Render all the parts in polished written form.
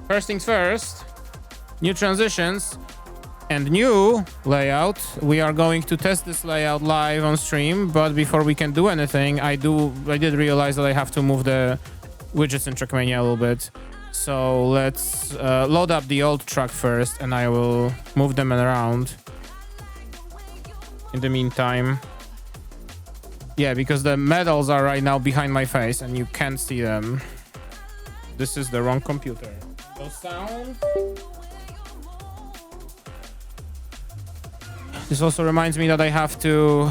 First things first, new transitions and new layout. We are going to test this layout live on stream, but before we can do anything, I did realize that I have to move the widgets in Trackmania a little bit. So let's load up the old track first, and I will move them around in the meantime. Yeah, because the medals are right now behind my face and you can't see them. This is the wrong computer. So sound. This also reminds me that I have to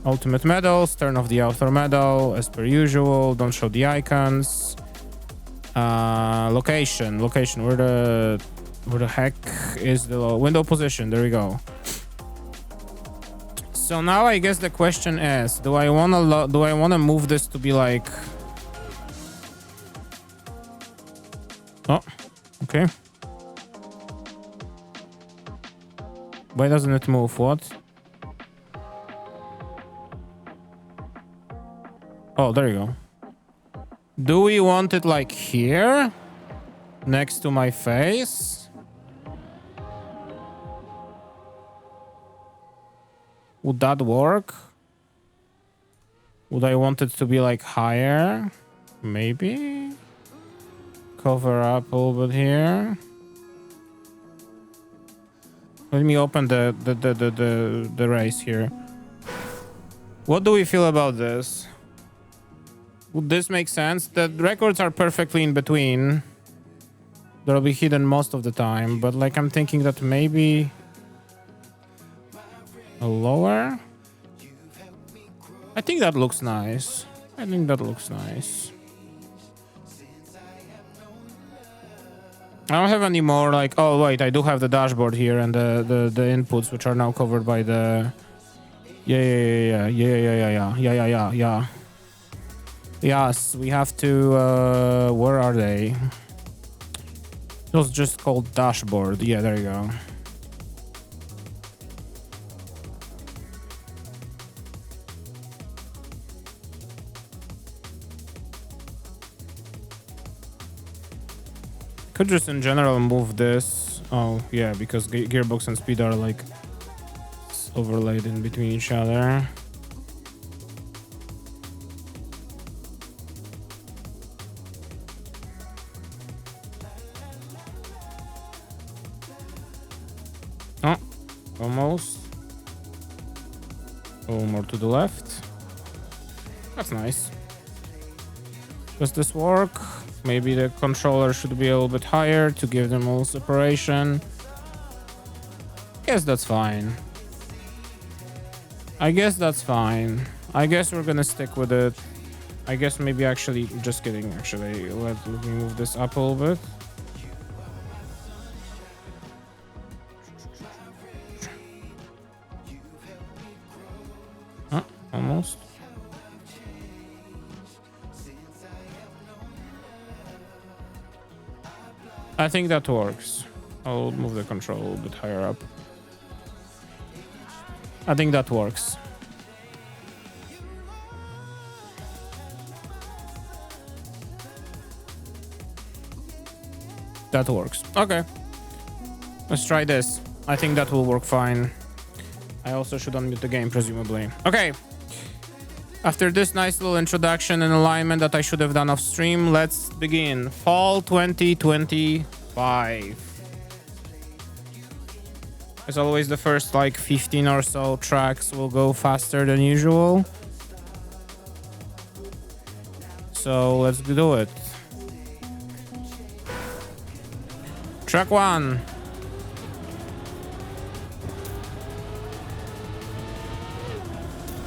ultimate medals, turn off the author medal as per usual, don't show the icons. Location, where the heck is the window position? There we go. So now I guess the question is, do I wanna move this to be like, oh, okay. Why doesn't it move? What? Oh, there you go. Do we want it like here? Next to my face? Would that work? Would I want it to be like higher? Maybe? Cover up a little bit here. Let me open the race here. What do we feel about this? Would this make sense? The records are perfectly in between. They'll be hidden most of the time, but like I'm thinking that maybe a lower? I think that looks nice. I think that looks nice. I don't have any more like, oh wait, I do have the dashboard here and the inputs, which are now covered by the yeah. Yes, we have to where are they? It was just called dashboard. Yeah, there you go. Could just in general move this. Oh yeah, because gearbox and speed are like overlaid in between each other. Oh, almost. Oh, more to the left. That's nice. Does this work? Maybe the controller should be a little bit higher to give them all separation. Guess that's fine. I guess that's fine. I guess we're gonna stick with it. I guess maybe actually, just kidding. Actually, let me move this up a little bit. Almost. I think that works. I'll move the control a little bit higher up. I think that works. That works. Okay. Let's try this. I think that will work fine. I also should unmute the game, presumably. Okay. After this nice little introduction and alignment that I should have done off stream, let's begin. Fall 2025. As always, the first like 15 or so tracks will go faster than usual. So let's do it. Track 1.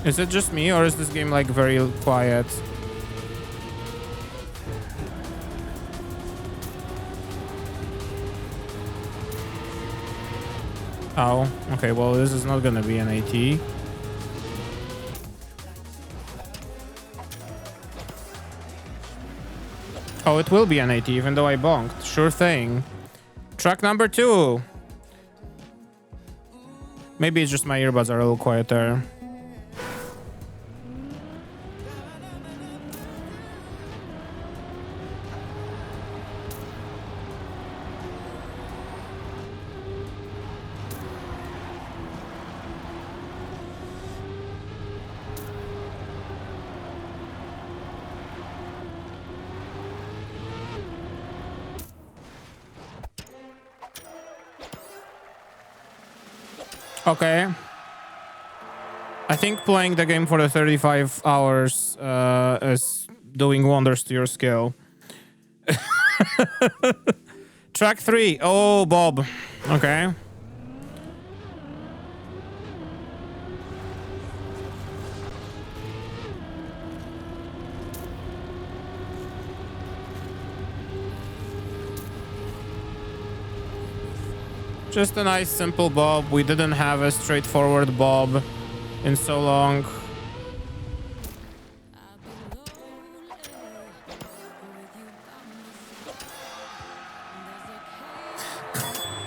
Is it just me, or is this game like very quiet? Oh, okay, well this is not gonna be an AT. Oh, it will be an AT even though I bonked. Sure thing. Track number 2. Maybe it's just my earbuds are a little quieter. Okay. I think playing the game for the 35 hours is doing wonders to your skill. Track 3. Oh, Bob. Okay. Just a nice simple Bob. We didn't have a straightforward Bob in so long.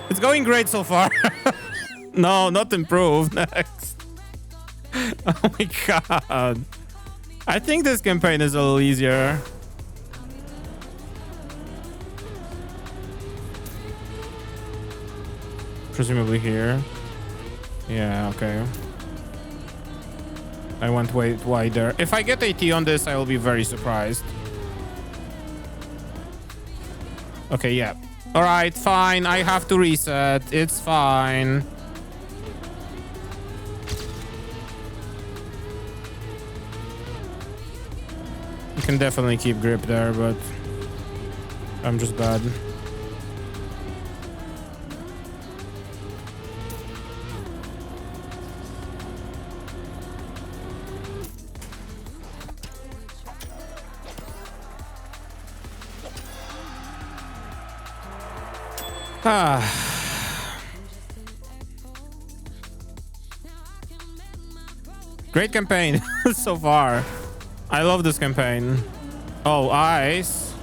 It's going great so far. No, not improved. Next. Oh my god. I think this campaign is a little easier. Presumably here. Yeah, okay. I went way wider. If I get AT on this, I will be very surprised. Okay, yeah. All right, fine. I have to reset. It's fine. You can definitely keep grip there, but I'm just bad. Great campaign so far. I love this campaign. Oh, ice.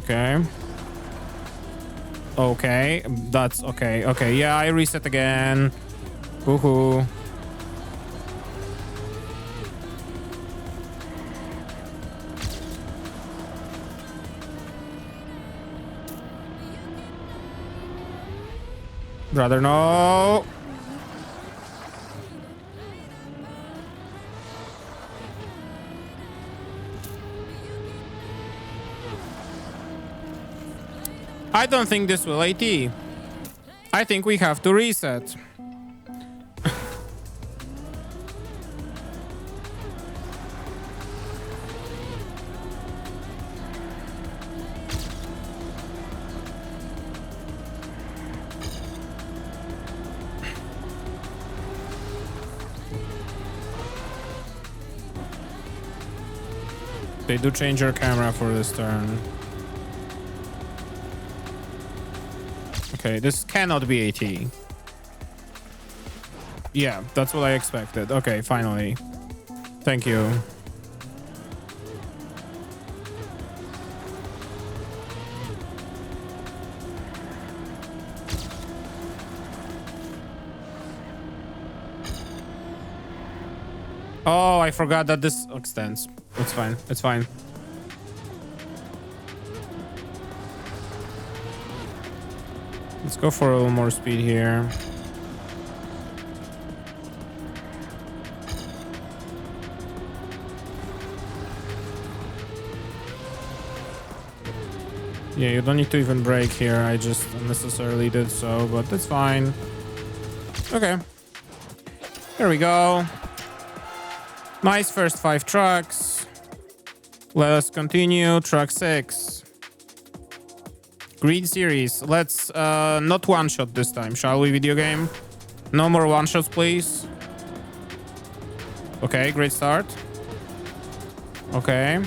Okay. Okay, that's okay. Okay, yeah, I reset again. Woohoo. Brother, no. I don't think this will AT. I think we have to reset. They do change your camera for this turn. Okay, this cannot be AT. Yeah, that's what I expected. Okay, finally. Thank you. Oh, I forgot that this extends. It's fine. It's fine. Let's go for a little more speed here. Yeah, you don't need to even brake here. I just unnecessarily did so, but that's fine. Okay. Here we go. Nice first 5 trucks. Let us continue. Truck 6. Green series. Let's not one-shot this time, shall we, video game? No more one-shots, please. Okay, great start. Okay.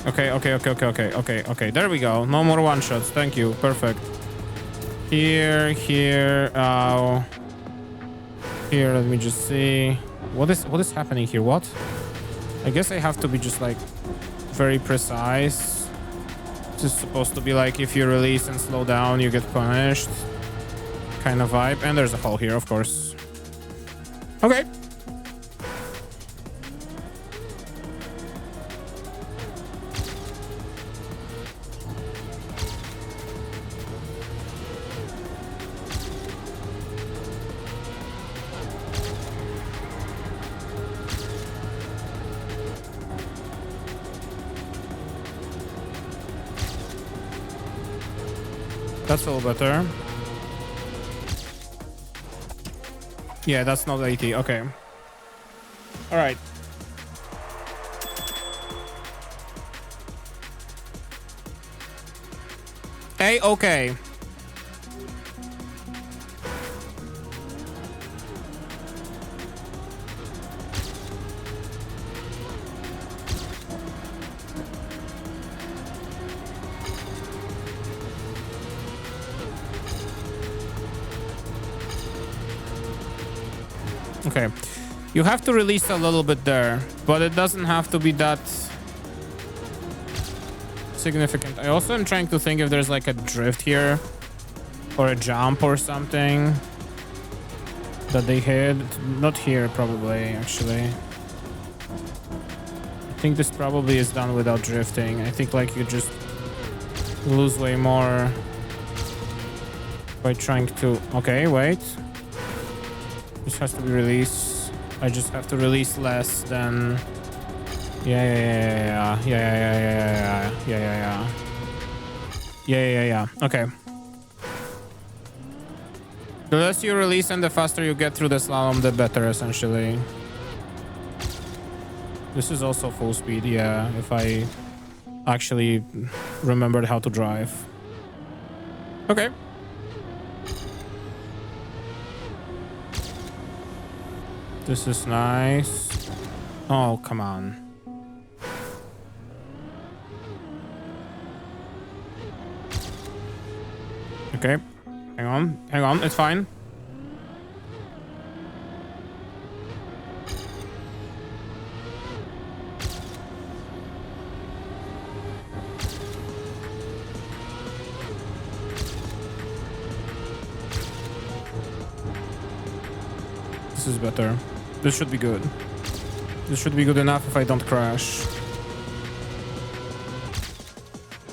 Okay. There we go. No more one-shots. Thank you. Perfect. Here. Here, let me just see. What is happening here? What? I guess I have to be just like very precise. This is supposed to be like if you release and slow down, you get punished. Kind of vibe. And there's a hole here, of course. Okay. That's a little better. Yeah, that's not 80. Okay. All right. Okay. Okay. You have to release a little bit there, but it doesn't have to be that significant. I also am trying to think if there's like a drift here or a jump or something that they hit. Not here, probably, actually. I think this probably is done without drifting. I think like you just lose way more by trying to... Okay, wait. This has to be released. I just have to release less than... Yeah. Okay. The less you release and the faster you get through the slalom, the better, essentially. This is also full speed, yeah, if I actually remembered how to drive. Okay. This is nice. Oh, come on. Okay. Hang on. It's fine. This is better. This should be good. This should be good enough if I don't crash.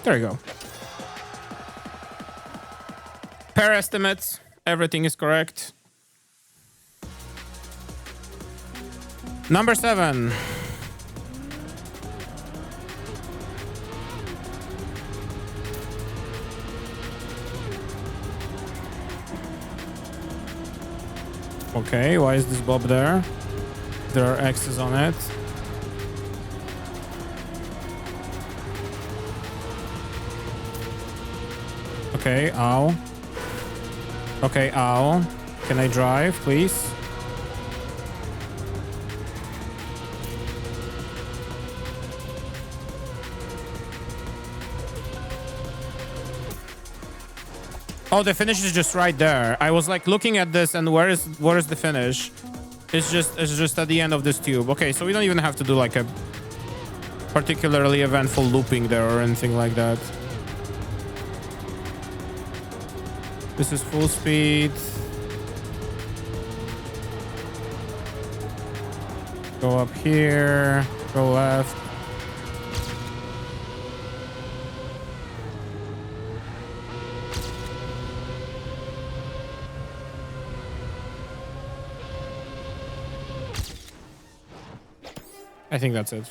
There you go. Pair estimates. Everything is correct. Number 7. Okay, why is this bob there? There are X's on it. Okay, ow. Okay, ow. Can I drive, please? Oh, the finish is just right there. I was like looking at this and where is the finish? It's just at the end of this tube. Okay, so we don't even have to do like a particularly eventful looping there or anything like that. This is full speed. Go up here, go left. I think that's it.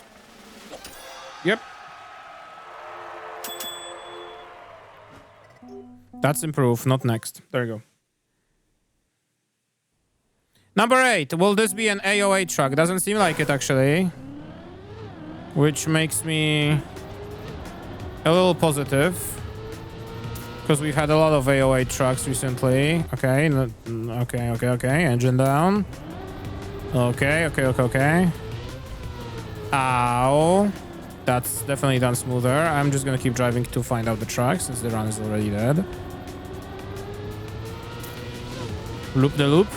Yep. That's improved, not next. There you go. Number 8. Will this be an E01 truck? Doesn't seem like it, actually. Which makes me a little positive. Because we've had a lot of E01 trucks recently. Okay. Okay. Engine down. Okay. Ow. That's definitely done smoother. I'm just gonna keep driving to find out the truck since the run is already dead. Loop the loop.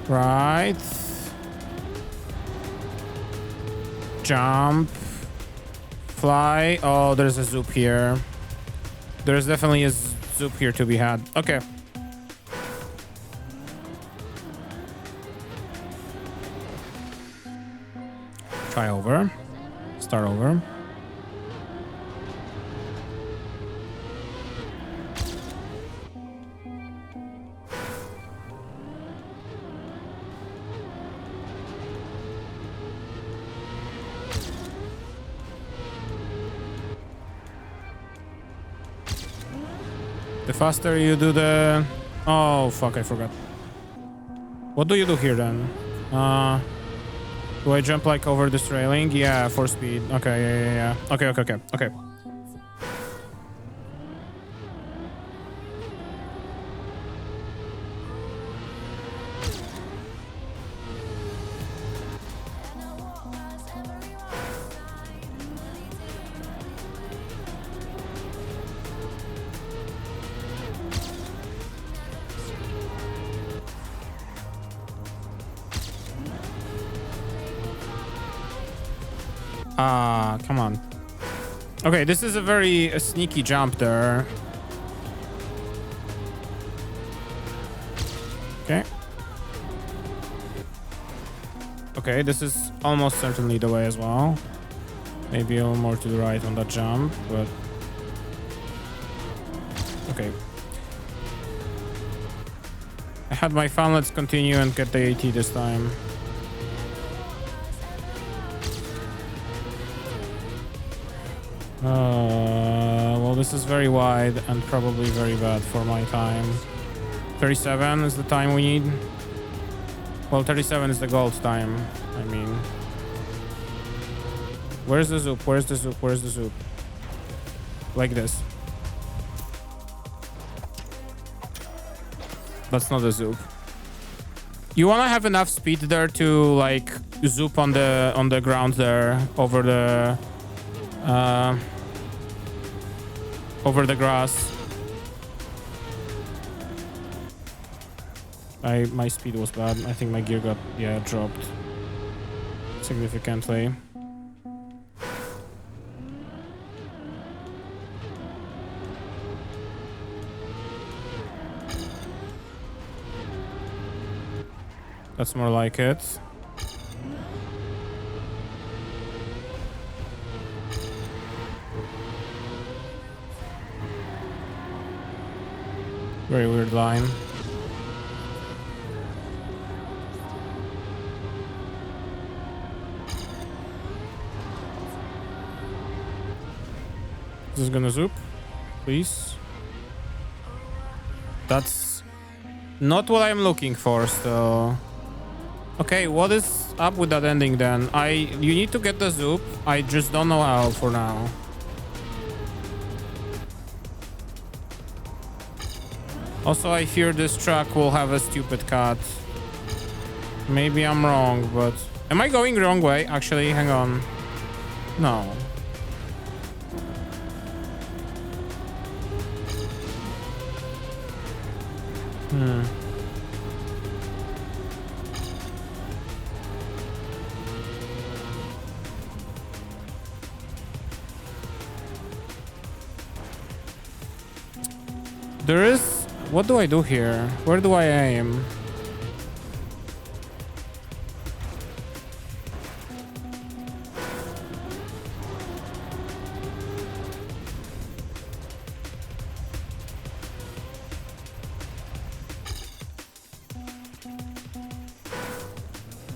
Right. Jump. Fly. Oh, there's a zoop here. There's definitely a zoop here to be had. Okay. Try over. Start over. The faster you do the... Oh, fuck, I forgot. What do you do here then? Do I jump like over this railing? Yeah, for speed. Okay, yeah. Okay. Come on. Okay, this is a very sneaky jump there. Okay. Okay, this is almost certainly the way as well. Maybe a little more to the right on that jump, but... Okay. I had my fun, let's continue and get the AT this time. Well, this is very wide and probably very bad for my time. 37 is the time we need. Well, 37 is the gold time, I mean. Where's the zoop? Where's the zoop? Where's the zoop? Like this. That's not a zoop. You wanna have enough speed there to like zoop on the ground there over the grass. My speed was bad. I think my gear got dropped significantly. That's more like it. Very weird line. This is gonna zoop, please. That's not what I'm looking for still. Okay, what is up with that ending then? You need to get the zoop. I just don't know how for now. Also, I fear this track will have a stupid cut. Maybe I'm wrong, but... Am I going wrong way? Actually, hang on. No. There is... What do I do here? Where do I aim?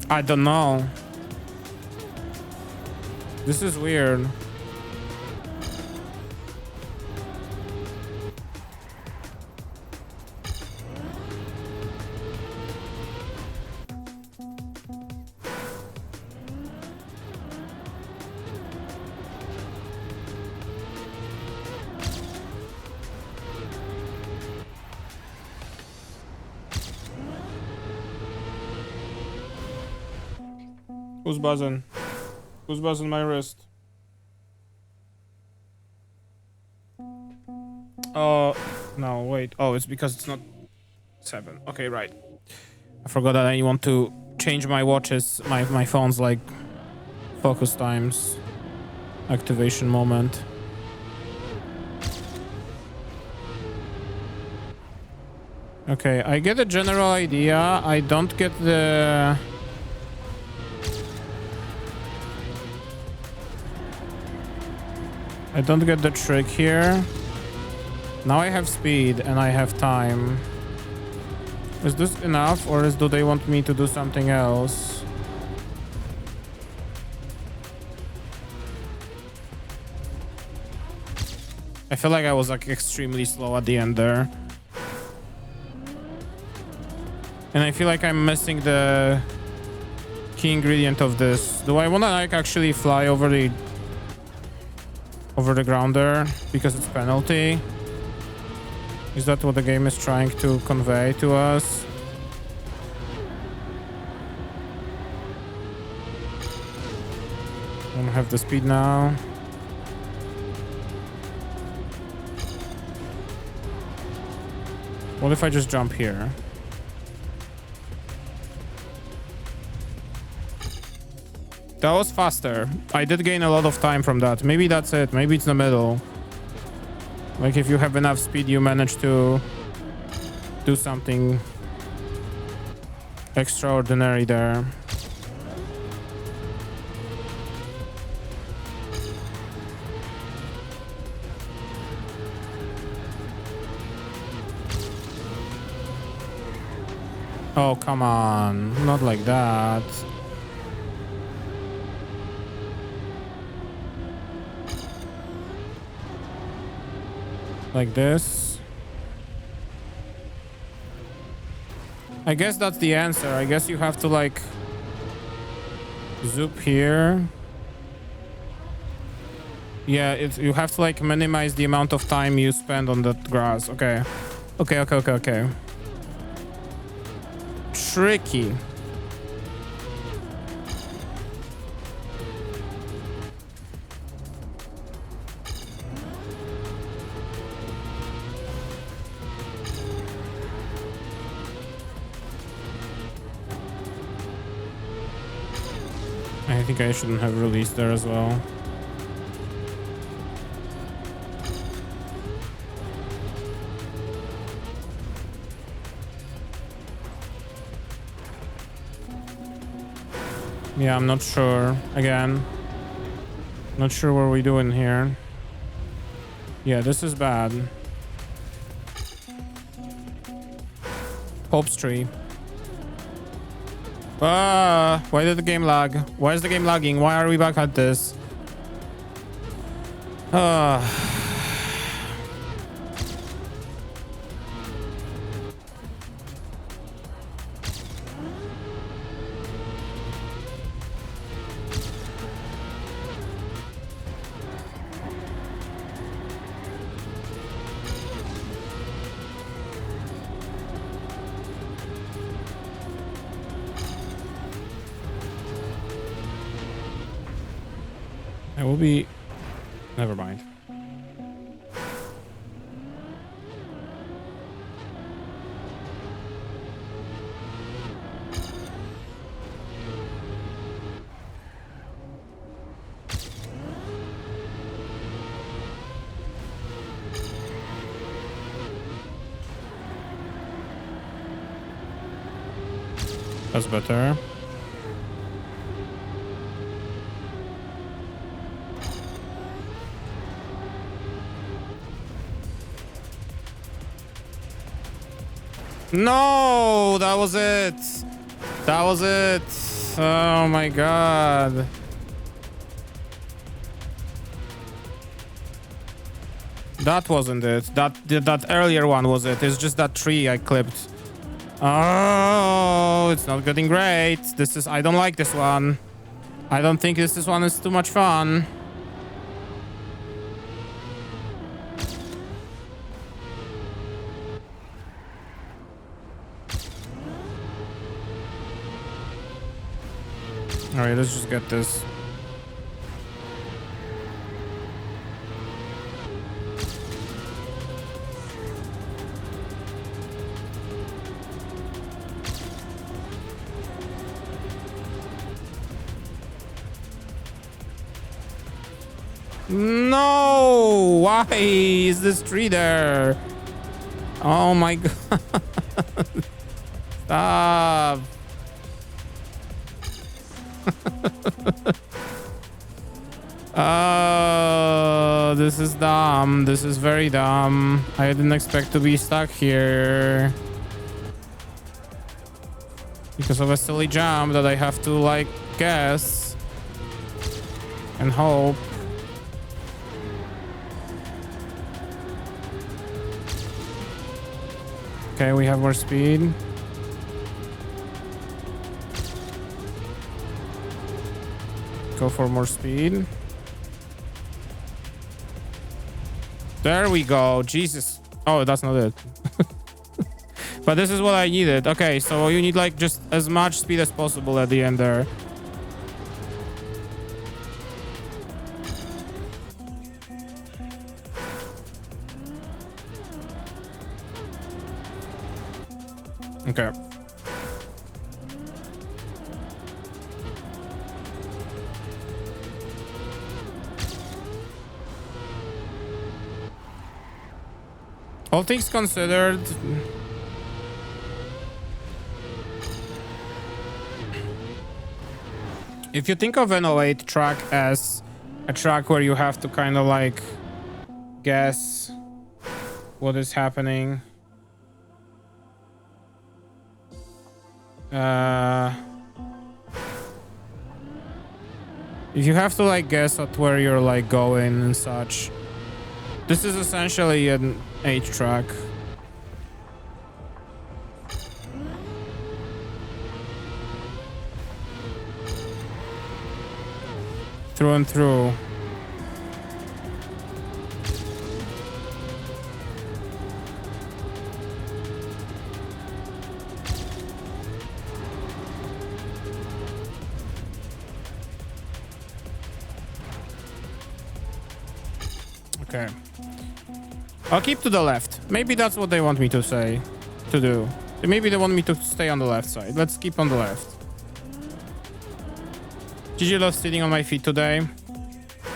I don't know. This is weird. Who's buzzing? Who's buzzing my wrist? Oh, no, wait. Oh, it's because it's not 7. Okay, right. I forgot that I want to change my watches, my phone's like focus times, activation moment. Okay, I get a general idea. I don't get the... I don't get the trick here. Now I have speed and I have time. Is this enough, or do they want me to do something else? I feel like I was like extremely slow at the end there. And I feel like I'm missing the key ingredient of this. Do I want to like actually fly over the ground there because it's penalty? Is that what the game is trying to convey to us? I don't have the speed now. What if I just jump here? That was faster. I did gain a lot of time from that. Maybe that's it. Maybe it's the middle. Like if you have enough speed, you manage to do something extraordinary there. Oh, come on. Not like that. Like this. I guess that's the answer. I guess you have to like zoop here. Yeah, you have to like minimize the amount of time you spend on that grass. Okay. Okay. Tricky. I think I shouldn't have released there as well. Yeah, I'm not sure. Again, not sure what we're doing here. Yeah, this is bad. Pope's tree. Why did the game lag? Why is the game lagging? Why are we back at this? I will be... Never mind. That's better. No, that was it. That was it. Oh my god. That wasn't it. That earlier one was it. It's just that tree I clipped. Oh, it's not getting great. This is... I don't like this one. I don't think this one is too much fun. All right, let's just get this. No! Why is this tree there? Oh my god. Stop. Oh, this is dumb. This is very dumb. I didn't expect to be stuck here because of a silly jump that I have to like guess and hope. Okay, we have more speed. Go for more speed. There we go. Jesus. Oh, that's not it. But this is what I needed. Okay, so you need like just as much speed as possible at the end there. Okay. All things considered, if you think of an E01 track as a track where you have to kind of like guess what is happening, if you have to like guess at where you're like going and such, this is essentially an 8 track. Through and through. Okay. I'll keep to the left. Maybe that's what they want me to say, to do. Maybe they want me to stay on the left side. Let's keep on the left. GG loves sitting on my feet today.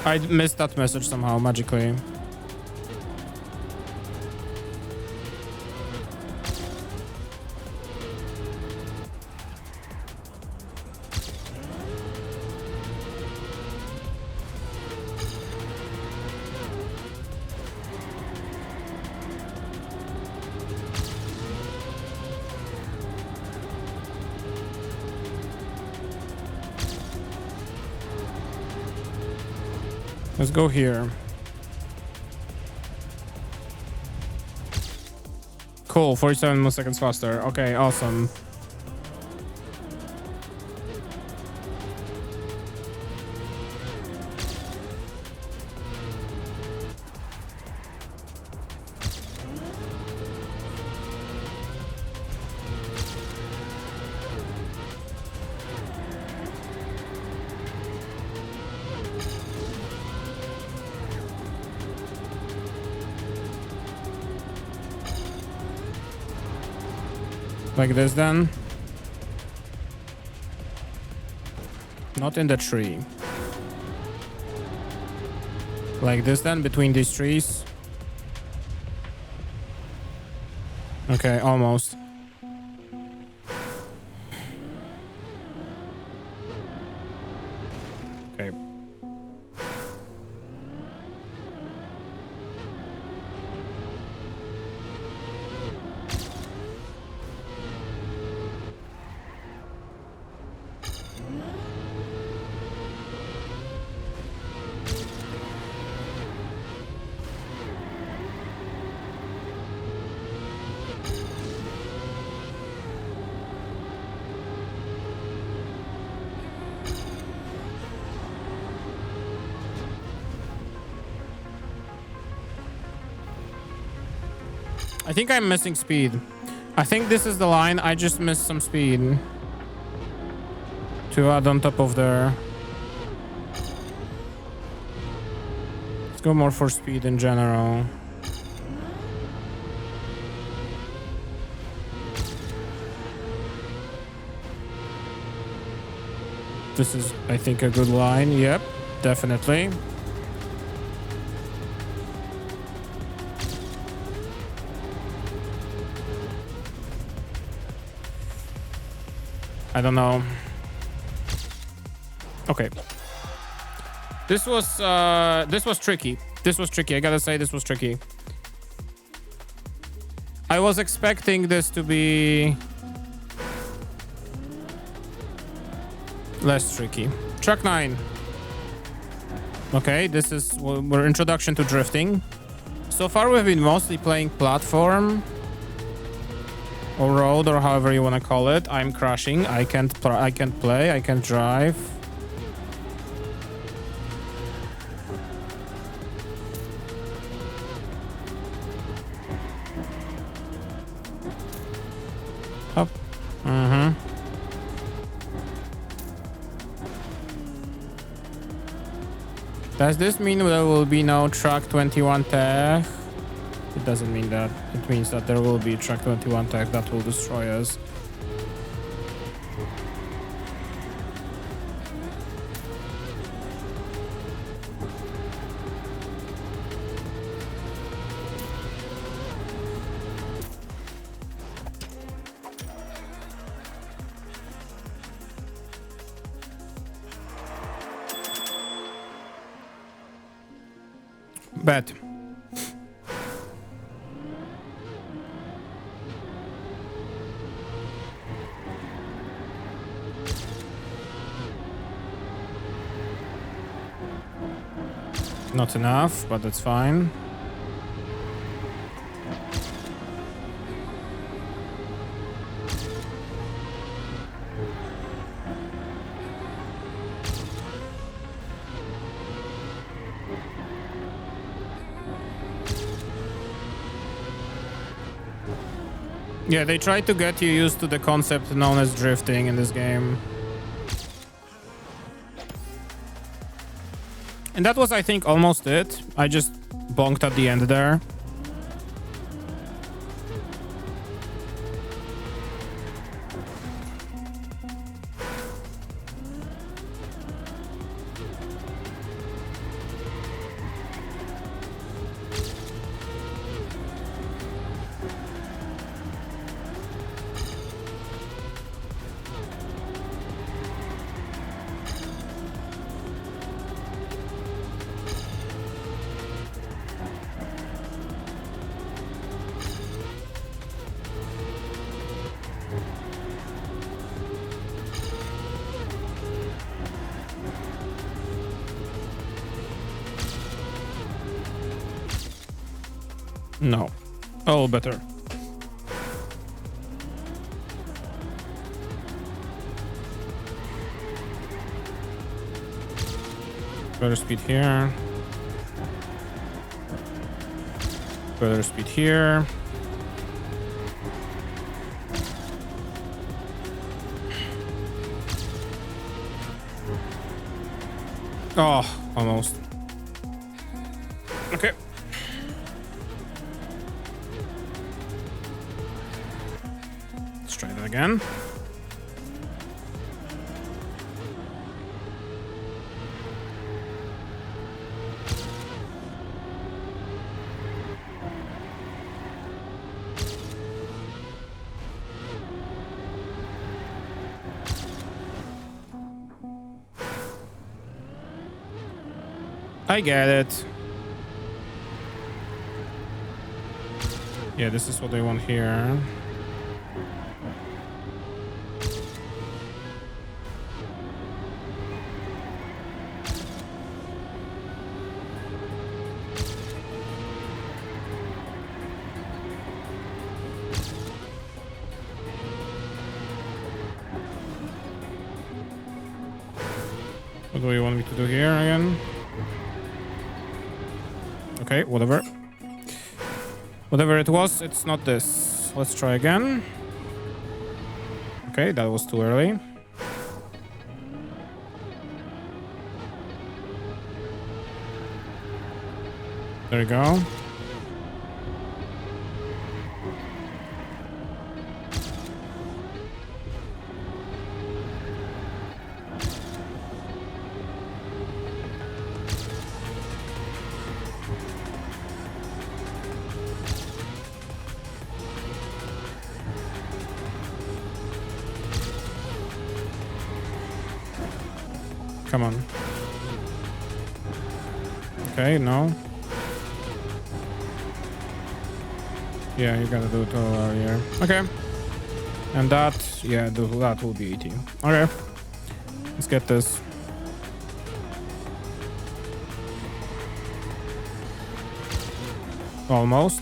I missed that message somehow, magically. Let's go here. Cool, 47 milliseconds faster. Okay, awesome. Like this then. Not in the tree. Like this then, between these trees. Okay, almost. Okay. I think I'm missing speed. I think this is the line. I just missed some speed to add on top of there. Let's go more for speed in general. This is, I think, a good line. Yep, definitely. I don't know. Okay. This was tricky. This was tricky. I gotta say, this was tricky. I was expecting this to be less tricky. Track 9. Okay, this is our introduction to drifting. So far, we've been mostly playing platform. or road, or however you want to call it. I'm crashing. I can't play. I can't drive. Up. Does this mean there will be no Track 21 tech? It doesn't mean that. It means that there will be Track 21 tech that will destroy us. Bet. Not enough, but that's fine. Yeah, they try to get you used to the concept known as drifting in this game. And that was, I think, almost it. I just bonked at the end there. No. Oh, better. Better speed here. Better speed here. Oh, almost. Okay. Let's try that again. I get it. Yeah, this is what they want here. What do you want me to do here again? Okay, whatever. Whatever it was, it's not this. Let's try again. Okay, that was too early. There you go. Come on. Okay, no. Yeah, you gotta do it all earlier. Okay. And that, yeah, that will be 18. Okay. Let's get this. Almost.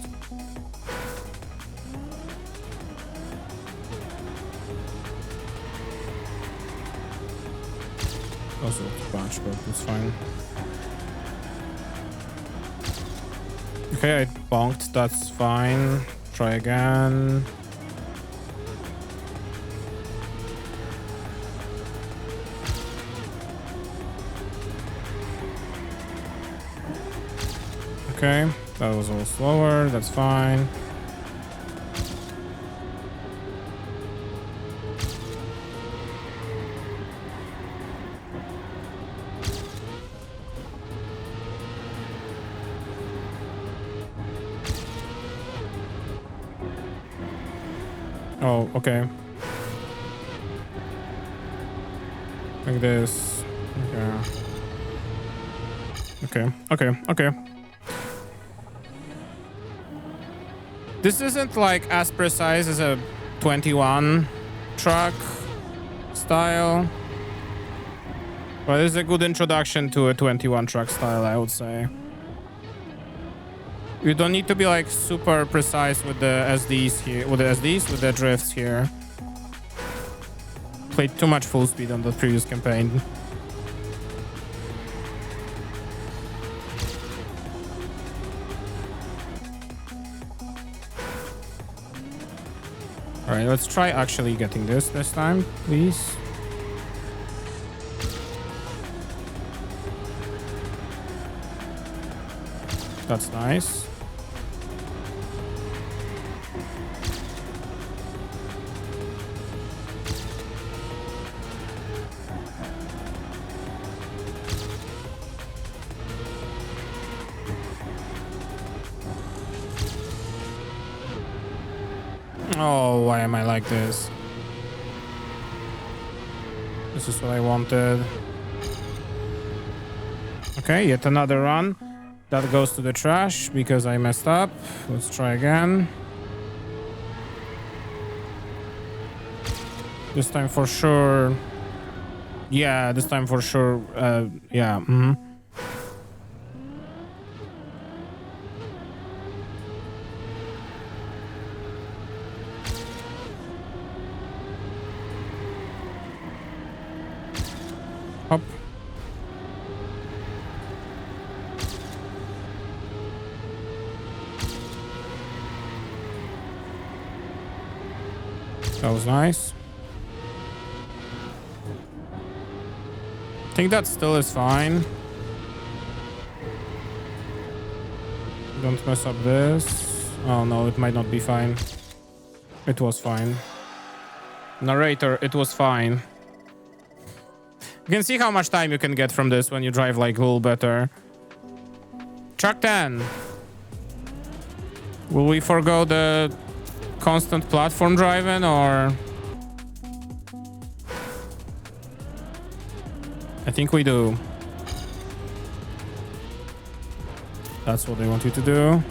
much, but it's fine. Okay, I bonked. That's fine. Try again. Okay, that was a little slower. That's fine. Oh, okay. Like this. Okay. Okay. This isn't like as precise as a 21 truck style, but it's a good introduction to a 21 truck style, I would say. You don't need to be like super precise with the SDs here, with the drifts here. Played too much full speed on the previous campaign. All right, let's try actually getting this time, please. That's nice. Oh, why am I like this? This is what I wanted. Okay, yet another run. That goes to the trash because I messed up. Let's try again. This time for sure. Yeah, this time for sure. Yeah. Hop. That was nice. I think that still is fine. Don't mess up this. Oh no, it might not be fine. It was fine. Narrator, it was fine. You can see how much time you can get from this when you drive like a little better. Track 10. Will we forgo the constant platform driving or... I think we do. That's what they want you to do.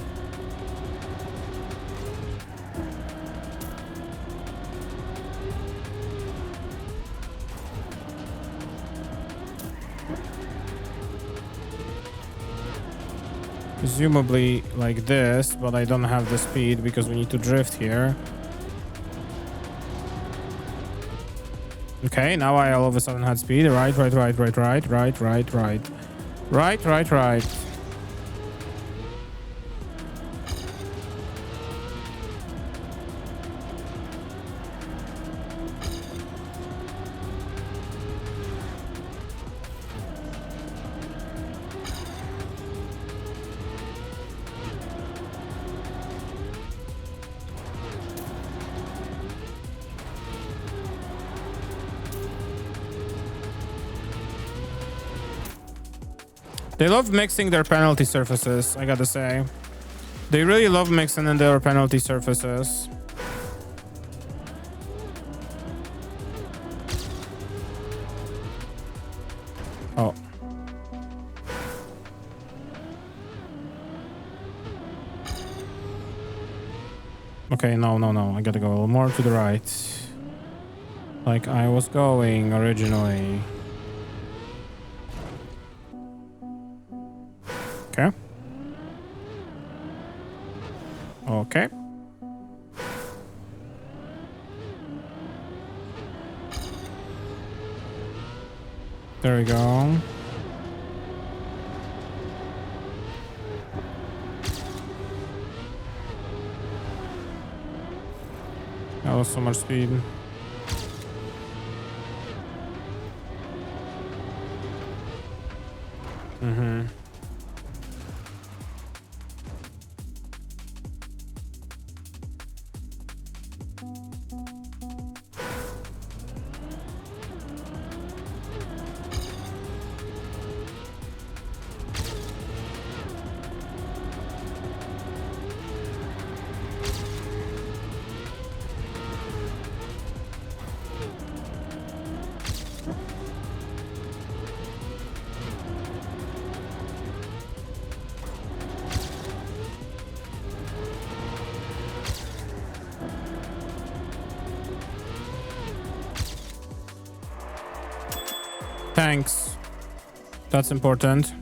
Presumably like this, but I don't have the speed because we need to drift here. Okay, now I all of a sudden had speed. Right. They love mixing their penalty surfaces, I gotta say. They really love mixing in their penalty surfaces. Oh. Okay, no. I gotta go a little more to the right. Like I was going originally. Okay. Okay. There we go. I lost so much speed. Mm-hmm. Thanks. That's important.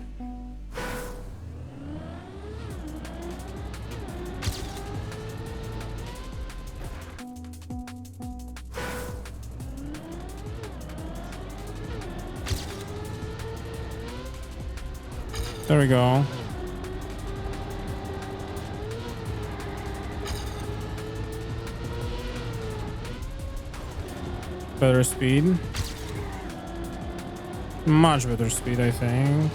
There we go. Better speed. Much better speed, I think.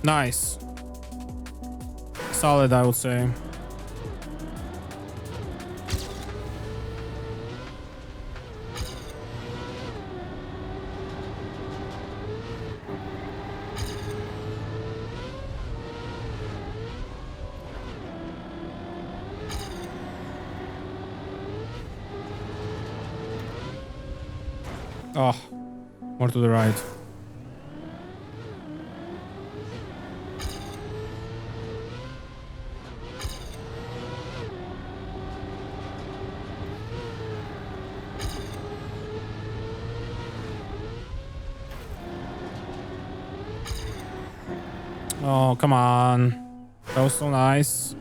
Nice. Solid, I would say. Oh, more to the right. Oh, come on. That was so nice.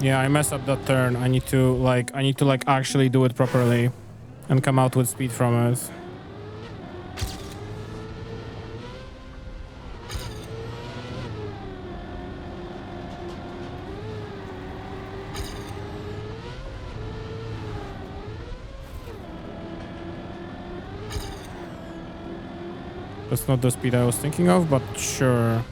Yeah, I messed up that turn. I need to actually do it properly and come out with speed from it. That's not the speed I was thinking of, but sure.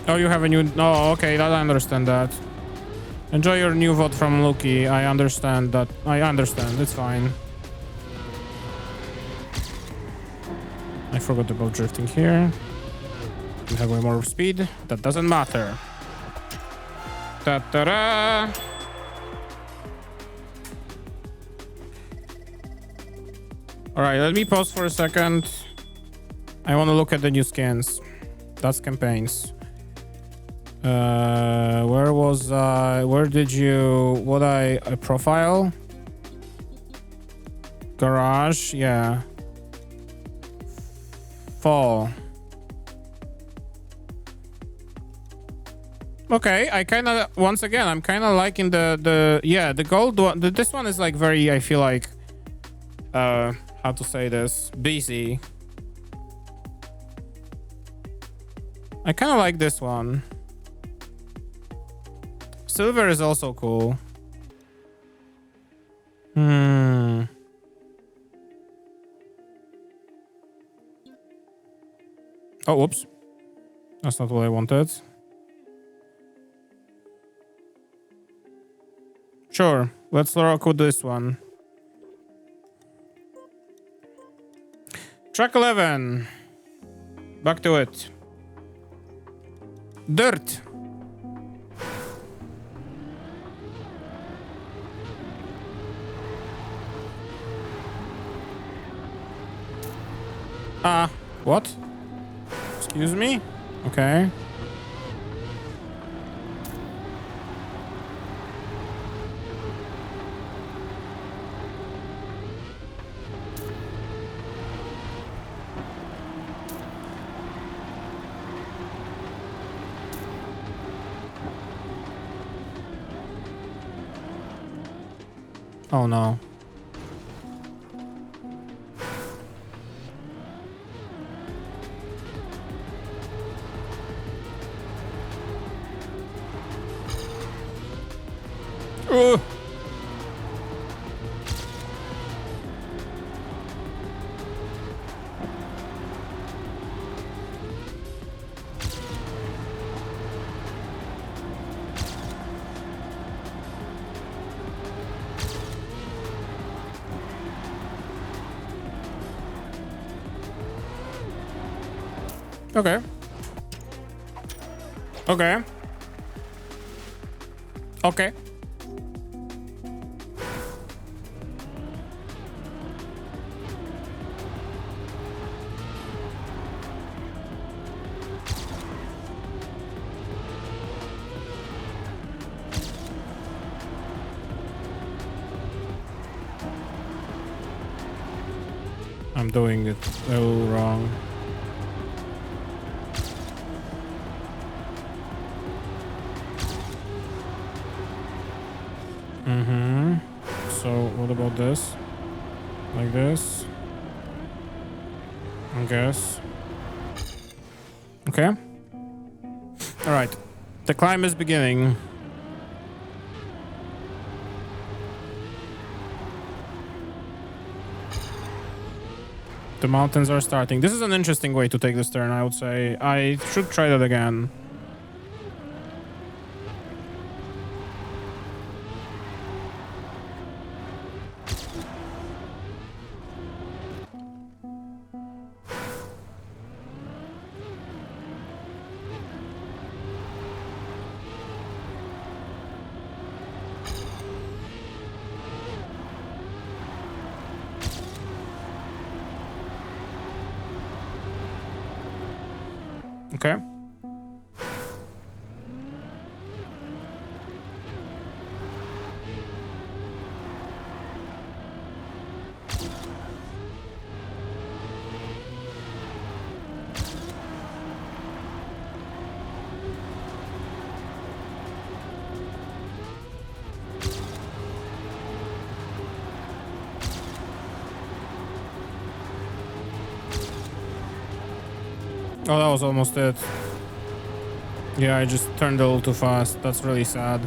Oh, you have a new... Oh, okay, that I understand that. Enjoy your new VOD from Luki. I understand that. I understand. It's fine. I forgot about drifting here. We have way more speed. That doesn't matter. Ta-ta-da! Alright, let me pause for a second. I want to look at the new skins. That's campaigns. Where was I? Where did you... What a profile? Garage, yeah. Fall. Okay, I kind of... Once again, I'm kind of liking the gold one. This one is like very, I feel like... how to say this? busy. I kind of like this one. Silver is also cool. Oh, whoops. That's not what I wanted. Sure, let's rock with this one. Track 11. Back to it. Dirt. What? Excuse me? Okay. Oh no. Ugh. Okay. Okay. Okay. I'm doing it so wrong. So what about this? Like this? I guess. Okay. All right. The climb is beginning. The mountains are starting. This is an interesting way to take this turn, I would say. I should try that again. Okay. Oh, that was almost it. Yeah, I just turned a little too fast. That's really sad.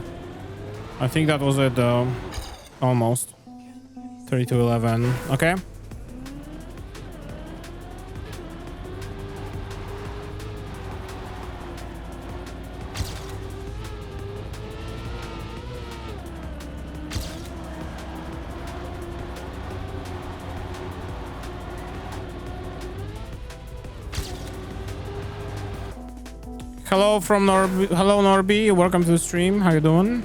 I think that was it though. Almost. 32-11. Okay. Hello from Norby. Hello Norby. Welcome to the stream. How you doing?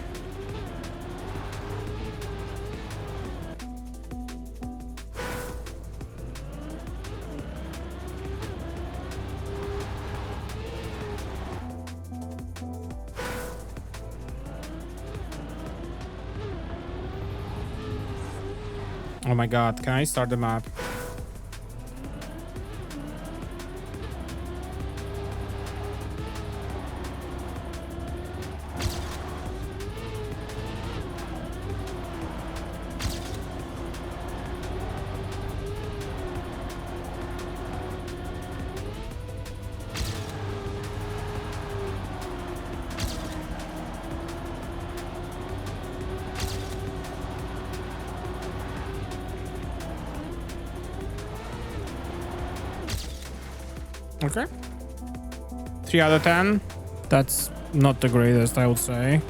Oh my god, can I start the map? Okay. 3 out of 10. That's not the greatest, I would say.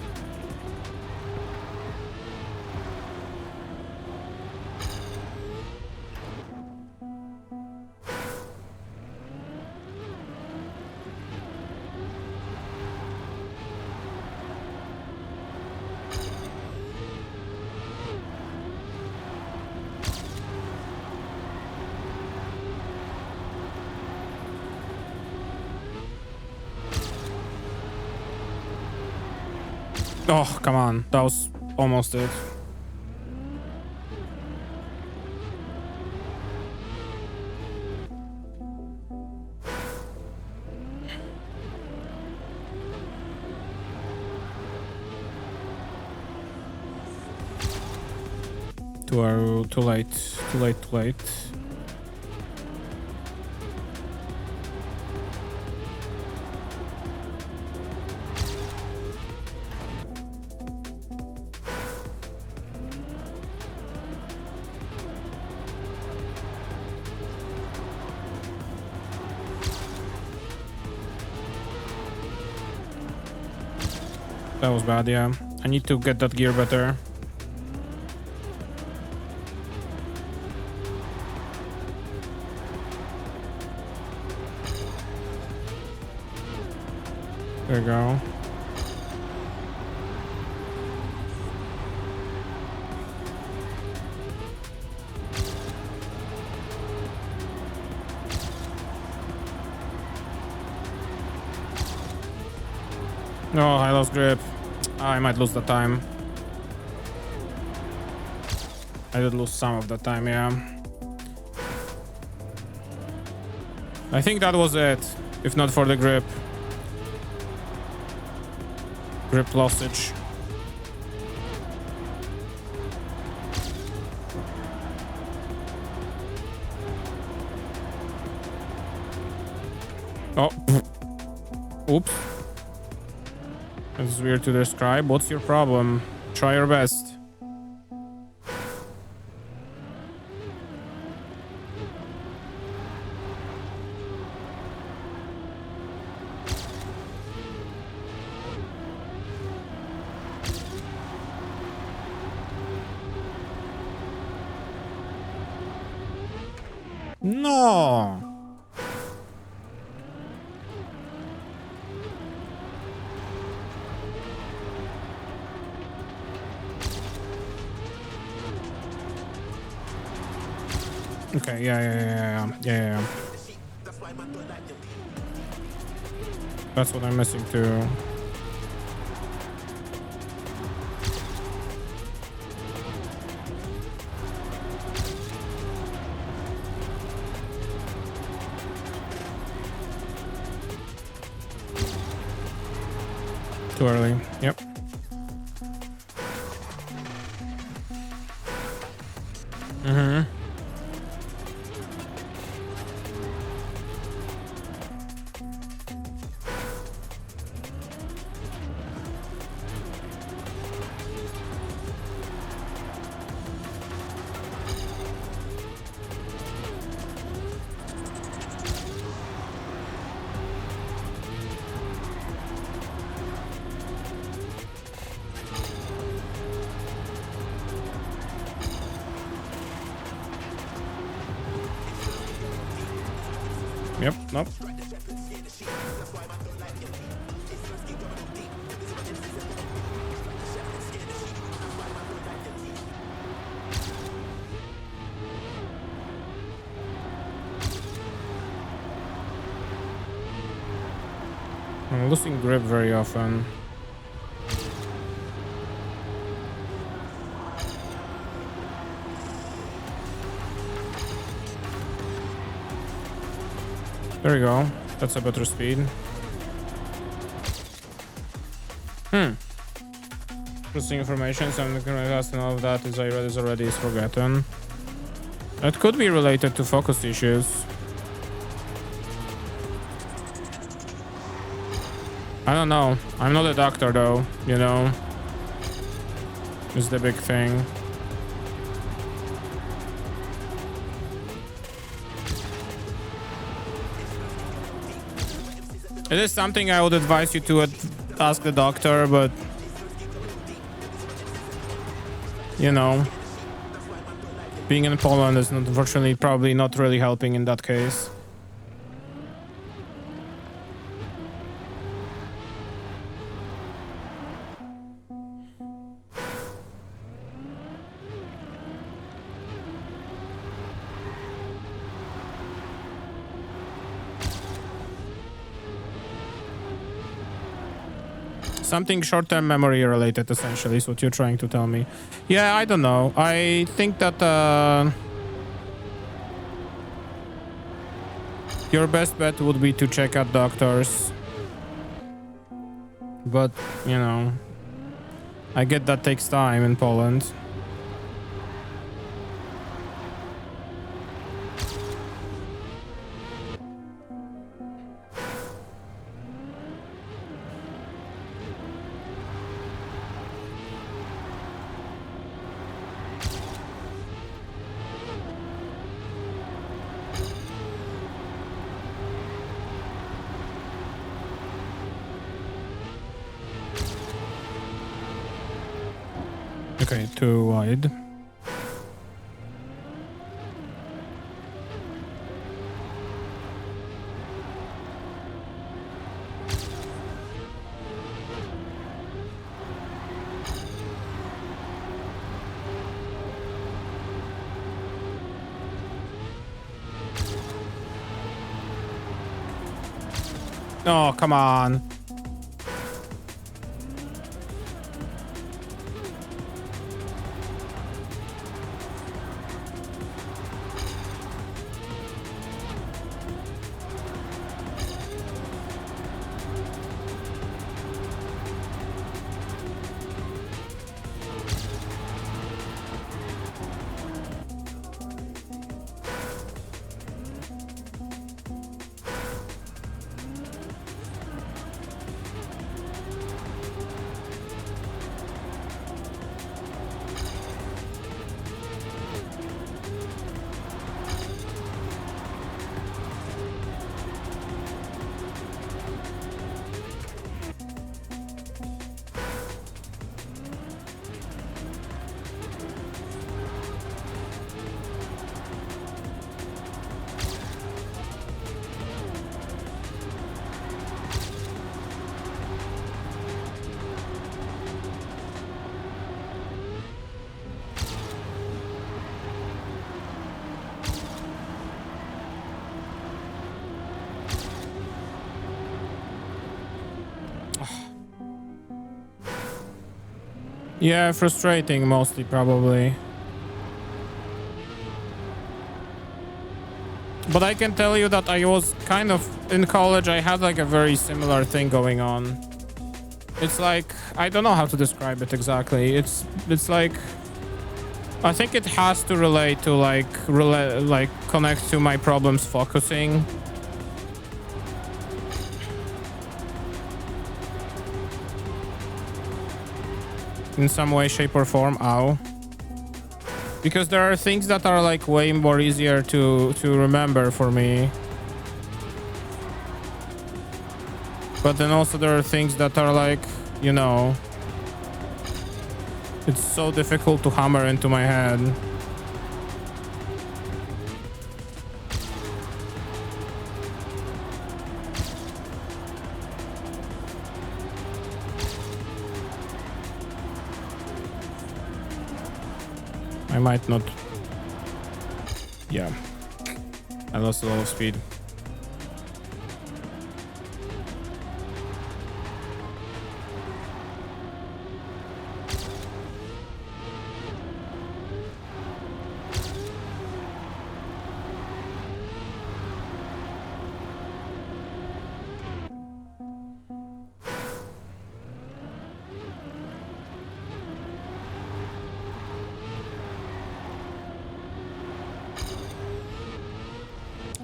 Oh, come on. That was almost it. Too late. Too late, too late. That was bad, yeah. I need to get that gear better. There you go. No, I lost grip. I might lose the time. I did lose some of the time, yeah. I think that was it, if not for the grip. Grip lossage. Oh. Oops. It's weird to describe. What's your problem? Try your best. No. Okay, yeah. That's what I'm missing too. Too early. Yep. Yep, nope. I'm losing grip very often. There we go. That's a better speed. Processing information, some and all of that is already forgotten. That could be related to focus issues. I don't know. I'm not a doctor though, you know. Is the big thing. It is something I would advise you to ask the doctor, but you know, being in Poland is unfortunately probably not really helping in that case. Something short-term memory related, essentially, is what you're trying to tell me. Yeah, I don't know. I think that your best bet would be to check out doctors. But, you know, I get that takes time in Poland. Okay, too wide. Oh, come on. Yeah, frustrating mostly, probably. But I can tell you that I was kind of in college. I had like a very similar thing going on. It's like, I don't know how to describe it exactly. It's like, I think it has to relate to like connect to my problems focusing. In some way, shape, or form. Ow. Because there are things that are like way more easier to remember for me. But then also there are things that are like, you know, it's so difficult to hammer into my head. I might not. Yeah. I lost a lot of speed.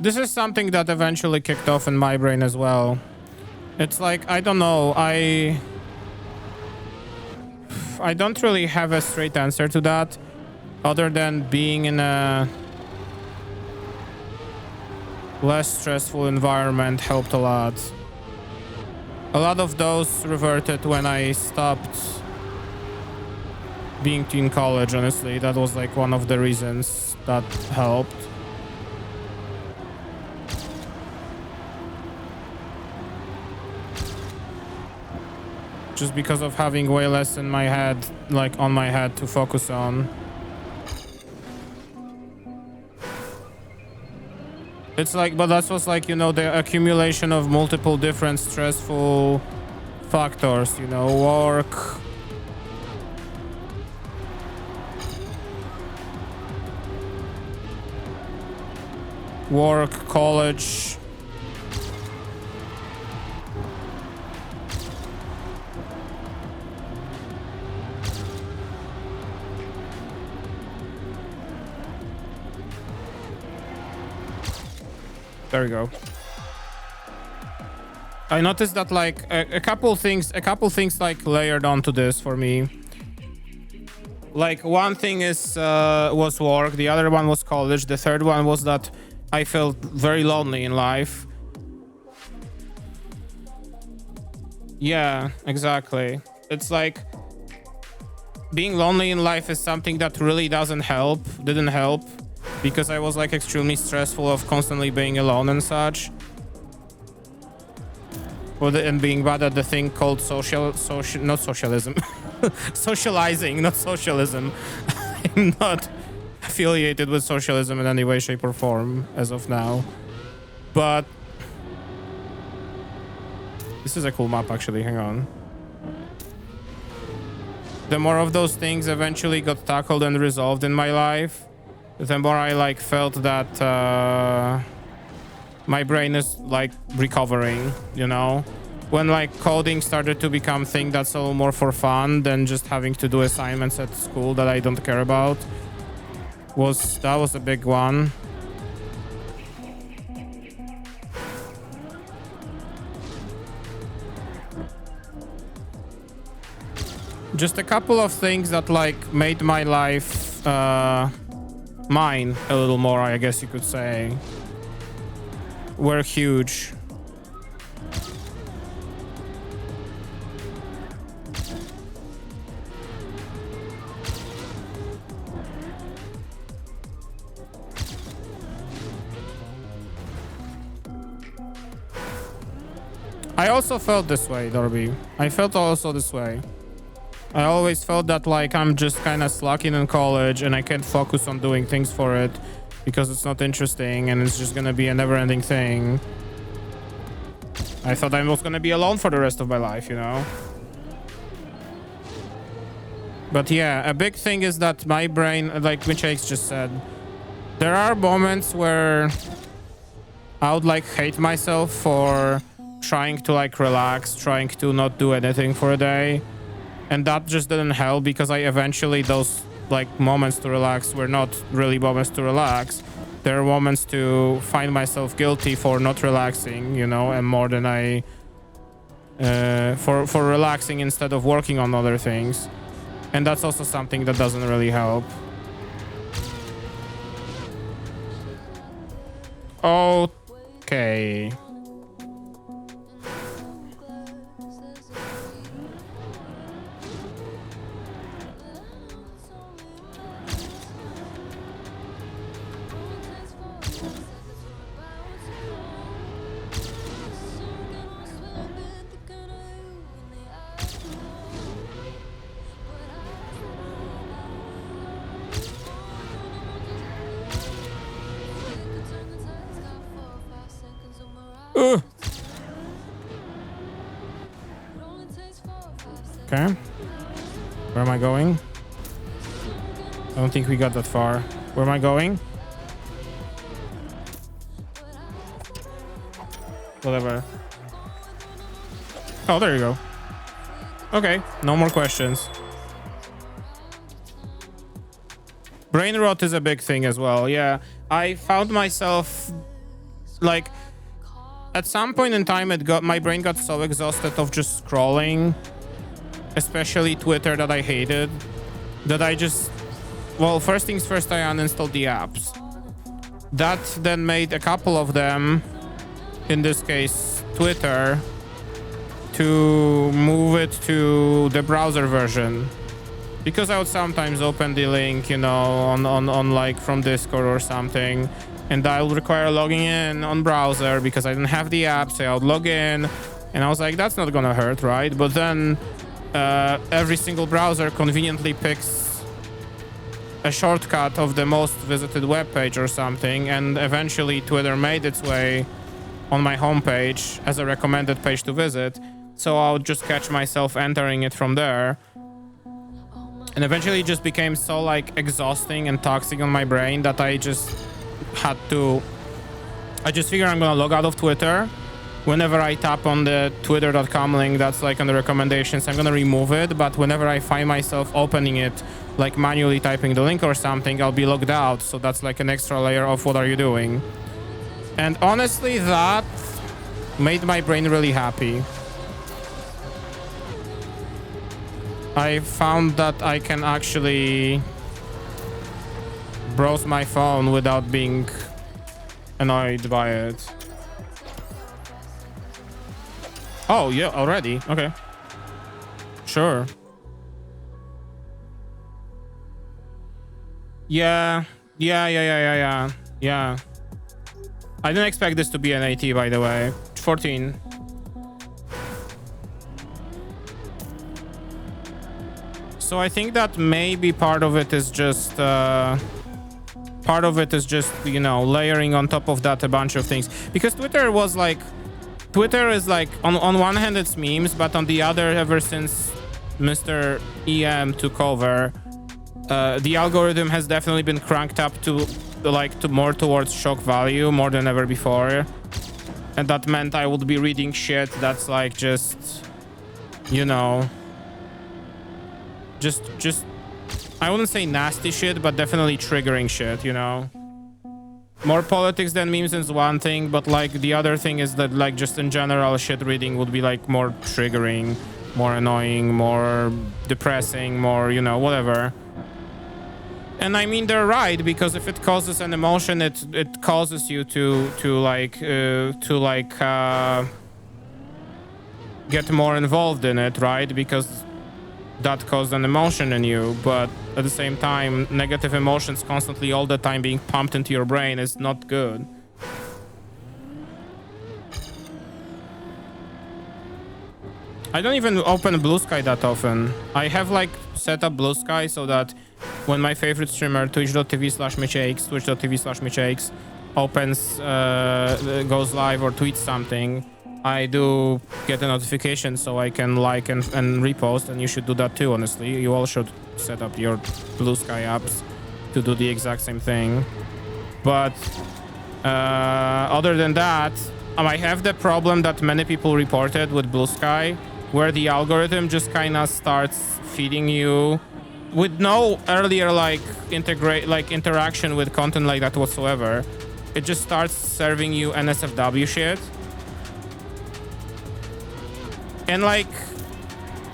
This is something that eventually kicked off in my brain as well. It's like, I don't know, I don't really have a straight answer to that, other than being in a less stressful environment helped a lot. A lot of those reverted when I stopped being in college, honestly. That was like one of the reasons that helped. Just because of having way less in my head, like on my head to focus on. It's like, but that was like, you know, the accumulation of multiple different stressful factors, you know, work, college. There we go. I noticed that like a couple things like layered onto this for me. Like one thing is was work, the other one was college, the third one was that I felt very lonely in life. Yeah, exactly. It's like being lonely in life is something that really didn't help, because I was like extremely stressful of constantly being alone and such. And being bad at the thing called not socialism. Socializing, not socialism. I'm not affiliated with socialism in any way, shape, or form as of now. But this is a cool map, actually. Hang on. The more of those things eventually got tackled and resolved in my life, the more I like felt that my brain is like recovering, you know? When like coding started to become thing that's a little more for fun than just having to do assignments at school that I don't care about, that was a big one. Just a couple of things that like made my life mine a little more, I guess you could say, were huge. I also felt this way, Dorby. I felt also this way. I always felt that like I'm just kind of slacking in college and I can't focus on doing things for it because it's not interesting and it's just gonna be a never-ending thing. I thought I was gonna be alone for the rest of my life, you know? But yeah, a big thing is that my brain, like Michax just said, there are moments where I would like hate myself for trying to like relax, trying to not do anything for a day. And that just didn't help because those like moments to relax were not really moments to relax. There are moments to find myself guilty for not relaxing, you know, and more than for relaxing instead of working on other things. And that's also something that doesn't really help. Okay. Okay. Where am I going? I don't think we got that far. Where am I going? Whatever. Oh, there you go. Okay, no more questions. Brain rot is a big thing as well. Yeah, I found myself like at some point in time my brain got so exhausted of just scrolling, especially Twitter, that I hated, that I just, well, first things first, I uninstalled the apps. That then made a couple of them, in this case Twitter, to move it to the browser version, because I would sometimes open the link, you know, on like from Discord or something, and that would require logging in on browser because I didn't have the app, so I would log in, and I was like, that's not gonna hurt, right? But then every single browser conveniently picks a shortcut of the most visited web page or something, and eventually Twitter made its way on my homepage as a recommended page to visit. So I'll just catch myself entering it from there. And eventually it just became so like exhausting and toxic on my brain that I just figured I'm gonna log out of Twitter. Whenever I tap on the twitter.com link that's like on the recommendations, I'm gonna remove it. But whenever I find myself opening it, like manually typing the link or something, I'll be logged out. So that's like an extra layer of what are you doing? And honestly, that made my brain really happy. I found that I can actually browse my phone without being annoyed by it. Oh, yeah, already. Okay. Sure. Yeah. Yeah. I didn't expect this to be an 80, by the way. 14. So I think that maybe part of it is just, you know, layering on top of that a bunch of things. Because Twitter is like, on one hand it's memes, but on the other, ever since Mr. EM took over, the algorithm has definitely been cranked up to more towards shock value more than ever before. And that meant I would be reading shit that's like just, you know, just I wouldn't say nasty shit, but definitely triggering shit, you know. More politics than memes is one thing, but like the other thing is that like just in general shit reading would be like more triggering, more annoying, more depressing, more, you know, whatever. And I mean, they're right, because if it causes an emotion, it causes you to get more involved in it, right? Because that caused an emotion in you. But at the same time, negative emotions constantly all the time being pumped into your brain is not good. I don't even open Blue Sky that often. I have like set up Blue Sky so that when my favorite streamer, twitch.tv/michakes opens, goes live or tweets something, I do get a notification so I can like and repost, and you should do that too, honestly. You all should set up your Blue Sky apps to do the exact same thing. But other than that, I have the problem that many people reported with Blue Sky, where the algorithm just kind of starts feeding you with no earlier interaction with content like that whatsoever. It just starts serving you NSFW shit. And like,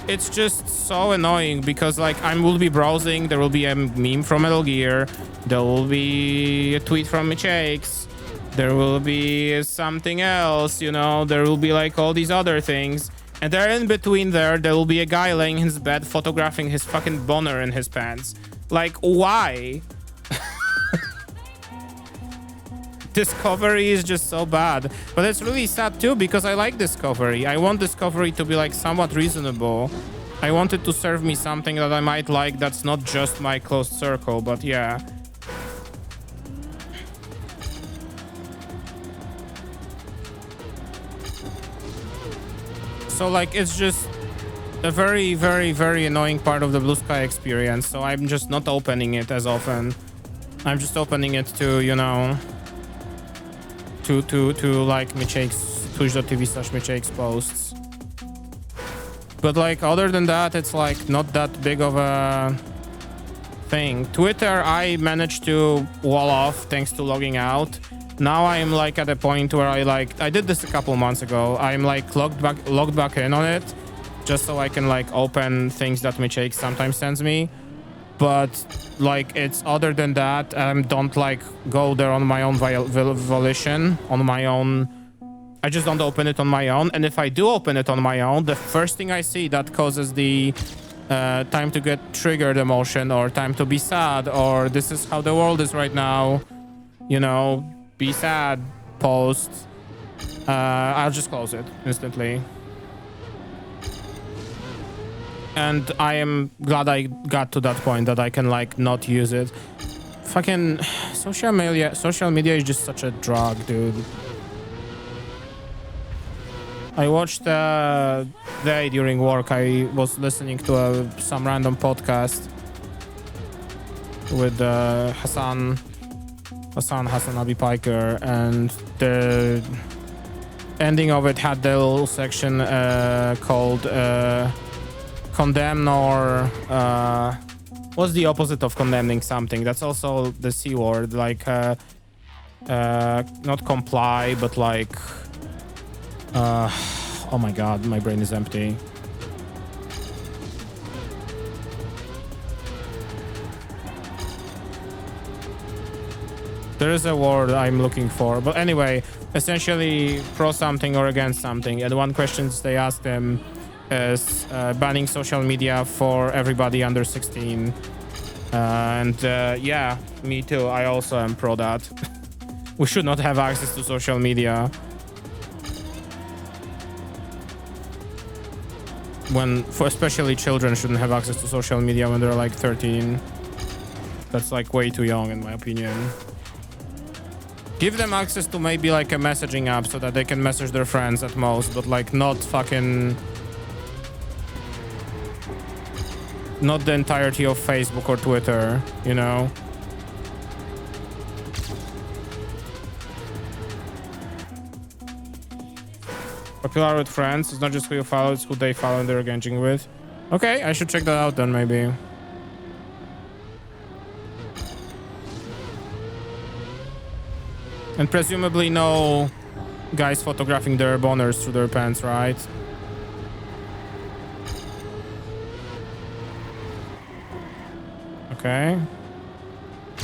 it's just so annoying because like I will be browsing, there will be a meme from Metal Gear, there will be a tweet from Michakes, there will be something else, you know, there will be like all these other things. And there in between there will be a guy laying in his bed photographing his fucking boner in his pants. Like, why? Discovery is just so bad. But it's really sad too, because I like Discovery. I want Discovery to be like somewhat reasonable. I want it to serve me something that I might like that's not just my closed circle, but yeah. So like, it's just a very, very, very annoying part of the Blue Sky experience. So I'm just not opening it as often. I'm just opening it to, you know, to like Michakes, twitch.tv/Michakes posts. But like, other than that, it's like not that big of a thing. Twitter, I managed to wall off thanks to logging out. Now I'm like at a point where I did this a couple months ago. I'm like logged back in on it just so I can like open things that Michakes sometimes sends me. But like, it's other than that, don't like go there on my own volition, on my own. I just don't open it on my own. And if I do open it on my own, the first thing I see that causes the time to get triggered emotion, or time to be sad, or this is how the world is right now, you know, be sad post, I'll just close it instantly. And I am glad I got to that point that I can like not use it. Fucking social media is just such a drug, dude. I watched day during work. I was listening to some random podcast with Hassan Abi Piker, and the ending of it had the little section called condemn, or what's the opposite of condemning something? That's also the C word, like not comply, but like oh my god, my brain is empty. There is a word I'm looking for, but anyway, essentially pro something or against something. And one question they asked them is banning social media for everybody under 16. Yeah, me too. I also am pro that. We should not have access to social media. Especially children shouldn't have access to social media when they're like 13. That's like way too young in my opinion. Give them access to maybe like a messaging app so that they can message their friends at most, but like not fucking... not the entirety of Facebook or Twitter, you know? Popular with friends. It's not just who you follow, it's who they follow and they're engaging with. Okay, I should check that out then maybe. And presumably no guys photographing their boners through their pants, right? Okay.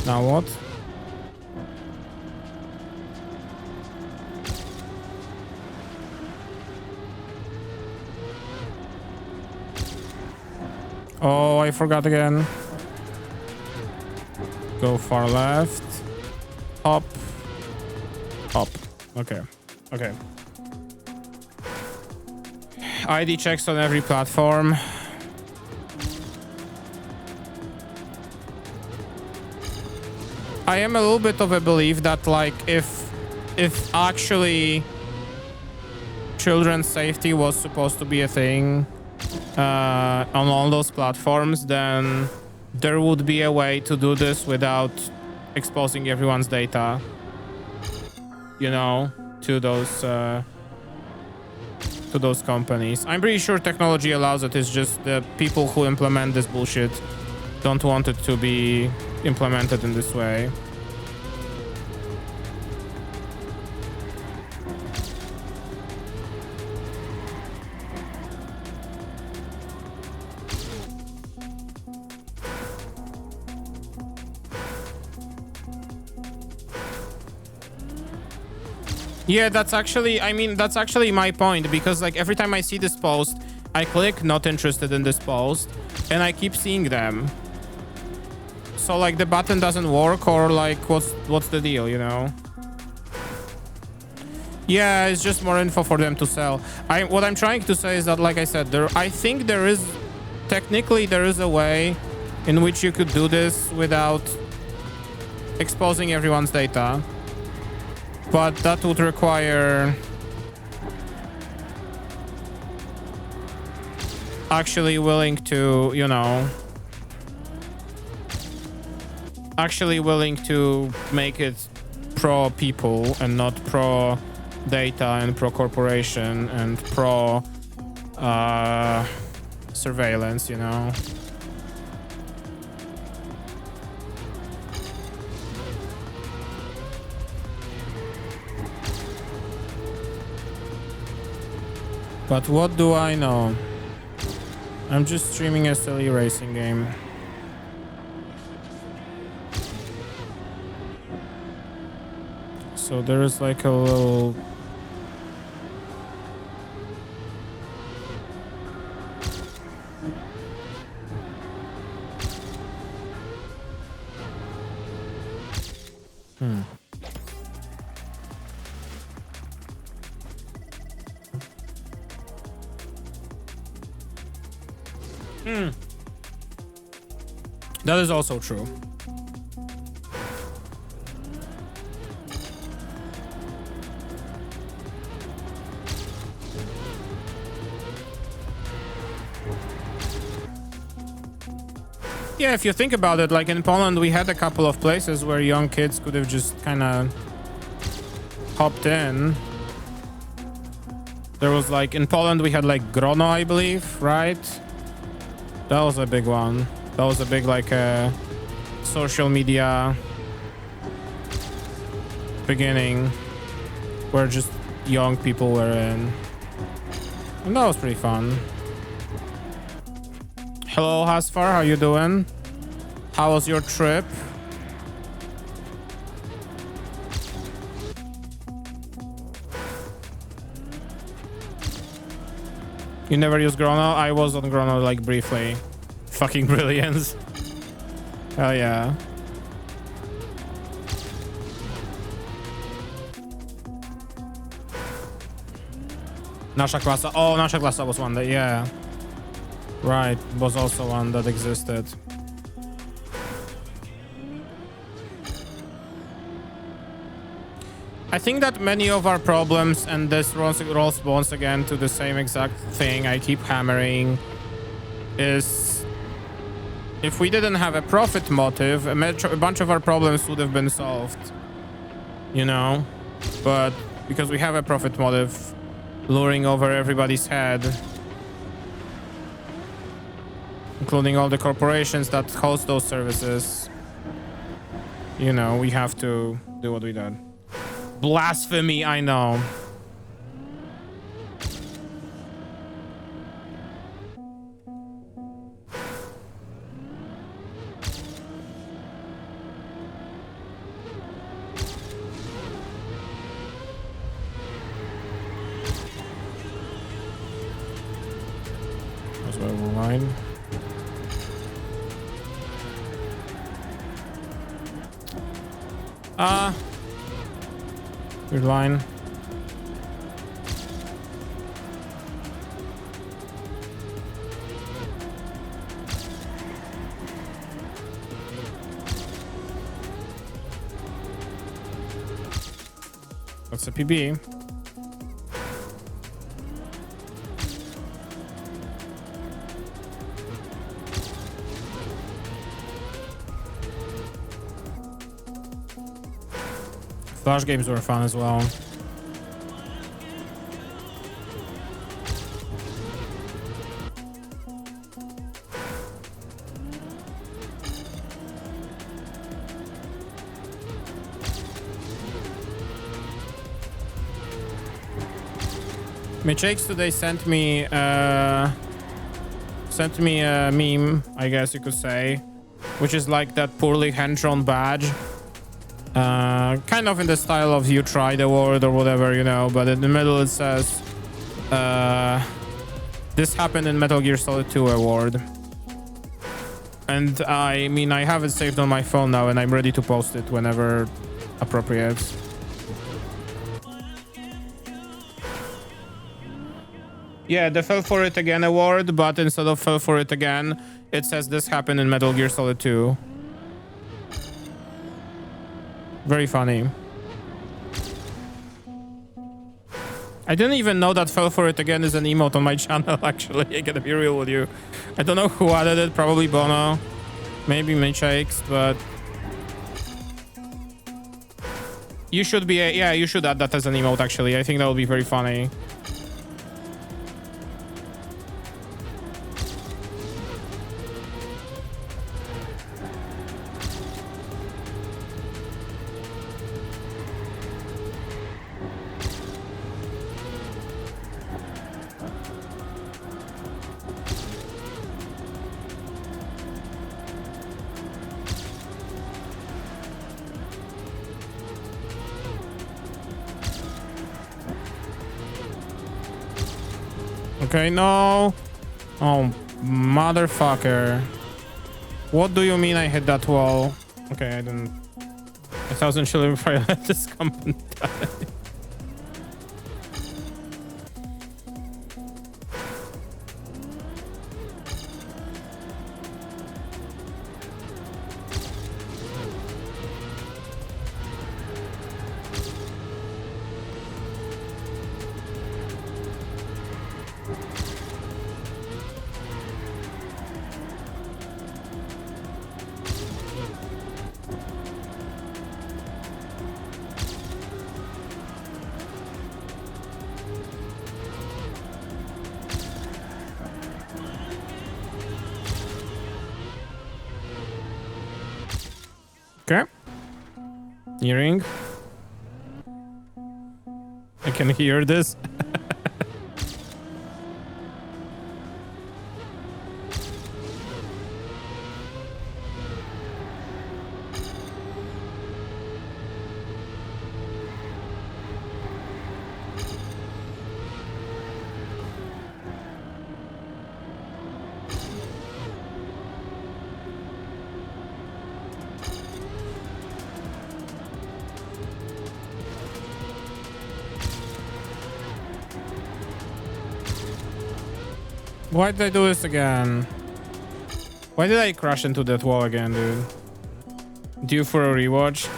Now what? Oh, I forgot again. Go far left. Up. Up. Okay. Okay. ID checks on every platform. I am a little bit of a belief that like if actually children's safety was supposed to be a thing on all those platforms, then there would be a way to do this without exposing everyone's data, you know, to those companies. I'm pretty sure technology allows it. It's just the people who implement this bullshit don't want it to be implemented in this way. Yeah, that's actually, I mean, that's actually my point, because like every time I see this post, I click not interested in this post and I keep seeing them. So like the button doesn't work, or like what's the deal, you know? Yeah, it's just more info for them to sell. What I'm trying to say is that, like I said, I think there is a way in which you could do this without exposing everyone's data. But that would require actually willing to, you know, actually willing to make it pro people and not pro data and pro corporation and pro surveillance, you know. But what do I know? I'm just streaming a silly racing game. So there is like a little... That is also true. Yeah, if you think about it, like in Poland, we had a couple of places where young kids could have just kind of hopped in. There was like, in Poland, we had like Grono, I believe, right? That was a big one. That was a big like social media beginning where just young people were in. And that was pretty fun. Hello, Hasfar, how you doing? How was your trip? You never used Grono? I was on Grono like briefly. Fucking brilliance. Hell yeah. Nasza klasa. Oh, Nasza klasa was one that, yeah. Right, was also one that existed. I think that many of our problems, and this rolls once again to the same exact thing I keep hammering, is if we didn't have a profit motive, a bunch of our problems would have been solved. You know? But because we have a profit motive luring over everybody's head, including all the corporations that host those services, you know, we have to do what we did. Blasphemy, I know. That's what we'll line. Good line. That's a PB. Flash games were fun as well. Mitchakes today sent me a meme, I guess you could say, which is like that poorly hand-drawn badge. Kind of in the style of you tried award or whatever, you know, but in the middle it says this happened in Metal Gear Solid 2 award. And I mean, I have it saved on my phone now and I'm ready to post it whenever appropriate. Yeah, the Fell For It Again award, but instead of Fell For It Again, it says this happened in Metal Gear Solid 2. Very funny. I didn't even know that Fell For It Again is an emote on my channel, actually. I gotta be real with you. I don't know who added it, probably Bono. Maybe Mitchakes, but... You should be... Yeah, you should add that as an emote, actually. I think that would be very funny. Okay, no. Oh, motherfucker. What do you mean I hit that wall? Okay, I didn't. 1,000 children before I let this company die. Hearing. I can hear this. Why did I do this again? Why did I crash into that wall again, dude? Due for a rewatch?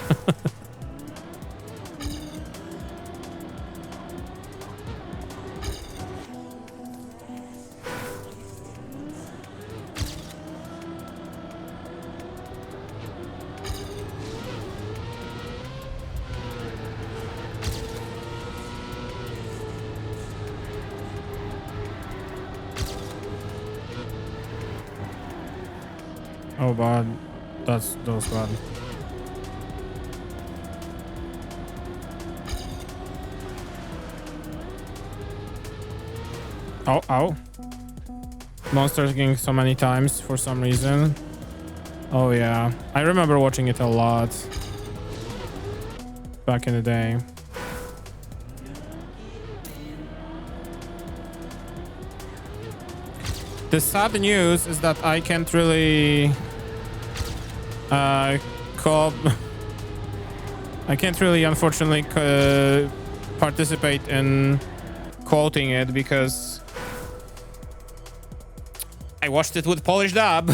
Oh, bad. That was bad. Oh, ow. Monsters getting so many times for some reason. Oh, yeah. I remember watching it a lot. Back in the day. The sad news is that I can't really I can't really, unfortunately, participate in quoting it because I watched it with Polish dub.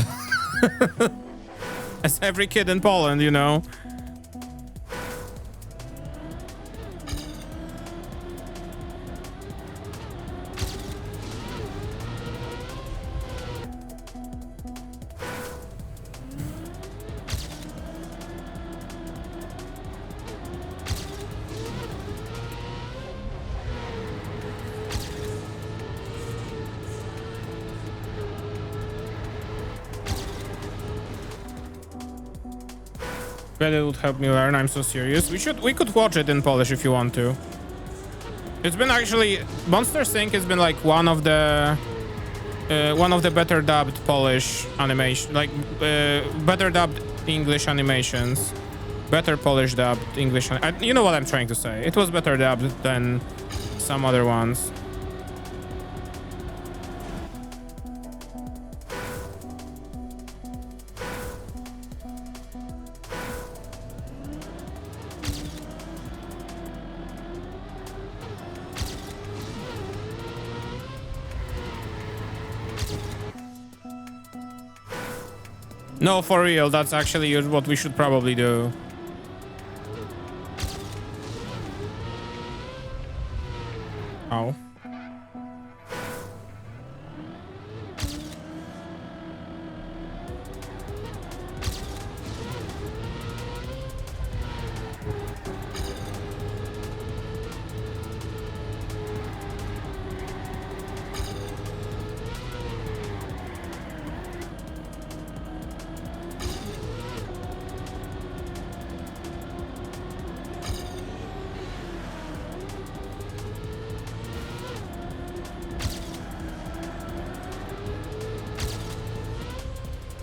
As every kid in Poland, you know. It would help me learn. I'm so serious. We could watch it in Polish if you want to. It's been actually Monsters Inc. has been like one of the better dubbed Polish animation, like better dubbed English animations, better Polish dubbed English. You know what I'm trying to say. It was better dubbed than some other ones. No, for real, that's actually what we should probably do. Oh.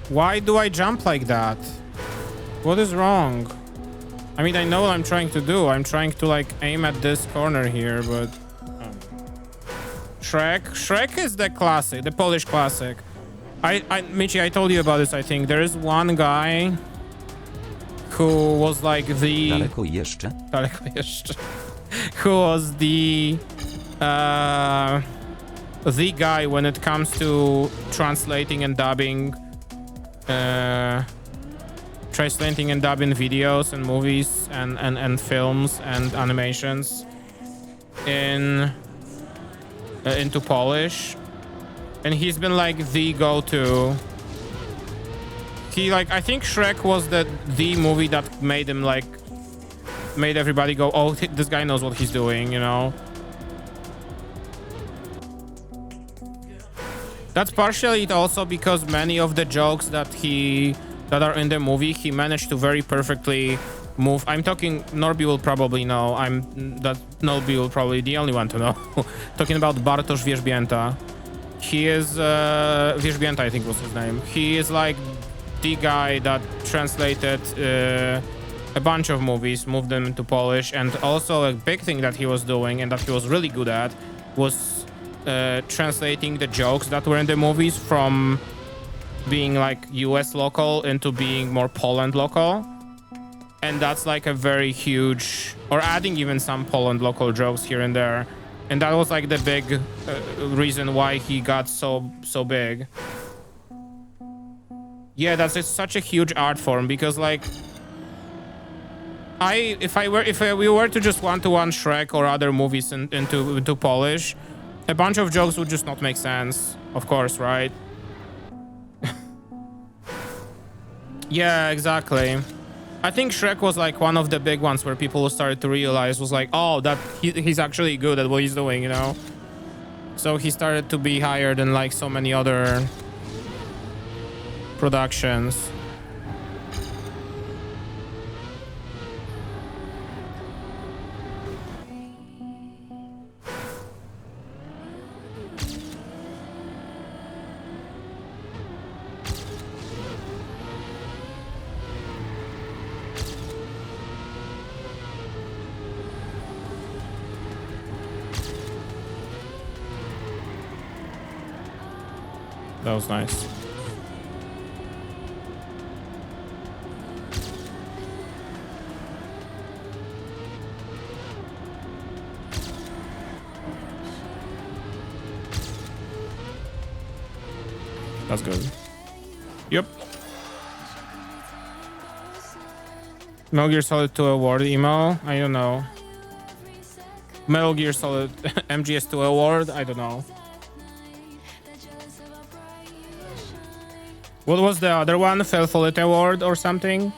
Why do I jump like that? What is wrong? I mean, I know what I'm trying to do. I'm trying to like aim at this corner here, but... Shrek is the classic, the Polish classic. Michi, I told you about this, I think. There is one guy who was like the... Daleko jeszcze. Daleko jeszcze. Who was the guy when it comes to translating and dubbing videos and movies and films and animations into Polish, and he's been like the go-to. He like, I think Shrek was the movie that made him like made everybody go, oh, this guy knows what he's doing, you know. That's partially it also because many of the jokes that are in the movie, he managed to very perfectly move. I'm talking, Norby will probably know. Norby will probably the only one to know. Talking about Bartosz Wierzbięta. He is, Wierzbięta I think was his name. He is like the guy that translated a bunch of movies, moved them into Polish, and also a big thing that he was doing and that he was really good at was translating the jokes that were in the movies from being like US local into being more Poland local. And that's like a very huge, or adding even some Poland local jokes here and there. And that was like the big reason why he got so big. Yeah, that's such a huge art form because like if we were to just one-to-one Shrek or other movies into Polish, a bunch of jokes would just not make sense, of course, right? Yeah, exactly. I think Shrek was like one of the big ones where people started to realize was like, oh, that he's actually good at what he's doing, you know? So he started to be higher than like so many other productions. That was nice. That's good. Yep. Metal Gear Solid 2 award email? I don't know. Metal Gear Solid MGS2 award? I don't know. What was the other one? Fell for It award or something?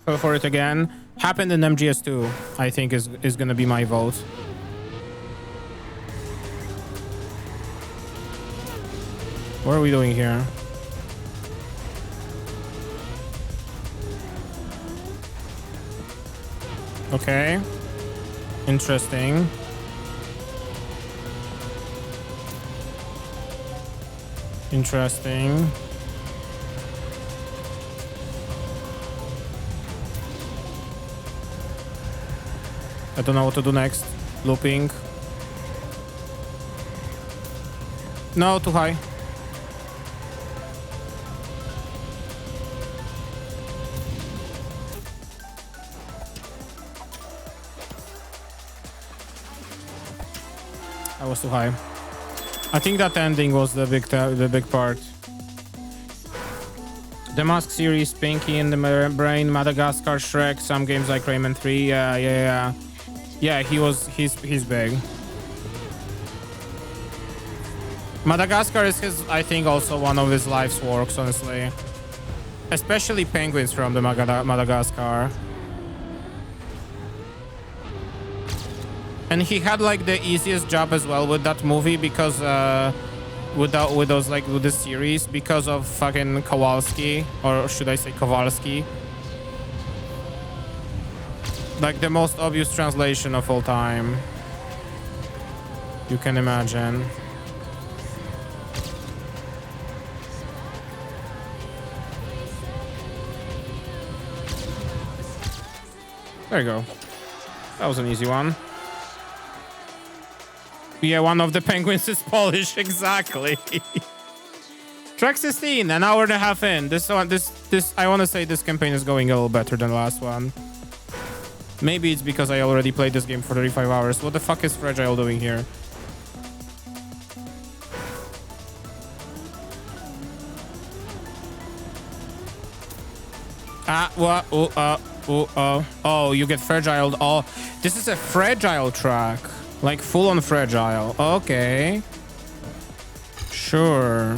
Fell for It again. Happened in MGS2, I think is gonna be my vote. What are we doing here? Okay. Interesting. Interesting. I don't know what to do next. Looping. No, too high. That was too high. I think that ending was the big part. The Mask series, Pinky in the Brain, Madagascar, Shrek, some games like Rayman 3. Yeah, he's big. Madagascar is I think also one of his life's works, honestly. Especially penguins from the Madagascar. And he had like the easiest job as well with that movie because with this series because of fucking Kowalski, or should I say Kowalski? Like the most obvious translation of all time. You can imagine. There you go. That was an easy one. Yeah, one of the penguins is Polish, exactly. Track 16, an hour and a half in. This I want to say this campaign is going a little better than the last one. Maybe it's because I already played this game for 35 hours. What the fuck is Fragile doing here? Oh, you get Fragile. Oh, this is a Fragile track. Like full-on Fragile. Okay. Sure.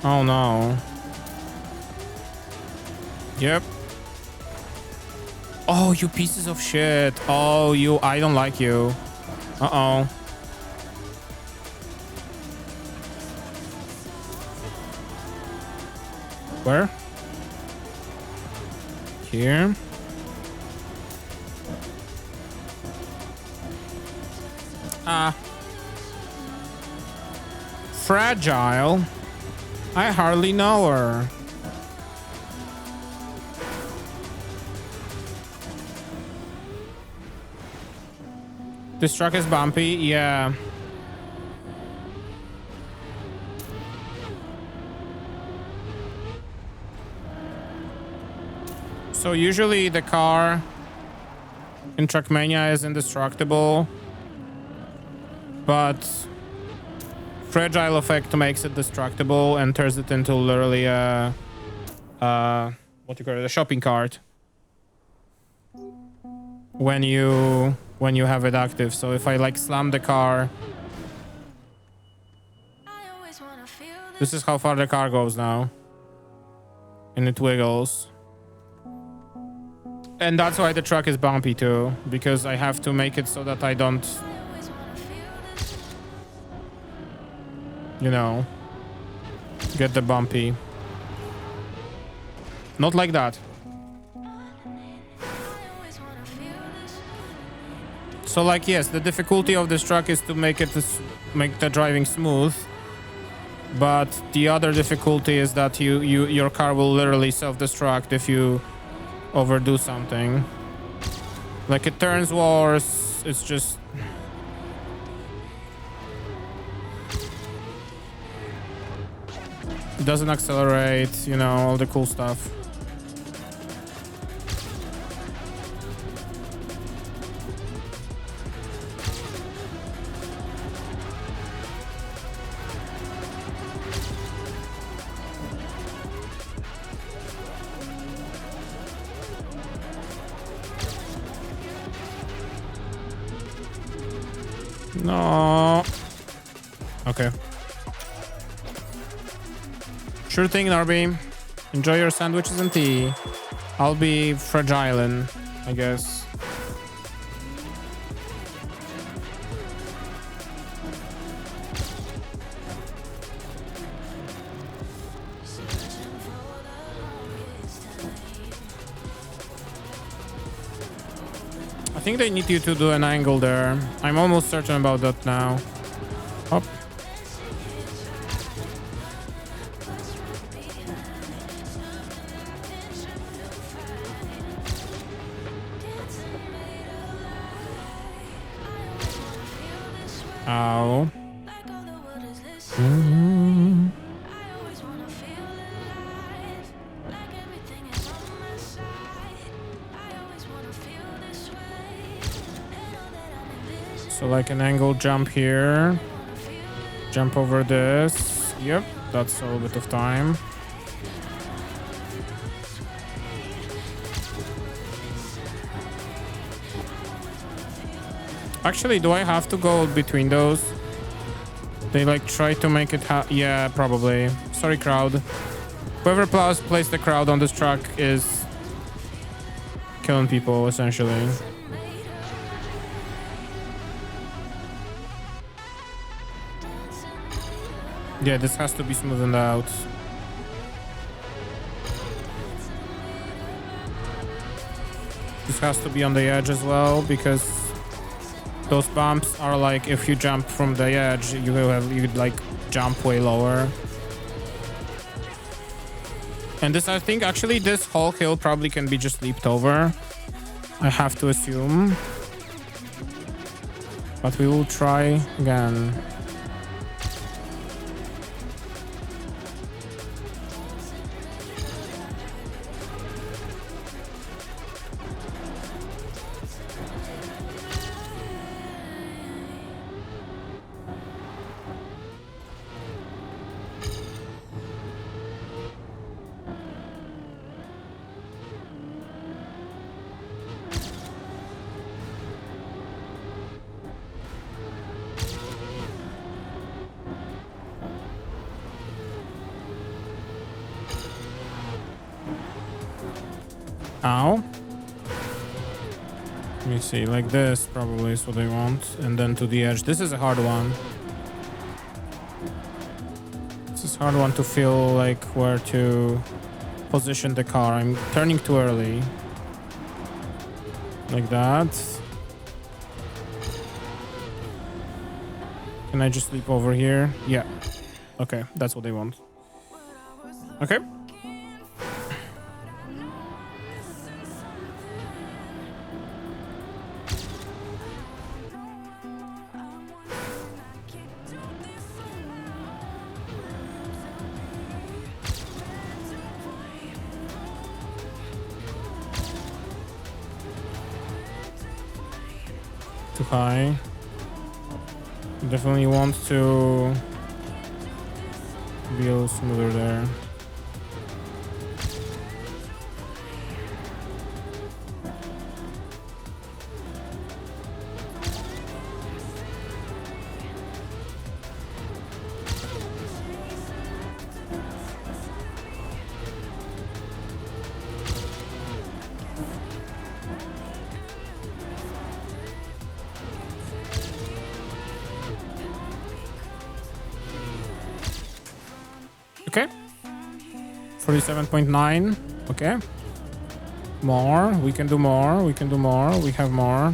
Oh no. Yep. Oh, you pieces of shit. Oh, I don't like you. Uh-oh. Where? Here. Fragile? I hardly know her. This truck is bumpy, yeah. So usually the car in Trackmania is indestructible, but fragile effect makes it destructible and turns it into literally a what do you call it, a shopping cart when you have it active. So if I like slam the car, this is how far the car goes now, and it wiggles. And that's why the truck is bumpy too, because I have to make it so that I don't, you know, get the bumpy. Not like that. So like, yes, the difficulty of this truck is to make make the driving smooth, but the other difficulty is that your car will literally self-destruct if you overdo something. Like, it turns worse. It's just, it doesn't accelerate, you know, all the cool stuff. No. Okay. Sure thing, Narby. Enjoy your sandwiches and tea. I'll be fragile, I guess. I think they need you to do an angle there. I'm almost certain about that now. Hop. Ow. So like an angle jump here. Jump over this. Yep, that's a little bit of time. Actually, do I have to go between those? They like try to make it yeah, probably. Sorry, crowd. Whoever placed the crowd on this truck is killing people, essentially. Yeah, this has to be smoothened out. This has to be on the edge as well, because those bumps are like, if you jump from the edge, you'd like jump way lower. And this, I think, actually, this whole hill probably can be just leaped over. I have to assume. But we will try again. Ow. Let me see, like this probably is what I want. And then to the edge. This is a hard one. This is a hard one to feel like where to position the car. I'm turning too early. Like that. Can I just leap over here? Yeah. Okay, that's what they want. Okay. Too high. Definitely want to be a little smoother there. Okay. 47.9. Okay. More. We can do more. We can do more. We have more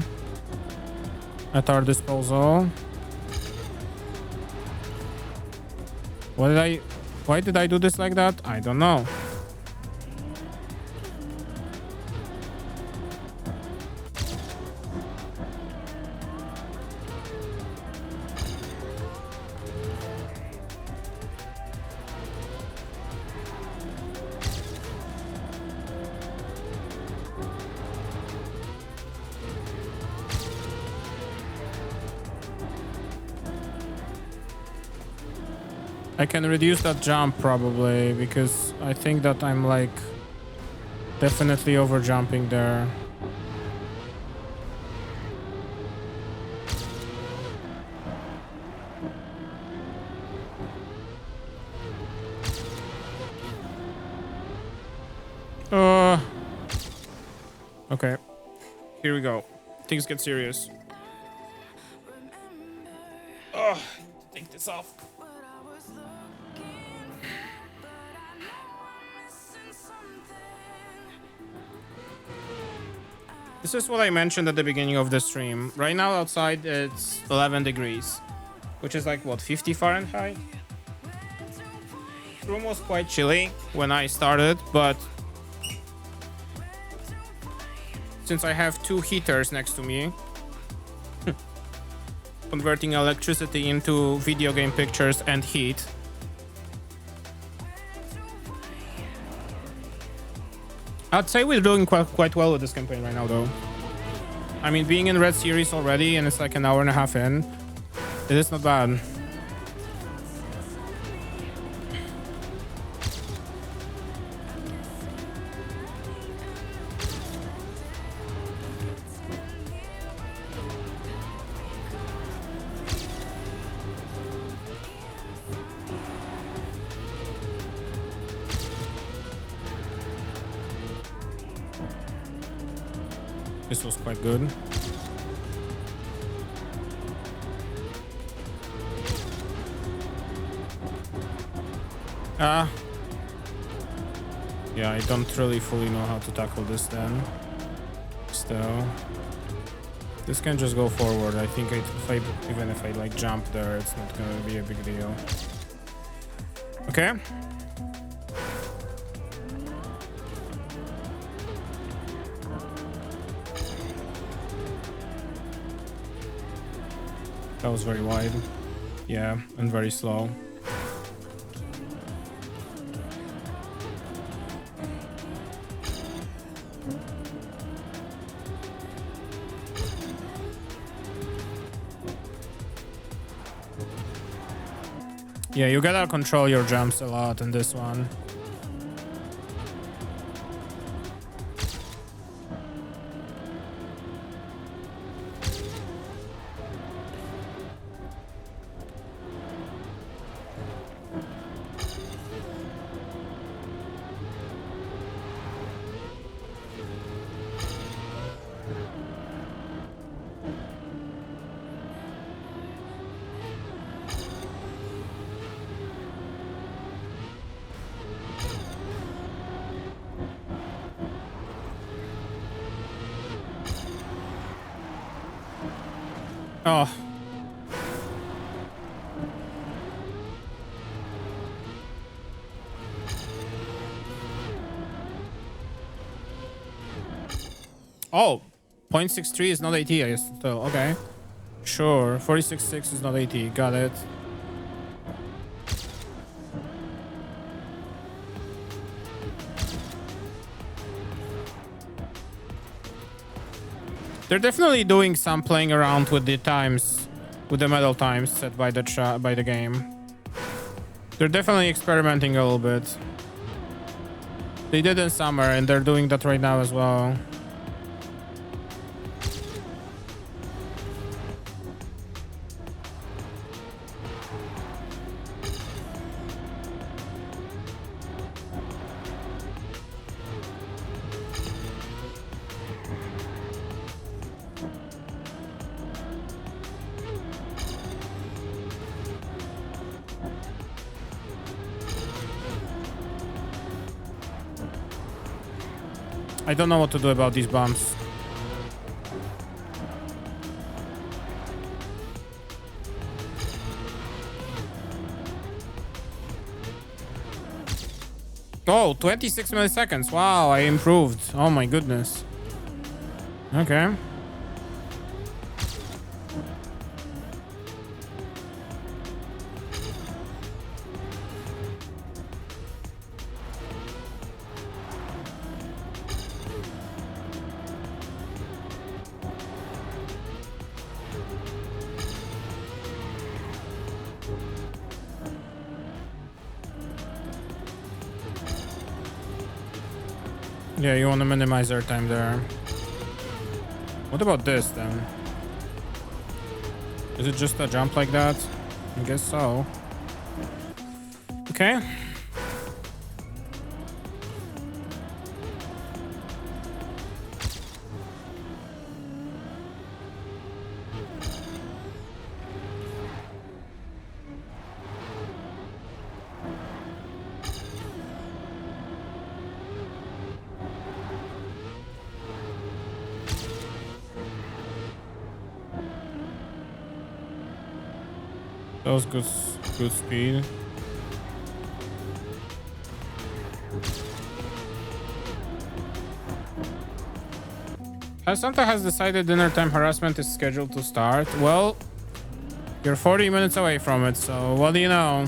at our disposal. Why did I do this like that? I don't know. I can reduce that jump probably because I think that I'm like definitely over jumping there. Okay. Here we go. Things get serious. Take this off. This is what I mentioned at the beginning of the stream. Right now outside it's 11 degrees, which is like what, 50 Fahrenheit? The room was quite chilly when I started, but since I have two heaters next to me, converting electricity into video game pictures and heat, I'd say we're doing quite well with this campaign right now, though. I mean, being in Red Series already, and it's like an hour and a half in, it is not bad. This was quite good. Yeah, I don't really fully know how to tackle this then. Still. This can just go forward. I think even if I like jump there, it's not gonna be a big deal. Okay. That was very wide. Yeah, and very slow. Yeah, you gotta control your jumps a lot in this one. Oh. Oh, 0.63 is not 80, I guess. So, okay. Sure, 46.6 is not 80. Got it. They're definitely doing some playing around with the times, with the medal times set by the game. They're definitely experimenting a little bit. They did in summer, and they're doing that right now as well. I don't know what to do about these bumps. Oh, 26 milliseconds. Wow, I improved. Oh my goodness. Okay. Yeah, you want to minimize airtime there. What about this then? Is it just a jump like that? I guess so. Okay. That was good speed. Santa has decided dinner time harassment is scheduled to start. Well, you're 40 minutes away from it, so what do you know?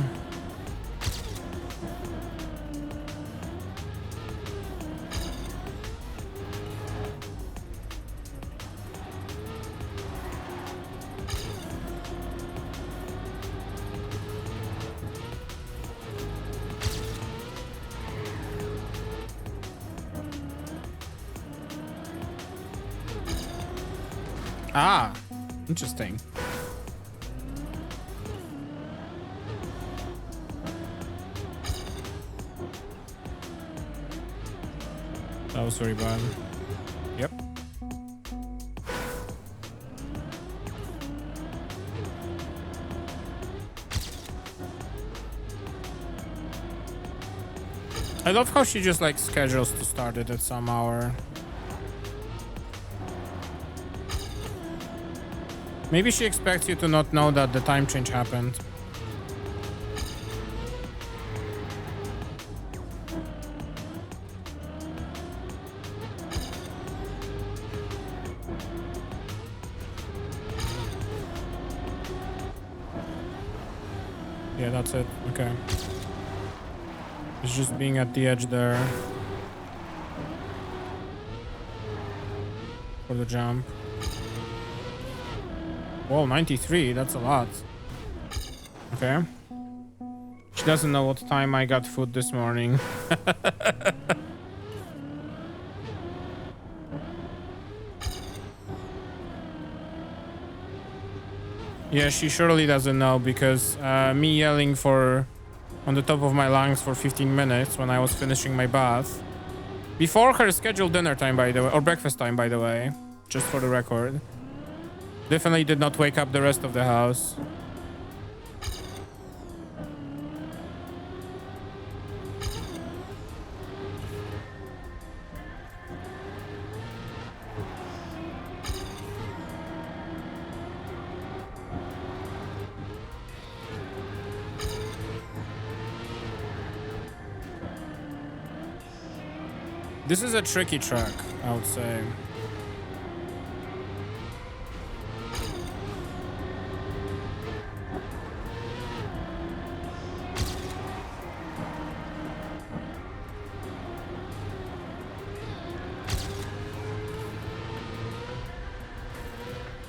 Ah, interesting. That was very bad. Yep. I love how she just like schedules to start it at some hour. Maybe she expects you to not know that the time change happened. Yeah, that's it. Okay. It's just being at the edge there for the jump. Whoa, 93, that's a lot. Okay. She doesn't know what time I got food this morning. Yeah, she surely doesn't know because me yelling on the top of my lungs for 15 minutes when I was finishing my bath. Before her scheduled dinner time, by the way, or breakfast time, by the way, just for the record. Definitely did not wake up the rest of the house. This is a tricky track, I would say.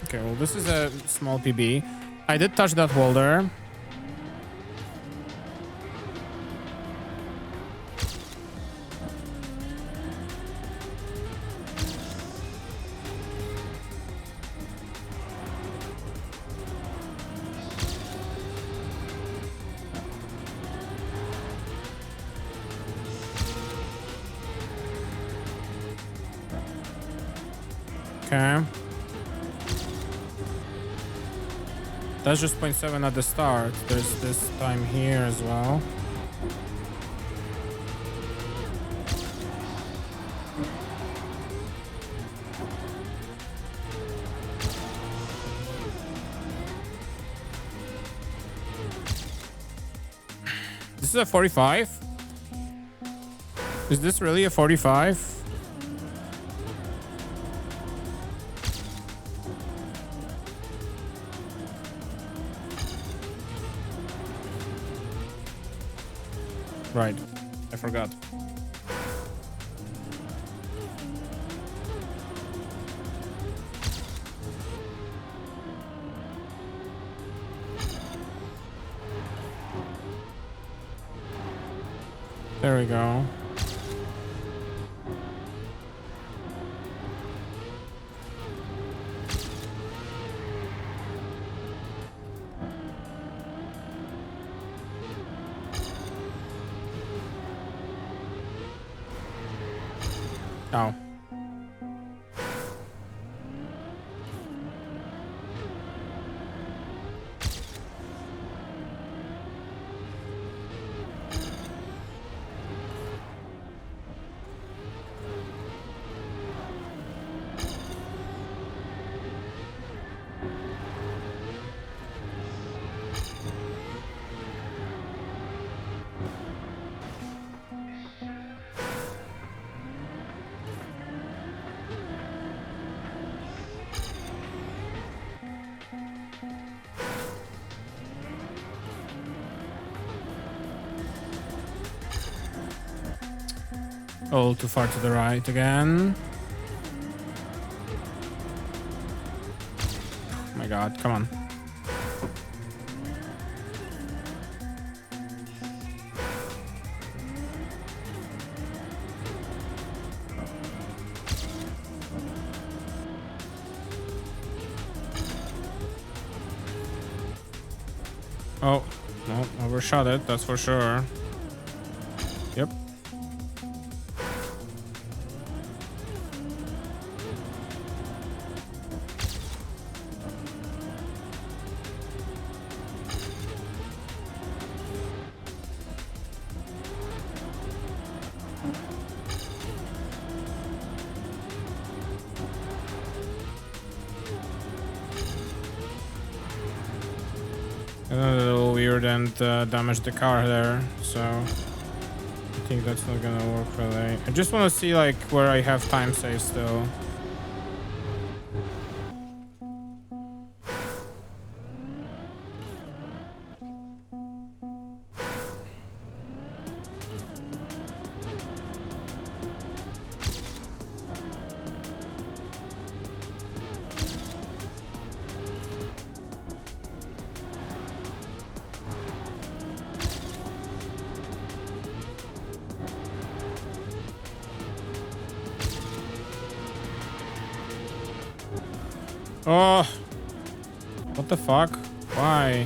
Okay, well, this is a small PB. I did touch that wall there. Okay. That's just 0.7 at the start. There's this time here as well. This is a 45? Is this really a 45? Right, I forgot. There we go. Oh. A little too far to the right again. Oh my god, come on. Oh, no, overshot it, that's for sure. Yep. A little weird and damaged the car there, so I think that's not gonna work really. I just want to see like where I have time save still. Oh, what the fuck? Why?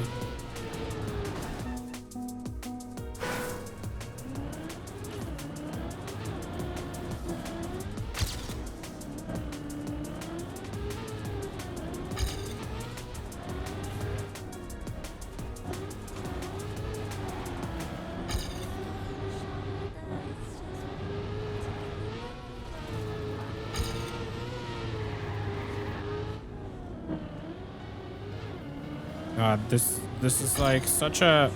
God, this is like such a...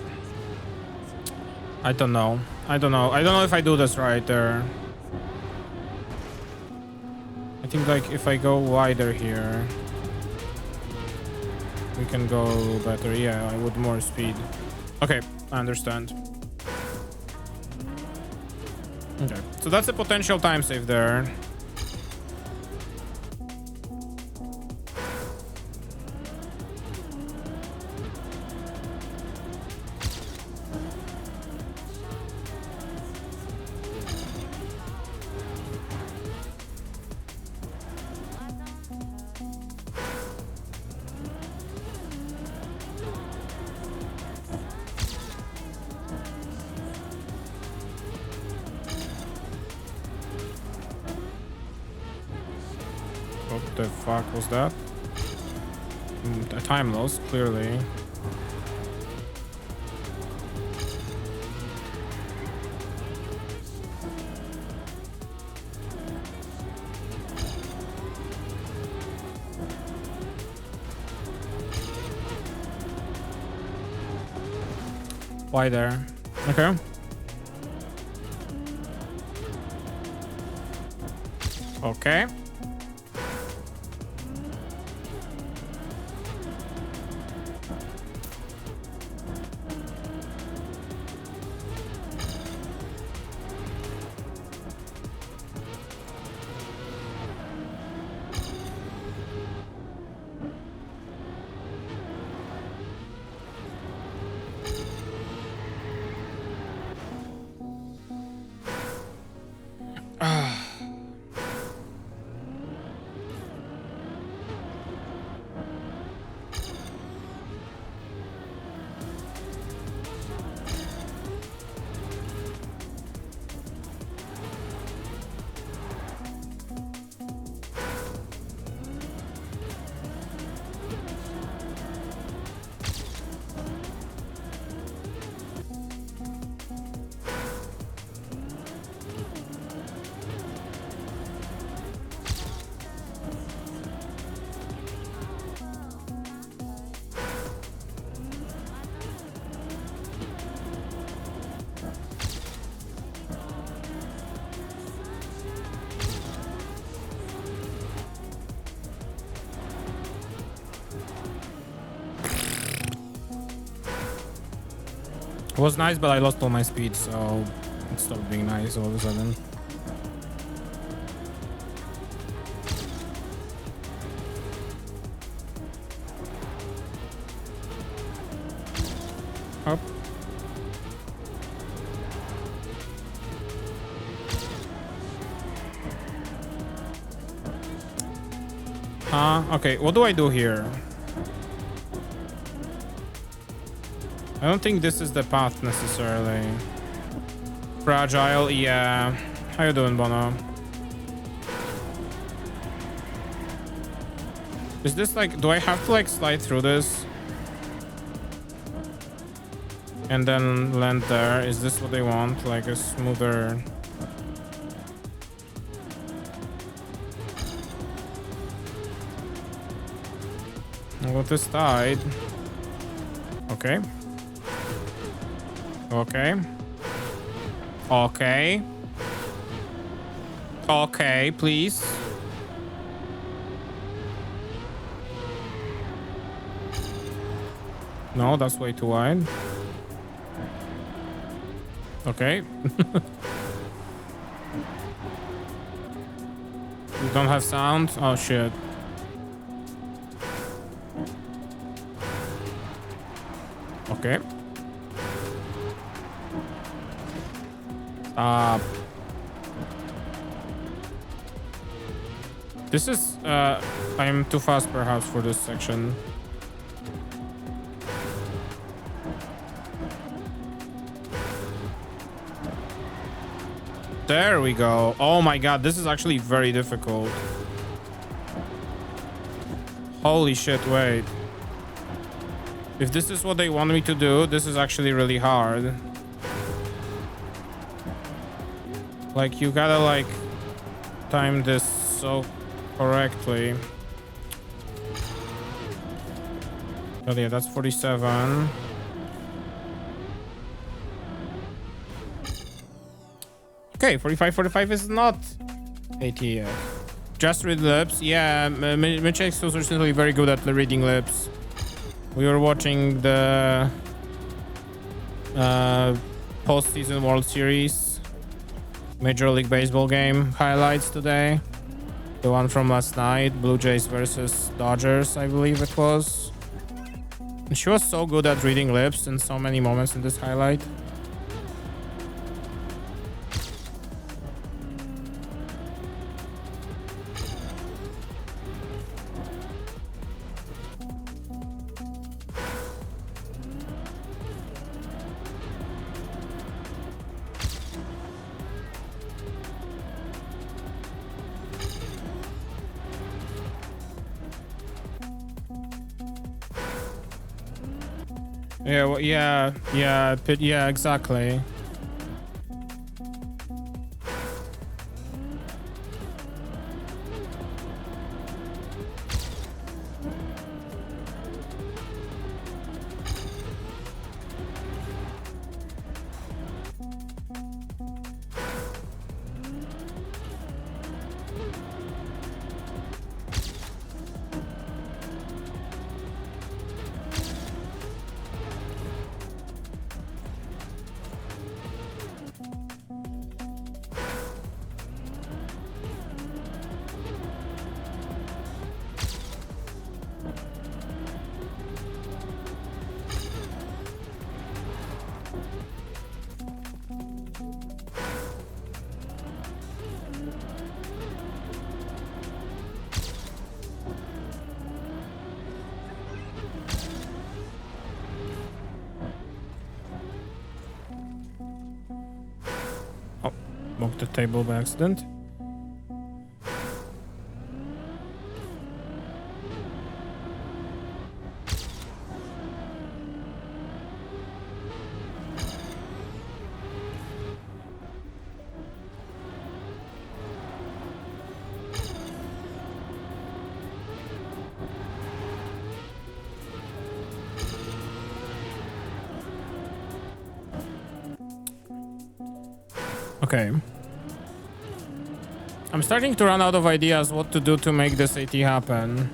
I don't know if I do this right there. think like if I go wider here, we can go better. Yeah, with more speed. Okay, I understand. Okay, so that's a potential time save there. What the fuck was that? A time loss, clearly. Why there? Okay. Okay. It was nice, but I lost all my speed, so it stopped being nice all of a sudden. Up. Okay, what do I do here? I don't think this is the path necessarily. Fragile, yeah. How you doing, Bono? Is this like, do I have to like slide through this? And then land there? Is this what they want? Like a smoother... What this died? Okay. Okay. Okay. Okay, please. No, that's way too wide. Okay. We don't have sound. Oh shit. Okay. This is I'm too fast perhaps for this section. There we go. Oh my god, this is actually very difficult. Holy shit, wait. If this is what they want me to do, this is actually really hard. Like, you gotta, like, time this so correctly. Oh yeah, that's 47. Okay, 45 is not ATF. Just read lips. Yeah, Mitchell was recently very good at reading lips. We were watching the postseason World Series Major League Baseball game highlights today. The one from last night, Blue Jays versus Dodgers, I believe it was. And she was so good at reading lips in so many moments in this highlight. Yeah, well, yeah, exactly. Knocked the table by accident. Okay. I'm starting to run out of ideas what to do to make this AT happen.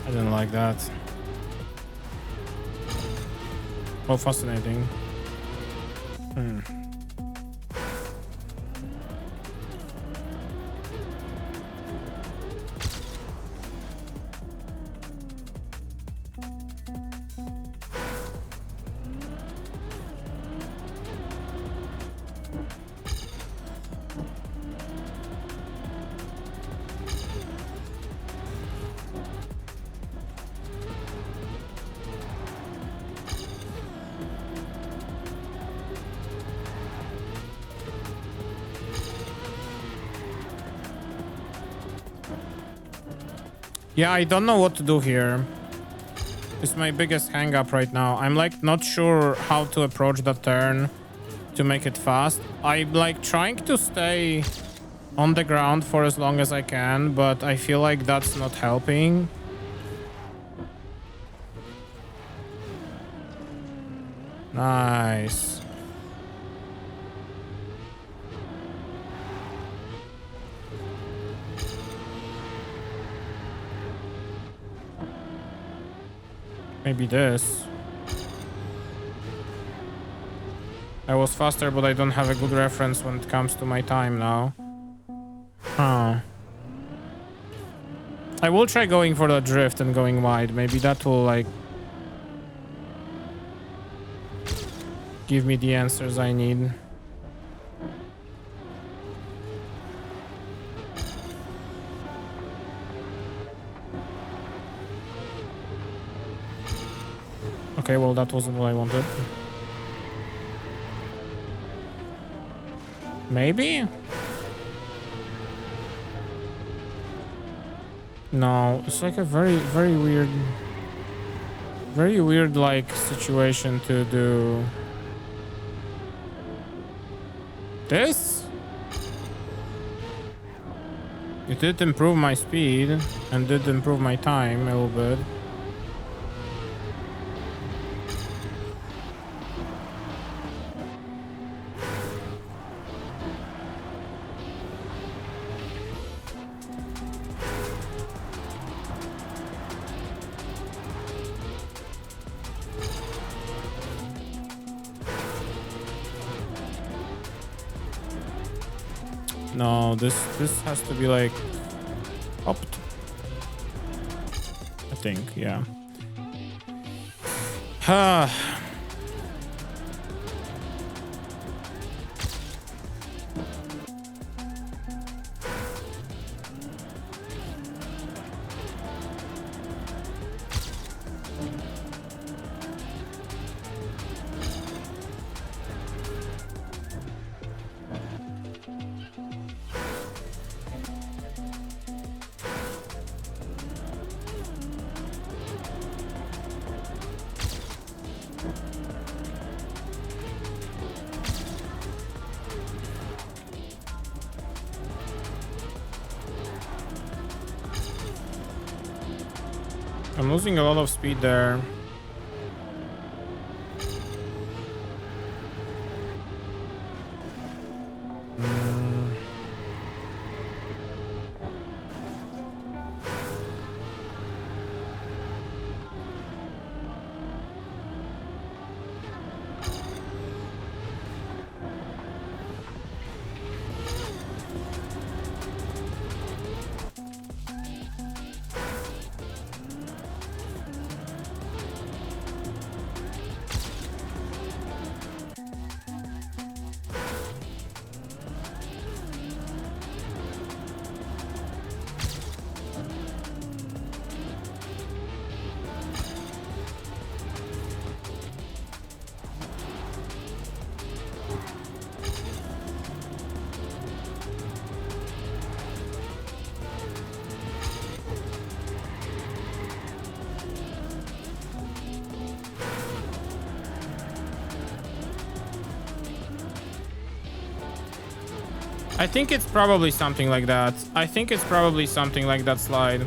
I didn't like that. Oh, fascinating. Yeah, I don't know what to do here. It's my biggest hang up right now. I'm like not sure how to approach the turn to make it fast. I'm like trying to stay on the ground for as long as I can, but I feel like that's not helping. Nice. Maybe this. I was faster, but I don't have a good reference when it comes to my time now. Huh. I will try going for the drift and going wide. Maybe that will like give me the answers I need. Okay, well, that wasn't what I wanted. Maybe? No, it's like a very weird like situation to do. This? It did improve my speed and did improve my time a little bit. No, this has to be like upped. I think, yeah. I'm losing a lot of speed there. I think it's probably something like that. I think it's probably something like that slide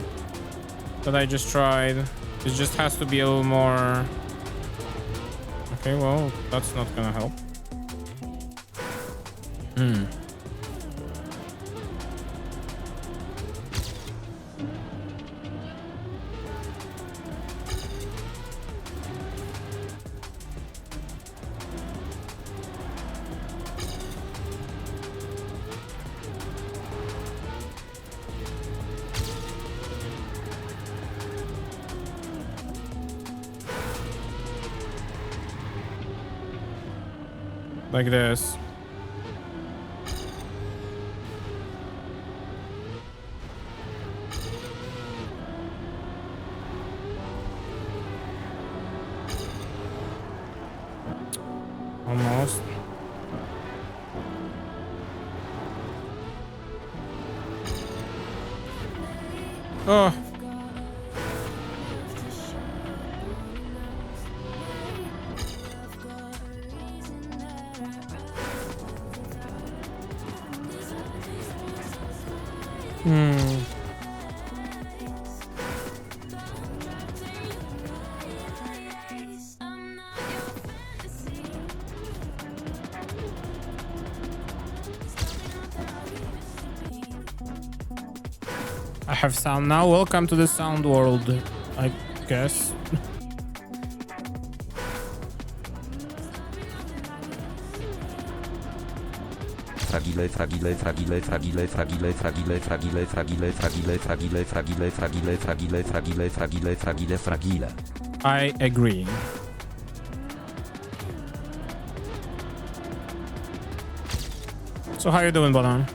that I just tried. It just has to be a little more... Okay, well, that's not gonna help. Like this. Almost. Oh. I have sound now. Welcome to the sound world, I guess. Fragile, fragile, fragile, fragile, fragile, fragile, fragile, fragile, fragile, fragile, fragile, fragile, fragile, fragile, fragile, fragile, fragile. I agree. So how you doing, Bolan?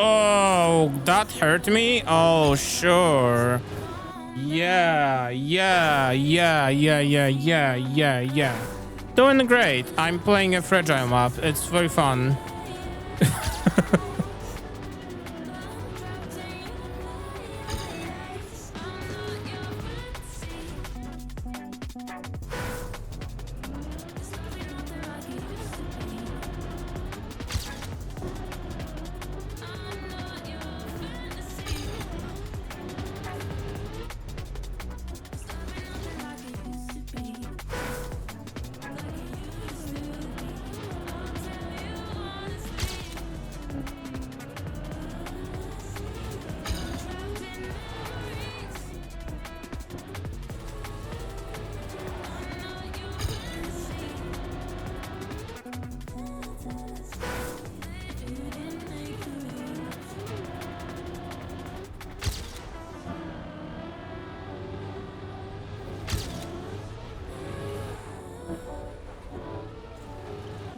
Oh, that hurt me? Oh, sure. Yeah. Doing great. I'm playing a fragile map. It's very fun.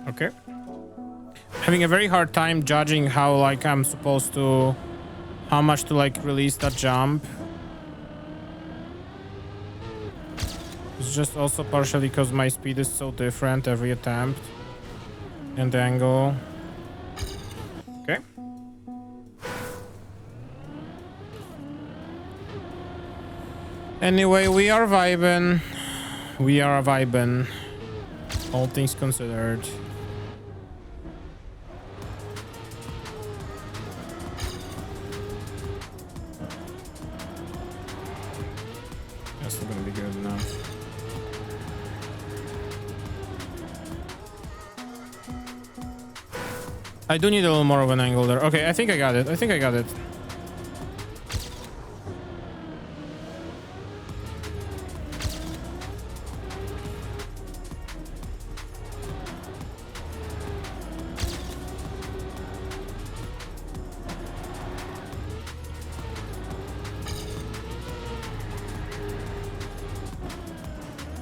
Okay. Having a very hard time judging how like I'm supposed to, how much to like release that jump. It's just also partially because my speed is so different every attempt. And the angle. Okay. Anyway, we are vibing. We are vibing. All things considered. That's not gonna be good enough. I do need a little more of an angle there. Okay, I think I got it. I think I got it.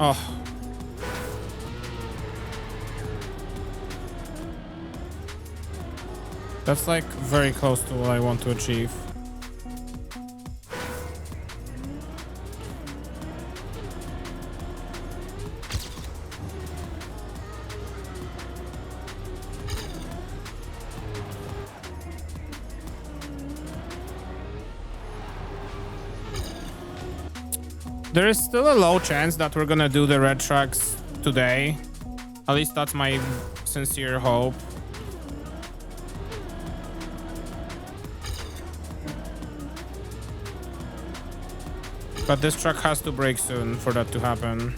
Oh. That's like very close to what I want to achieve. There is still a low chance that we're gonna do the red tracks today. At least that's my sincere hope. But this track has to break soon for that to happen.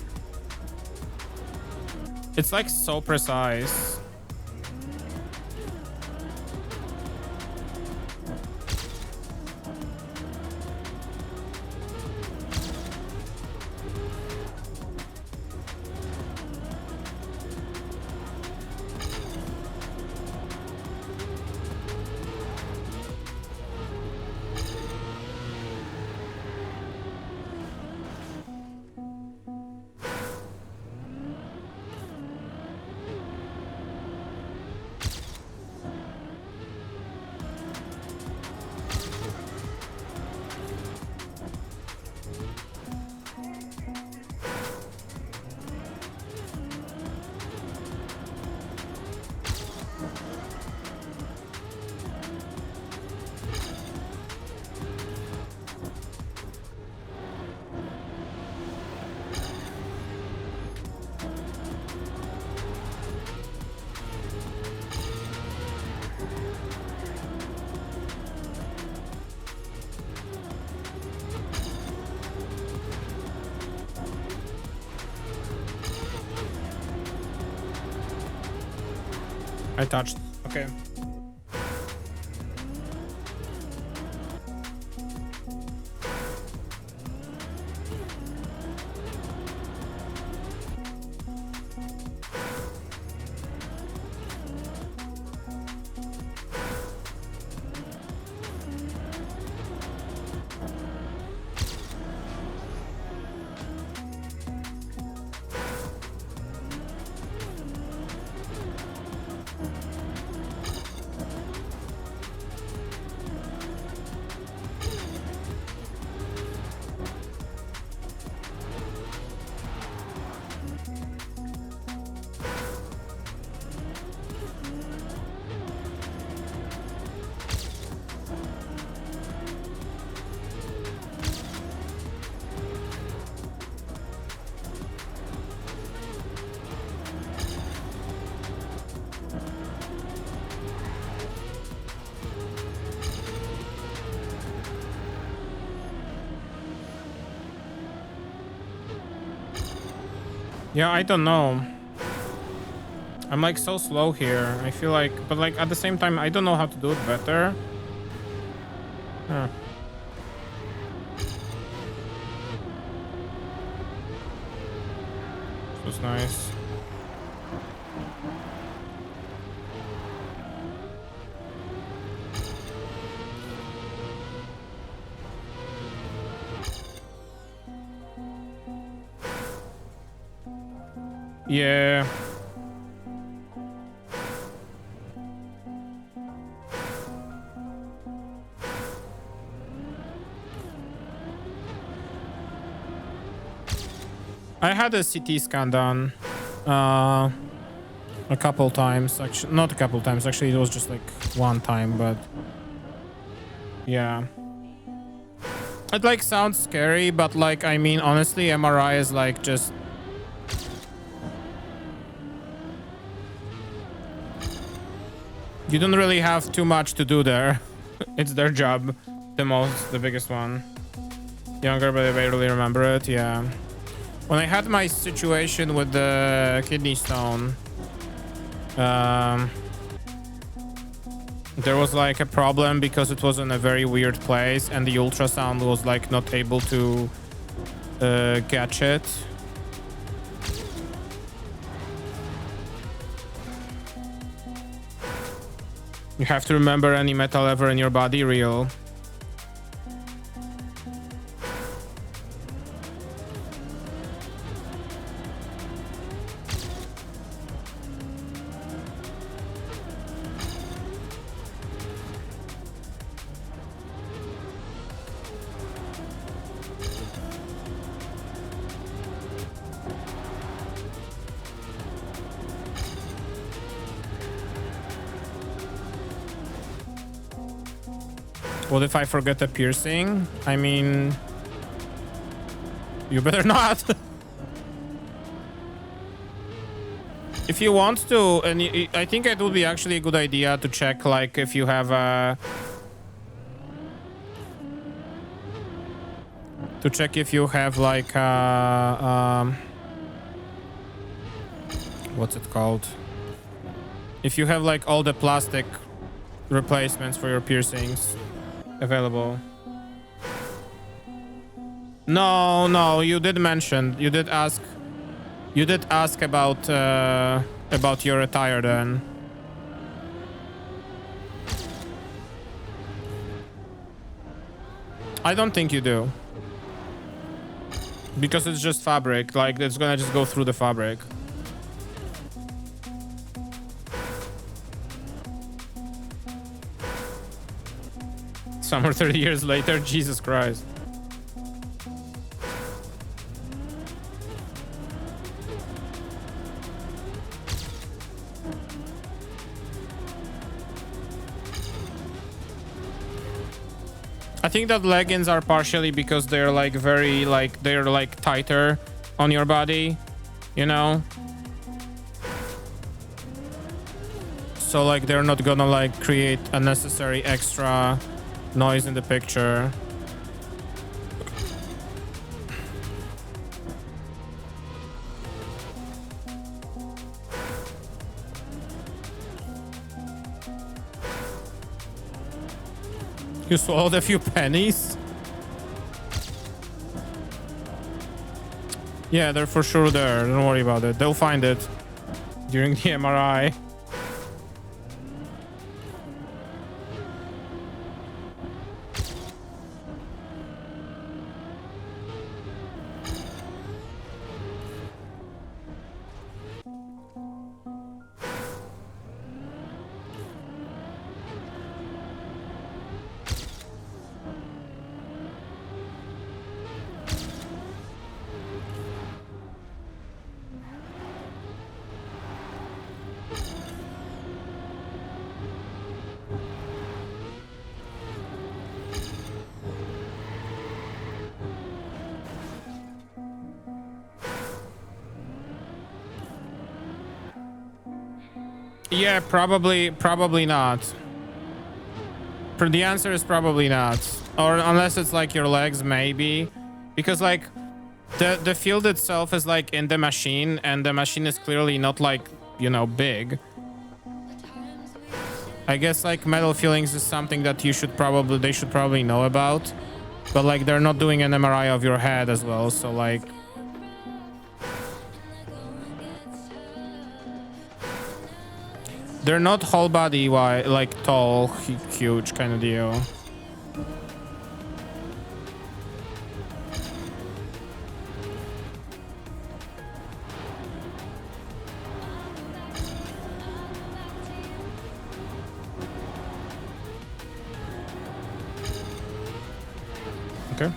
It's like so precise. I touched. Okay. Yeah, I don't know. I'm like so slow here. I feel like, but like at the same time, I don't know how to do it better. Huh. This was nice. Yeah. I had a CT scan done a couple times. Actually, not a couple times. Actually, it was just like one time, but yeah. It like sounds scary, but like, I mean, honestly, MRI is like just... You don't really have too much to do there. It's their job, the biggest one. Younger, but I barely remember it, yeah. When I had my situation with the kidney stone, there was like a problem because it was in a very weird place and the ultrasound was like not able to catch it. You have to remember any metal ever in your body real. What if I forget a piercing? I mean, you better not. If you want to, and I think it would be actually a good idea to check, like, if you have a... To check if you have, like, what's it called? If you have, like, all the plastic replacements for your piercings available. No, you did mention, you did ask about your attire then. I don't think you do. Because it's just fabric, like it's gonna just go through the fabric. Some are 30 years later, Jesus Christ. I think that leggings are partially because they're like very like they're like tighter on your body, you know? So like they're not gonna like create unnecessary extra noise in the picture. You swallowed a few pennies? Yeah, they're for sure there. Don't worry about it. They'll find it during the MRI. Yeah, probably not. The answer is probably not. Or unless it's like your legs, maybe. Because like the field itself is like in the machine, and the machine is clearly not like, you know, big. I guess like metal fillings is something that they should probably know about. But like they're not doing an MRI of your head as well, so like they're not whole body wide, like tall, huge kind of deal. Okay.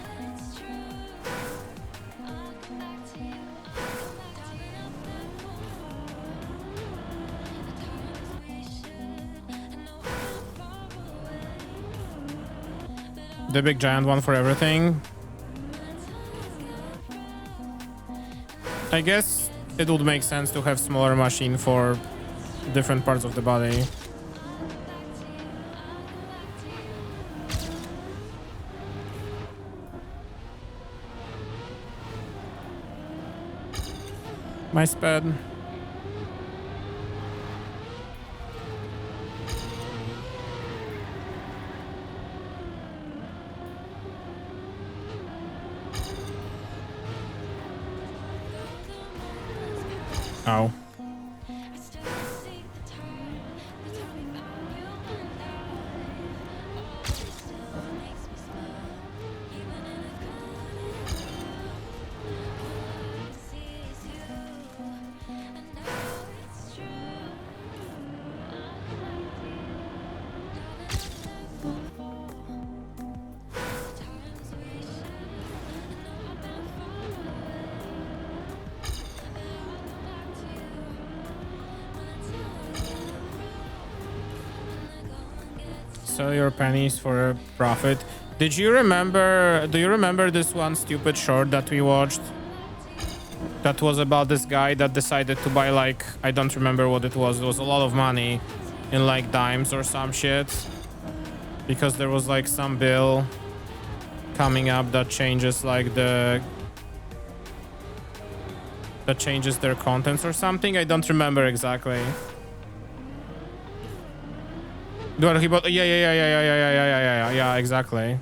The big giant one for everything. I guess it would make sense to have smaller machine for different parts of the body. My sped. Oh. Sell your pennies for a profit. Do you remember this one stupid short that we watched? That was about this guy that decided to buy, like, I don't remember what it was. It was a lot of money in like dimes or some shit. Because there was like some bill coming up that changes like that changes their contents or something. I don't remember exactly. Yeah, exactly.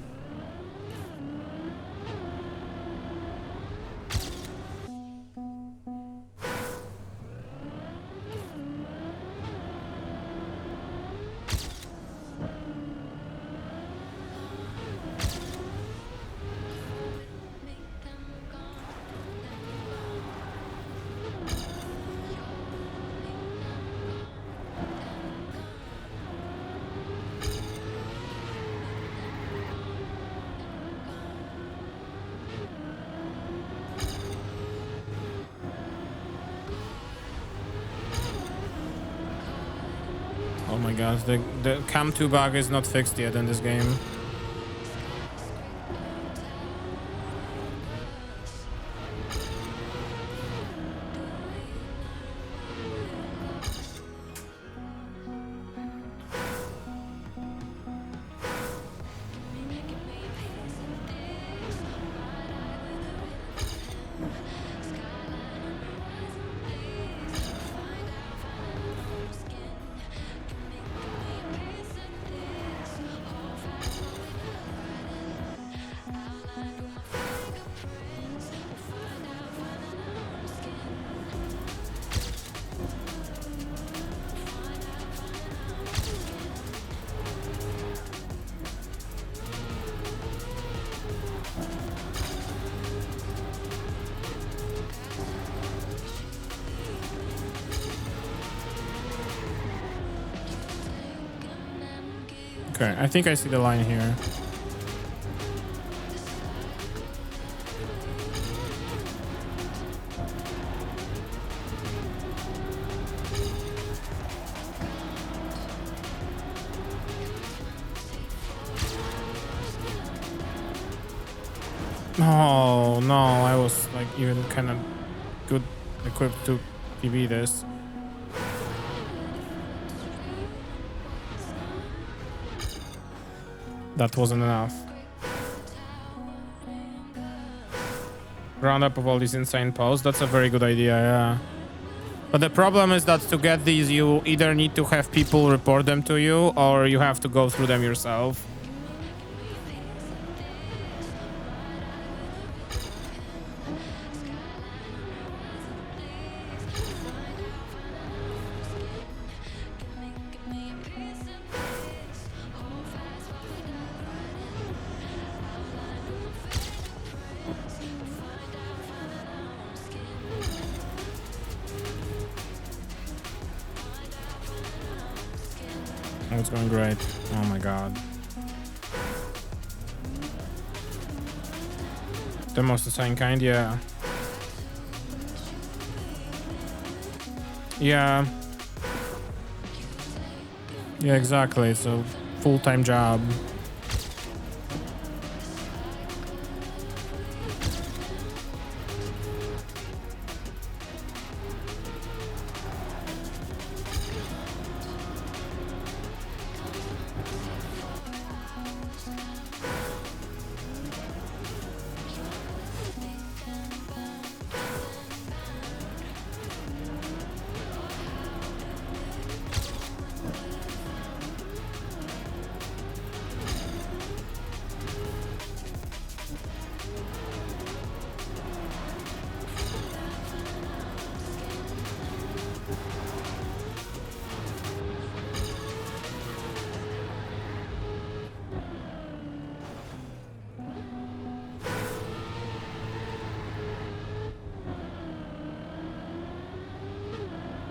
Oh my gosh, the cam 2 bug is not fixed yet in this game. Okay, I think I see the line here. Oh no, I was like even kind of good equipped to PB this. That wasn't enough. Round up of all these insane posts. That's a very good idea, yeah. But the problem is that to get these, you either need to have people report them to you or you have to go through them yourself. Oh, it's going great. Oh my god. The most insane kind, yeah. Yeah. Yeah, exactly. It's a full-time job.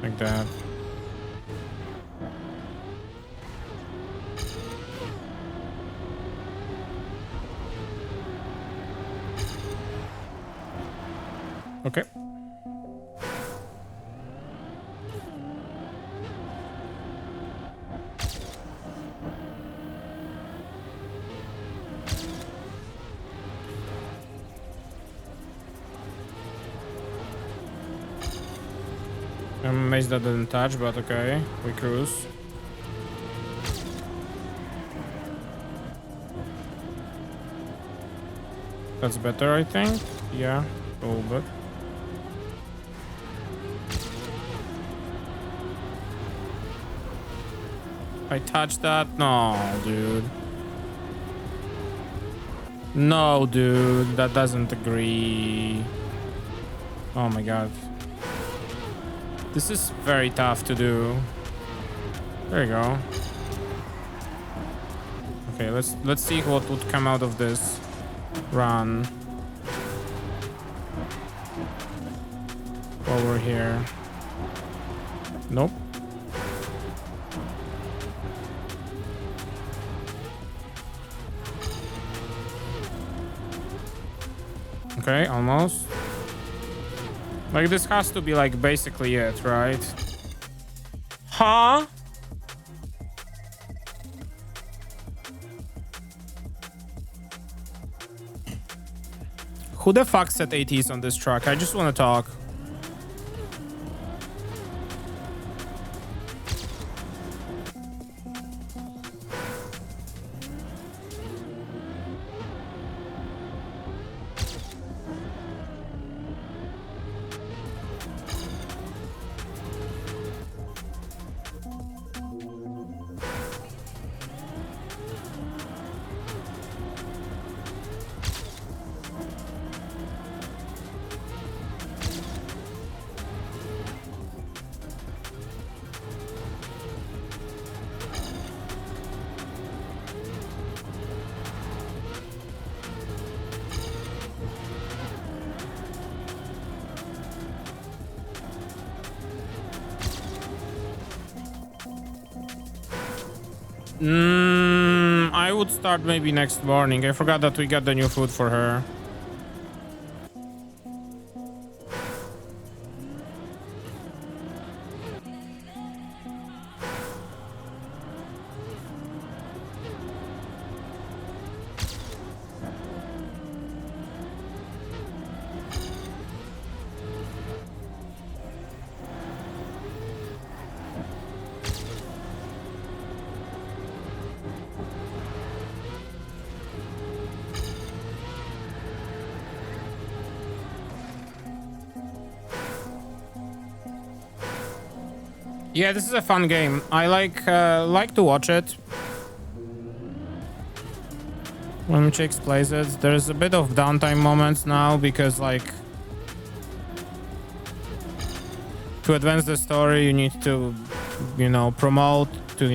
Like that. Okay. I'm amazed that didn't touch, but okay, we cruise. That's better, I think. Yeah, a little bit. I touched that? No, dude. No, dude, that doesn't agree. Oh my god. This is very tough to do. There you go. Okay, let's see what would come out of this run. While we're here. Nope. Okay, almost. Like, this has to be, like, basically it, right? Huh? Who the fuck set ATs on this track? I just want to talk. I would start maybe next morning. I forgot that we got the new food for her. Yeah, this is a fun game. I like to watch it when Chicks plays it. There's a bit of downtime moments now because like to advance the story you need to, you know, promote. You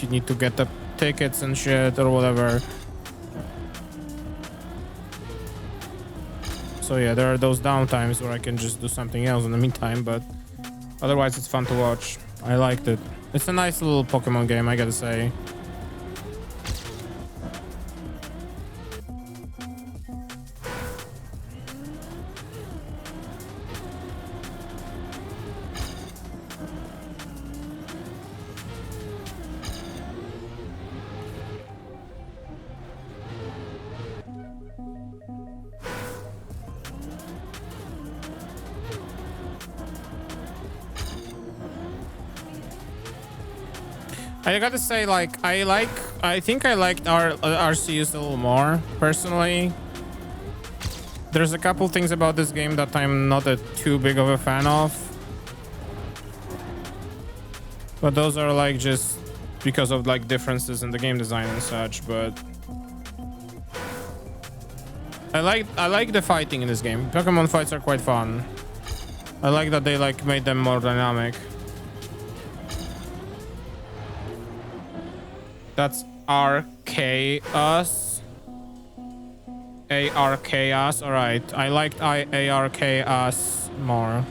need to get the tickets and shit or whatever. So yeah, there are those downtimes where I can just do something else in the meantime, but otherwise it's fun to watch. I liked it. It's a nice little Pokemon game, I gotta say. I gotta say, like, I think I liked our Arceus a little more, personally. There's a couple things about this game that I'm not too big of a fan of. But those are, like, just because of, like, differences in the game design and such, but... I like the fighting in this game. Pokemon fights are quite fun. I like that they, like, made them more dynamic. That's Arceus. Arceus. All right. I liked Arceus more.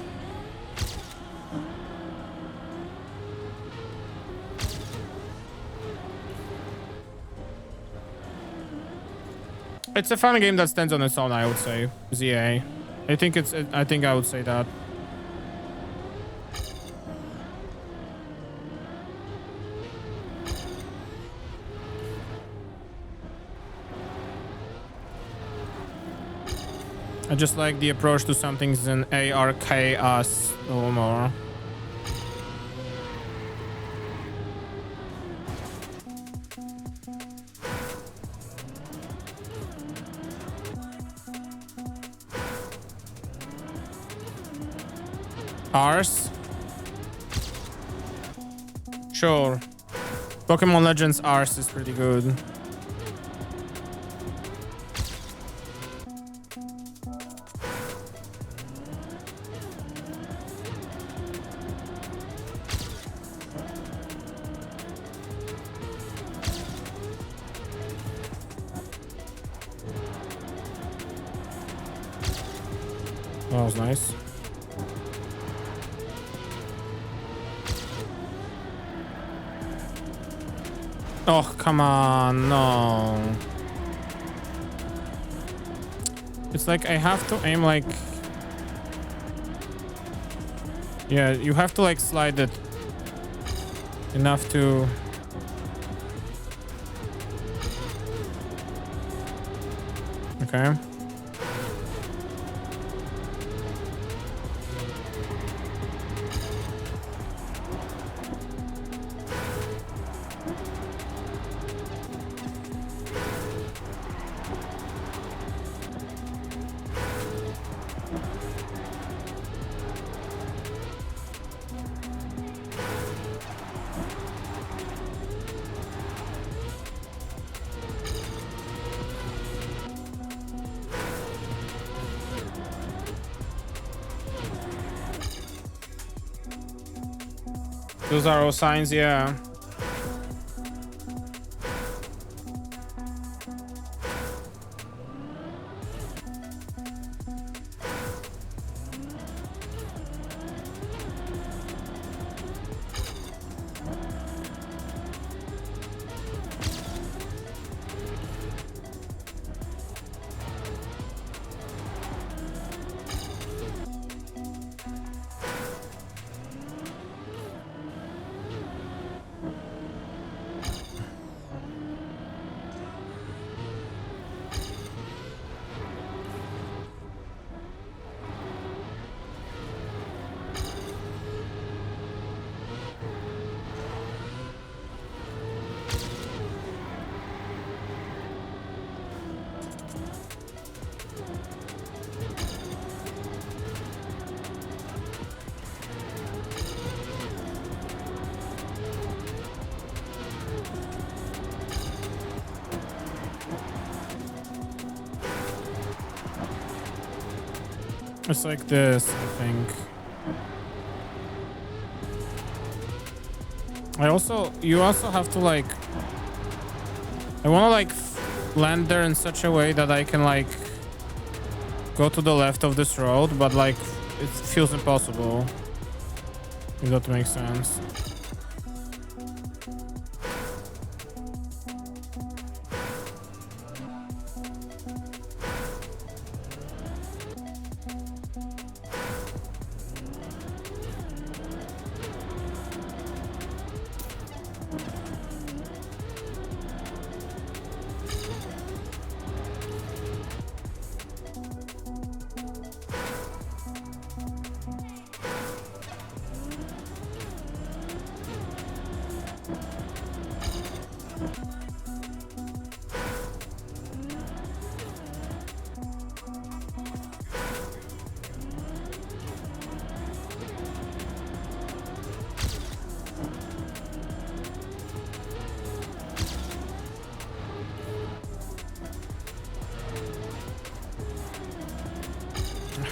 It's a fun game that stands on its own, I would say. ZA. I think I would say that. I just like the approach to some things in Arceus a little more. Ars? Sure. Pokemon Legends Ars is pretty good. That was nice. Oh, come on, no. It's like I have to aim like... Yeah, you have to like slide it enough to... Okay. Those are all signs, yeah. It's like this, I think. You also have to like, I want to like land there in such a way that I can like go to the left of this road, but like it feels impossible, if that makes sense.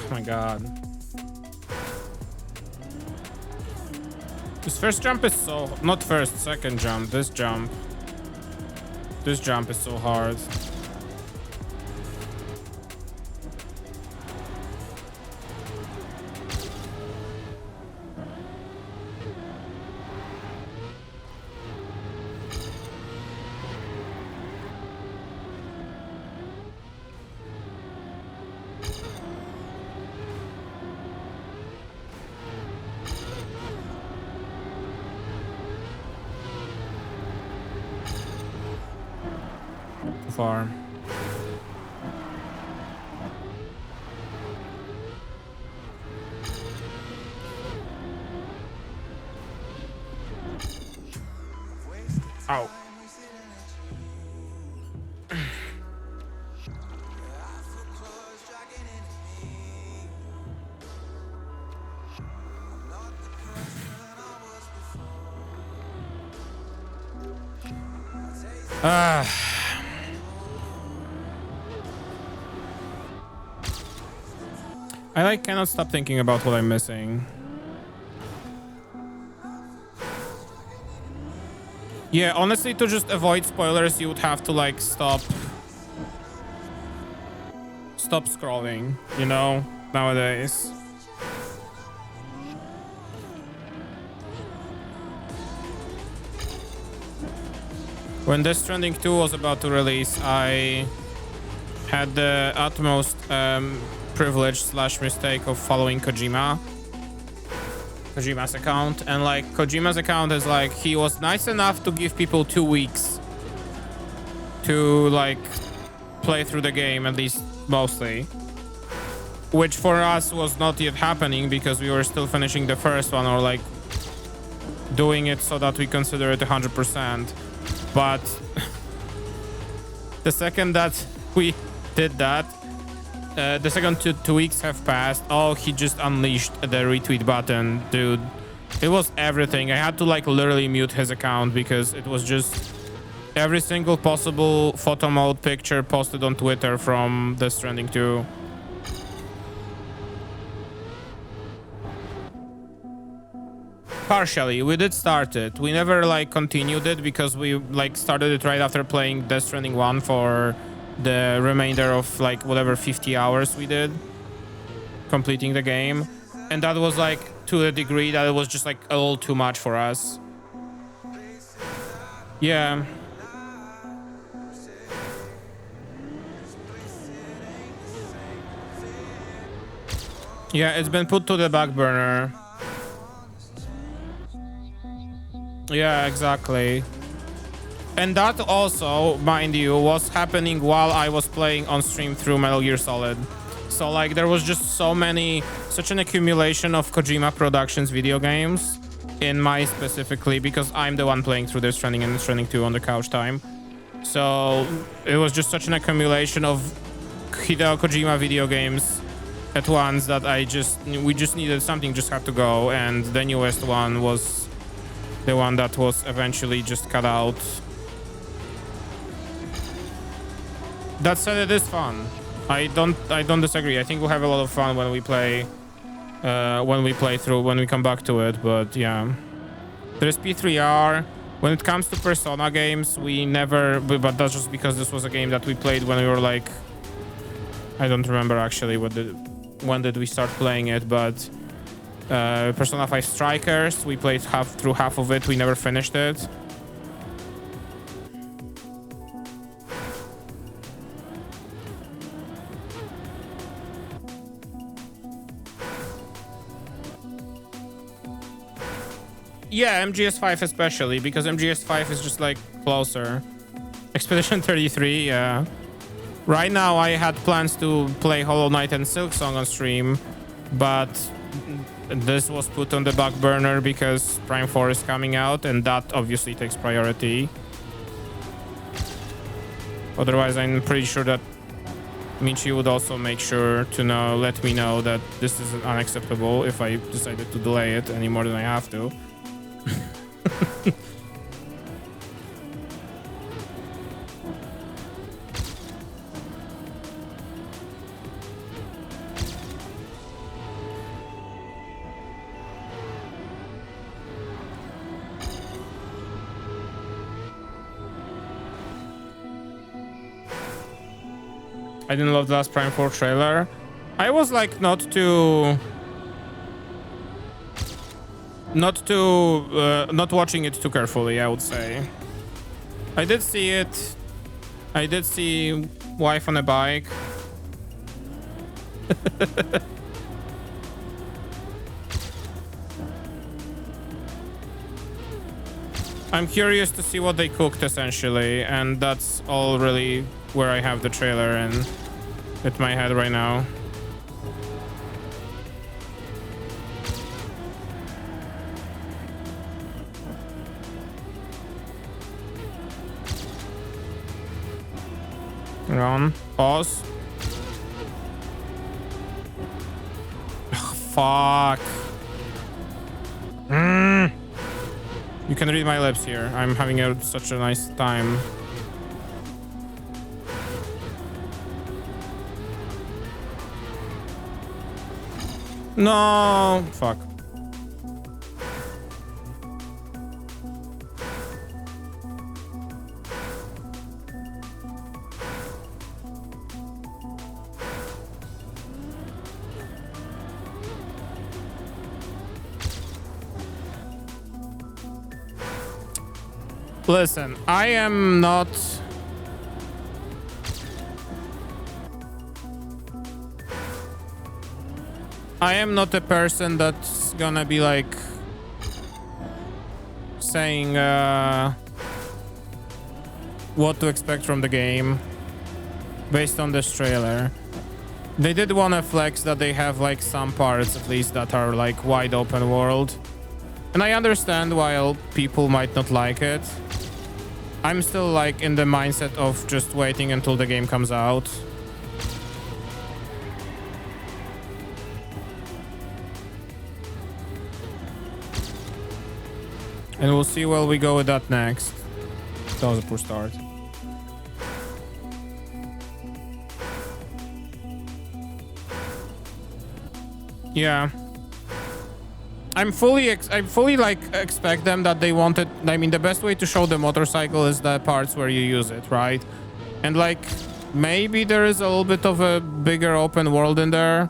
Oh my god. This first jump is so... Not first, second jump. This jump. This jump is so hard. Far. Ow. I like cannot stop thinking about what I'm missing. Yeah, honestly, to just avoid spoilers, you would have to like stop scrolling, you know, nowadays. When Death Stranding 2 was about to release, I had the utmost privilege / mistake of following Kojima's account, and like Kojima's account is like, he was nice enough to give people 2 weeks to like play through the game, at least mostly, which for us was not yet happening because we were still finishing the first one, or like doing it so that we consider it 100%. But the second that we did that, the second two weeks have passed. Oh, he just unleashed the retweet button, dude. It was everything. I had to like literally mute his account because it was just every single possible photo mode picture posted on Twitter from Death Stranding 2. Partially, we did start it. We never like continued it because we like started it right after playing Death Stranding 1 for the remainder of like whatever 50 hours we did completing the game, and that was like to a degree that it was just like a little too much for us. Yeah. Yeah, it's been put to the back burner. Yeah, exactly. And that also, mind you, was happening while I was playing on stream through Metal Gear Solid. So like there was just such an accumulation of Kojima Productions video games in my specifically, because I'm the one playing through Death Stranding and Death Stranding 2 on the couch time. So it was just such an accumulation of Hideo Kojima video games at once that we just needed something, just had to go, and the newest one was the one that was eventually just cut out. That said, it is fun. I don't disagree. I think we'll have a lot of fun when we play through, when we come back to it. But yeah, there's P3R. When it comes to Persona games, we never, but that's just because this was a game that we played when we were like, I don't remember actually when did we start playing it, but Persona 5 Strikers, we played through half of it. We never finished it. Yeah, MGS5 especially, because MGS5 is just like closer. Expedition 33, yeah. Right now I had plans to play Hollow Knight and Silksong on stream, but this was put on the back burner because Prime 4 is coming out, and that obviously takes priority. Otherwise, I'm pretty sure that Michi would also make sure to let me know that this is unacceptable if I decided to delay it any more than I have to. I didn't love the last Prime 4 trailer. I was like not watching it too carefully, I would say. I did see it. I did see wife on a bike. I'm curious to see what they cooked essentially, and that's all really where I have the trailer in my head right now. Hang on. Pause. Ugh, fuck. You can read my lips here. I'm having such a nice time. No, fuck. Listen, I am not... I am not a person that's gonna be like saying what to expect from the game based on this trailer. They did want to flex that they have like some parts at least that are like wide open world. And I understand why people might not like it. I'm still like in the mindset of just waiting until the game comes out. And we'll see where we go with that next. That was a poor start. Yeah. I fully like expect them that they wanted, I mean, the best way to show the motorcycle is the parts where you use it, right? And like, maybe there is a little bit of a bigger open world in there,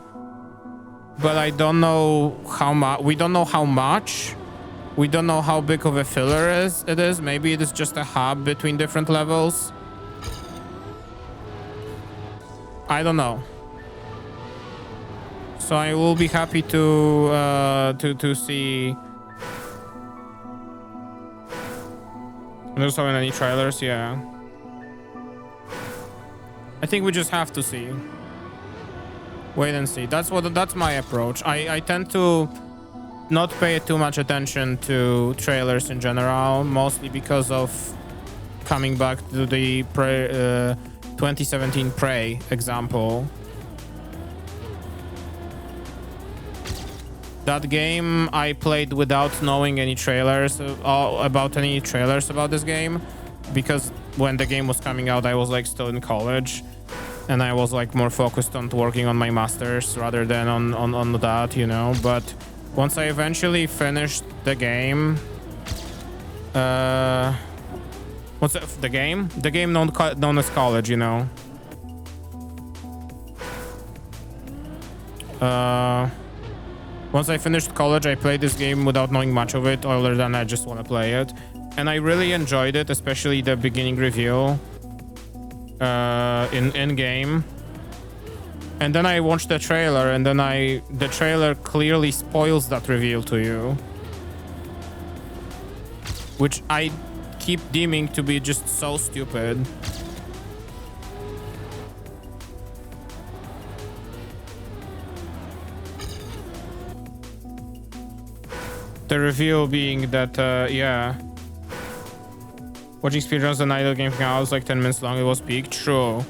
but I don't know how much. We don't know how much. We don't know how big of a filler it is. Maybe it is just a hub between different levels. I don't know. So I will be happy to see. There's not any trailers, yeah. I think we just have to see. Wait and see. That's my approach. I tend to not pay too much attention to trailers in general, mostly because of coming back to the 2017 Prey example. That game I played without knowing any trailers about this game, because when the game was coming out I was like still in college, and I was like more focused on working on my masters rather than on that, you know. But once I eventually finished the game, what's the game? The game known as college, you know. Once I finished college, I played this game without knowing much of it, other than I just want to play it. And I really enjoyed it, especially the beginning reveal in game. And then I watched the trailer, and then the trailer clearly spoils that reveal to you, which I keep deeming to be just so stupid. The reveal being that, yeah. Watching speedruns and idle game out was like 10 minutes long. It was peak. True.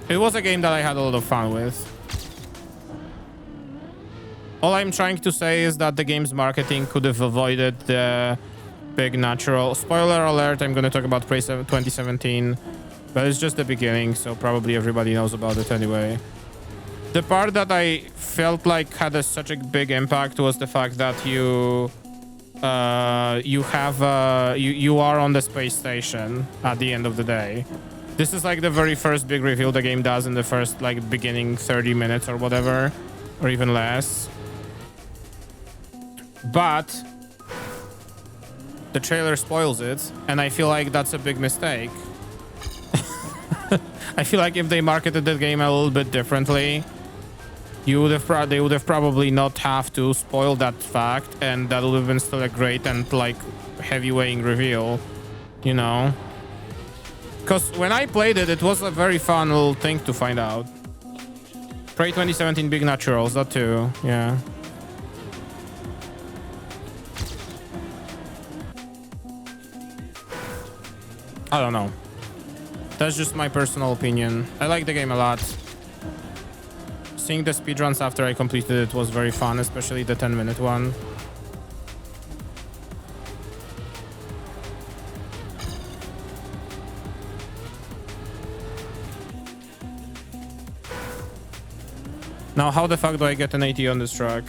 It was a game that I had a lot of fun with. All I'm trying to say is that the game's marketing could have avoided the big natural... Spoiler alert, I'm going to talk about 2017. But it's just the beginning, so probably everybody knows about it anyway. The part that I felt like had such a big impact was the fact that you are on the space station at the end of the day. This is like the very first big reveal the game does in the first like beginning 30 minutes or whatever, or even less. But the trailer spoils it, and I feel like that's a big mistake. I feel like if they marketed the game a little bit differently, they would have probably not have to spoil that fact, and that would have been still a great and like heavy weighing reveal, you know. Because when I played it, it was a very fun little thing to find out. Prey 2017 Big Naturals, that too, yeah. I don't know. That's just my personal opinion. I like the game a lot. Seeing the speedruns after I completed it was very fun, especially the 10-minute one. Now, how the fuck do I get an 80 on this track?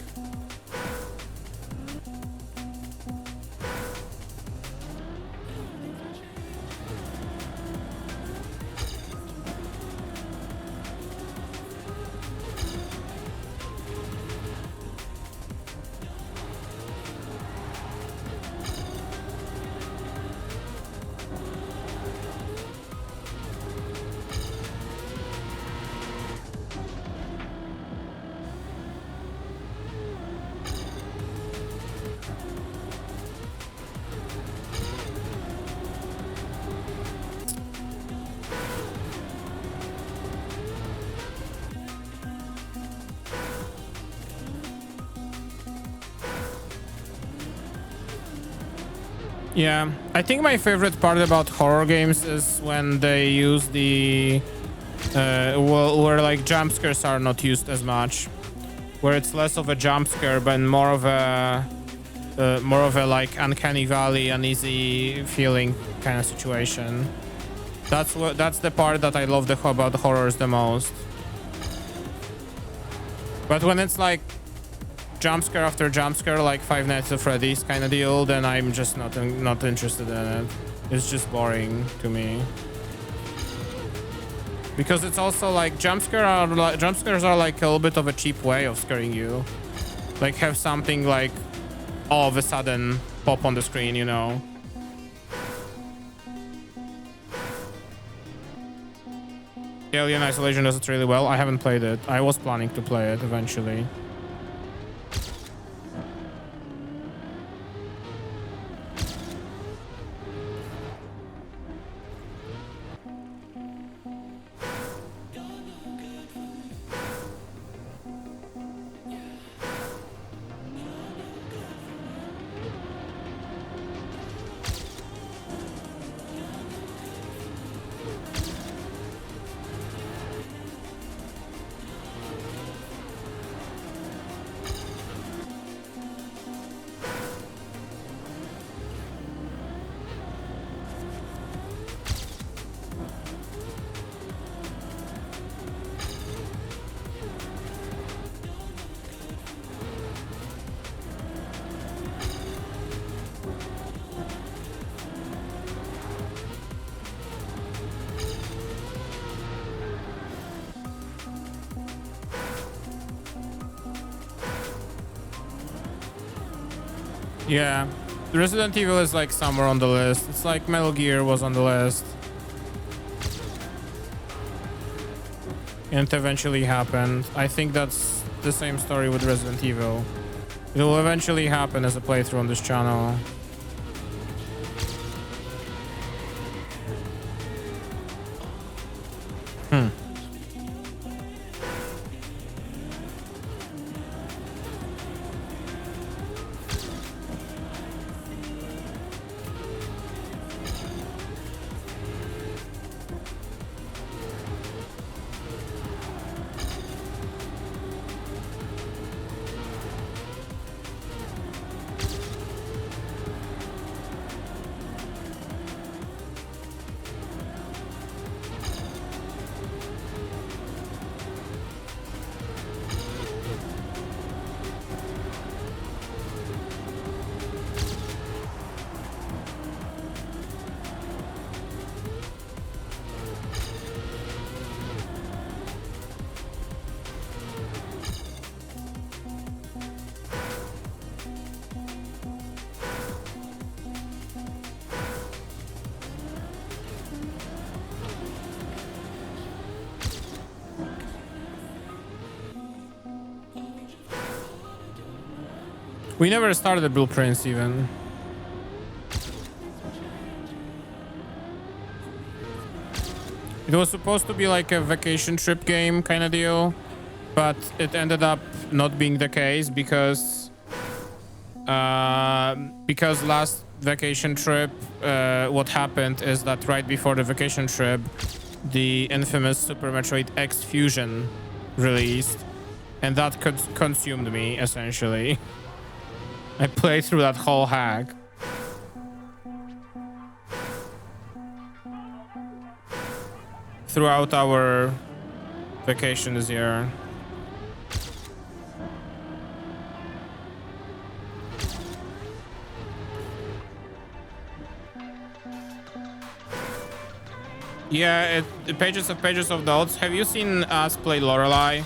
Yeah, I think my favorite part about horror games is when they use the where like jump scares are not used as much, where it's less of a jump scare but more of a like uncanny valley, uneasy feeling kind of situation. That's the part that I love about the horrors the most. But when it's like jump scare after jump scare, like Five Nights at Freddy's kind of deal, then I'm just not interested in it. It's just boring to me. Because it's also like jump scares are like a little bit of a cheap way of scaring you. Like have something like all of a sudden pop on the screen, you know. Alien Isolation does it really well. I haven't played it. I was planning to play it eventually. Yeah, Resident Evil is like somewhere on the list. It's like Metal Gear was on the list. And it eventually happened. I think that's the same story with Resident Evil. It will eventually happen as a playthrough on this channel. We never started the blueprints even. It was supposed to be like a vacation trip game kind of deal, but it ended up not being the case because last vacation trip, what happened is that right before the vacation trip, the infamous Super Metroid X Fusion released, and that consumed me essentially. I played through that whole hack. Throughout our vacation this year. Yeah, pages of notes. Have you seen us play Lorelei?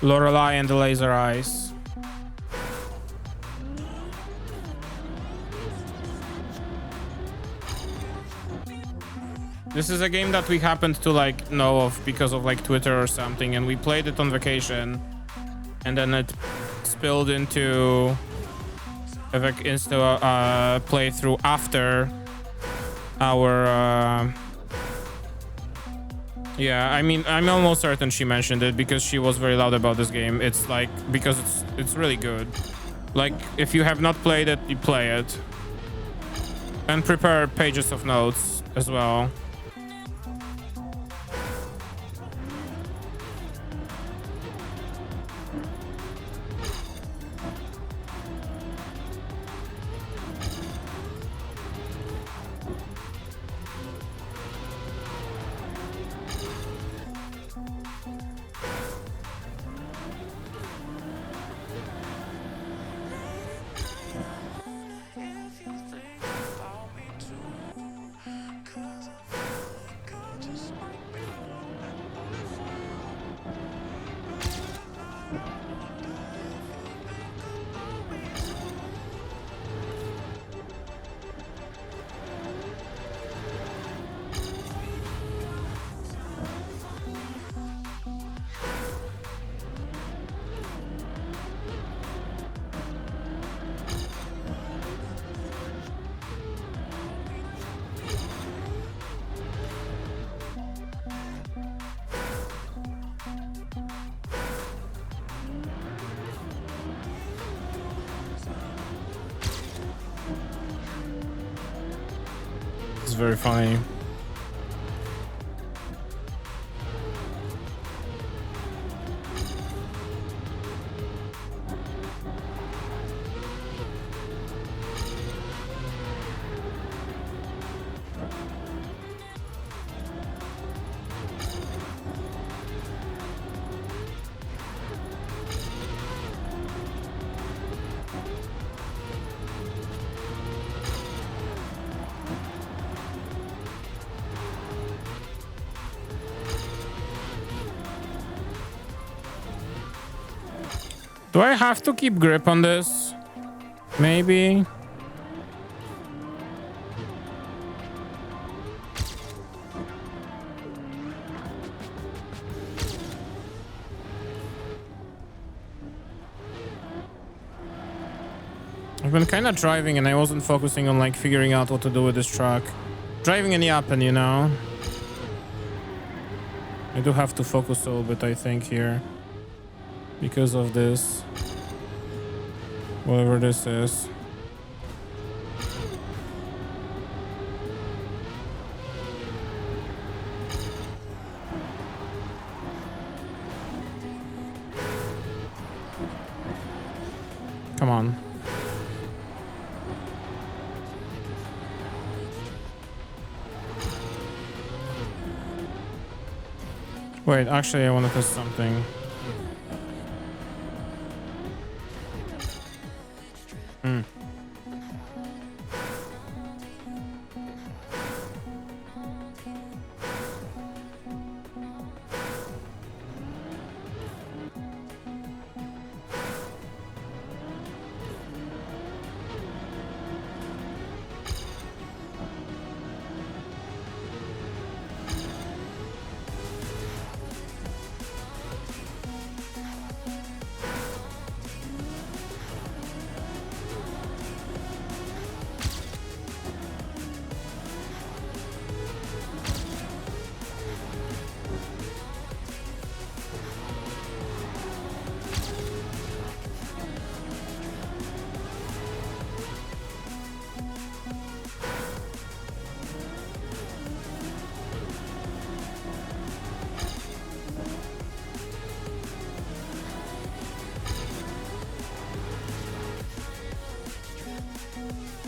Lorelei and the Laser Eyes. This is a game that we happened to like know of because of like Twitter or something, and we played it on vacation, and then it spilled into a playthrough after our yeah, I mean, I'm almost certain she mentioned it because she was very loud about this game. It's like, because it's really good. Like, if you have not played it, you play it. And prepare pages of notes as well. It's very funny. Do I have to keep grip on this? Maybe. I've been kind of driving and I wasn't focusing on like figuring out what to do with this truck. Driving in the open, you know. I do have to focus a little bit, I think, here. Because of this. Whatever this is. Come on. Wait, actually, I want to test something.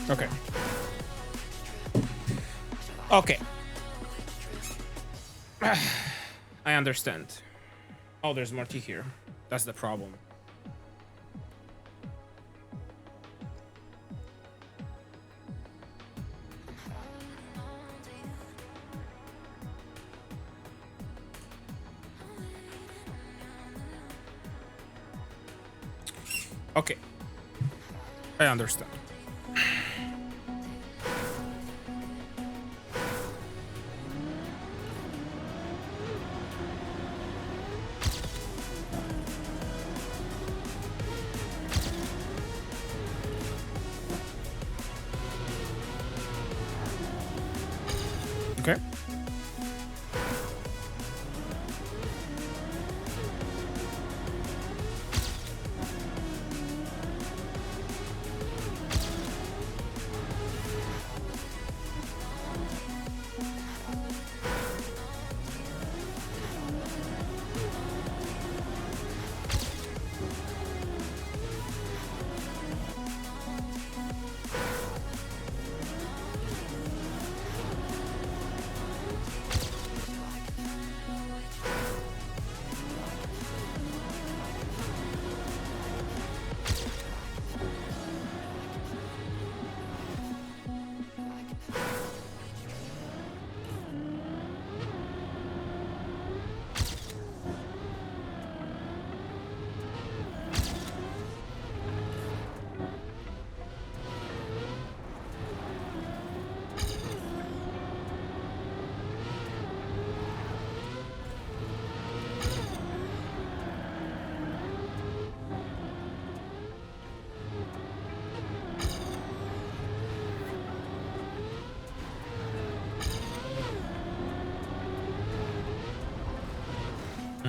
Okay. Okay. I understand. Oh, there's more tea here. That's the problem. Okay. I understand. Okay.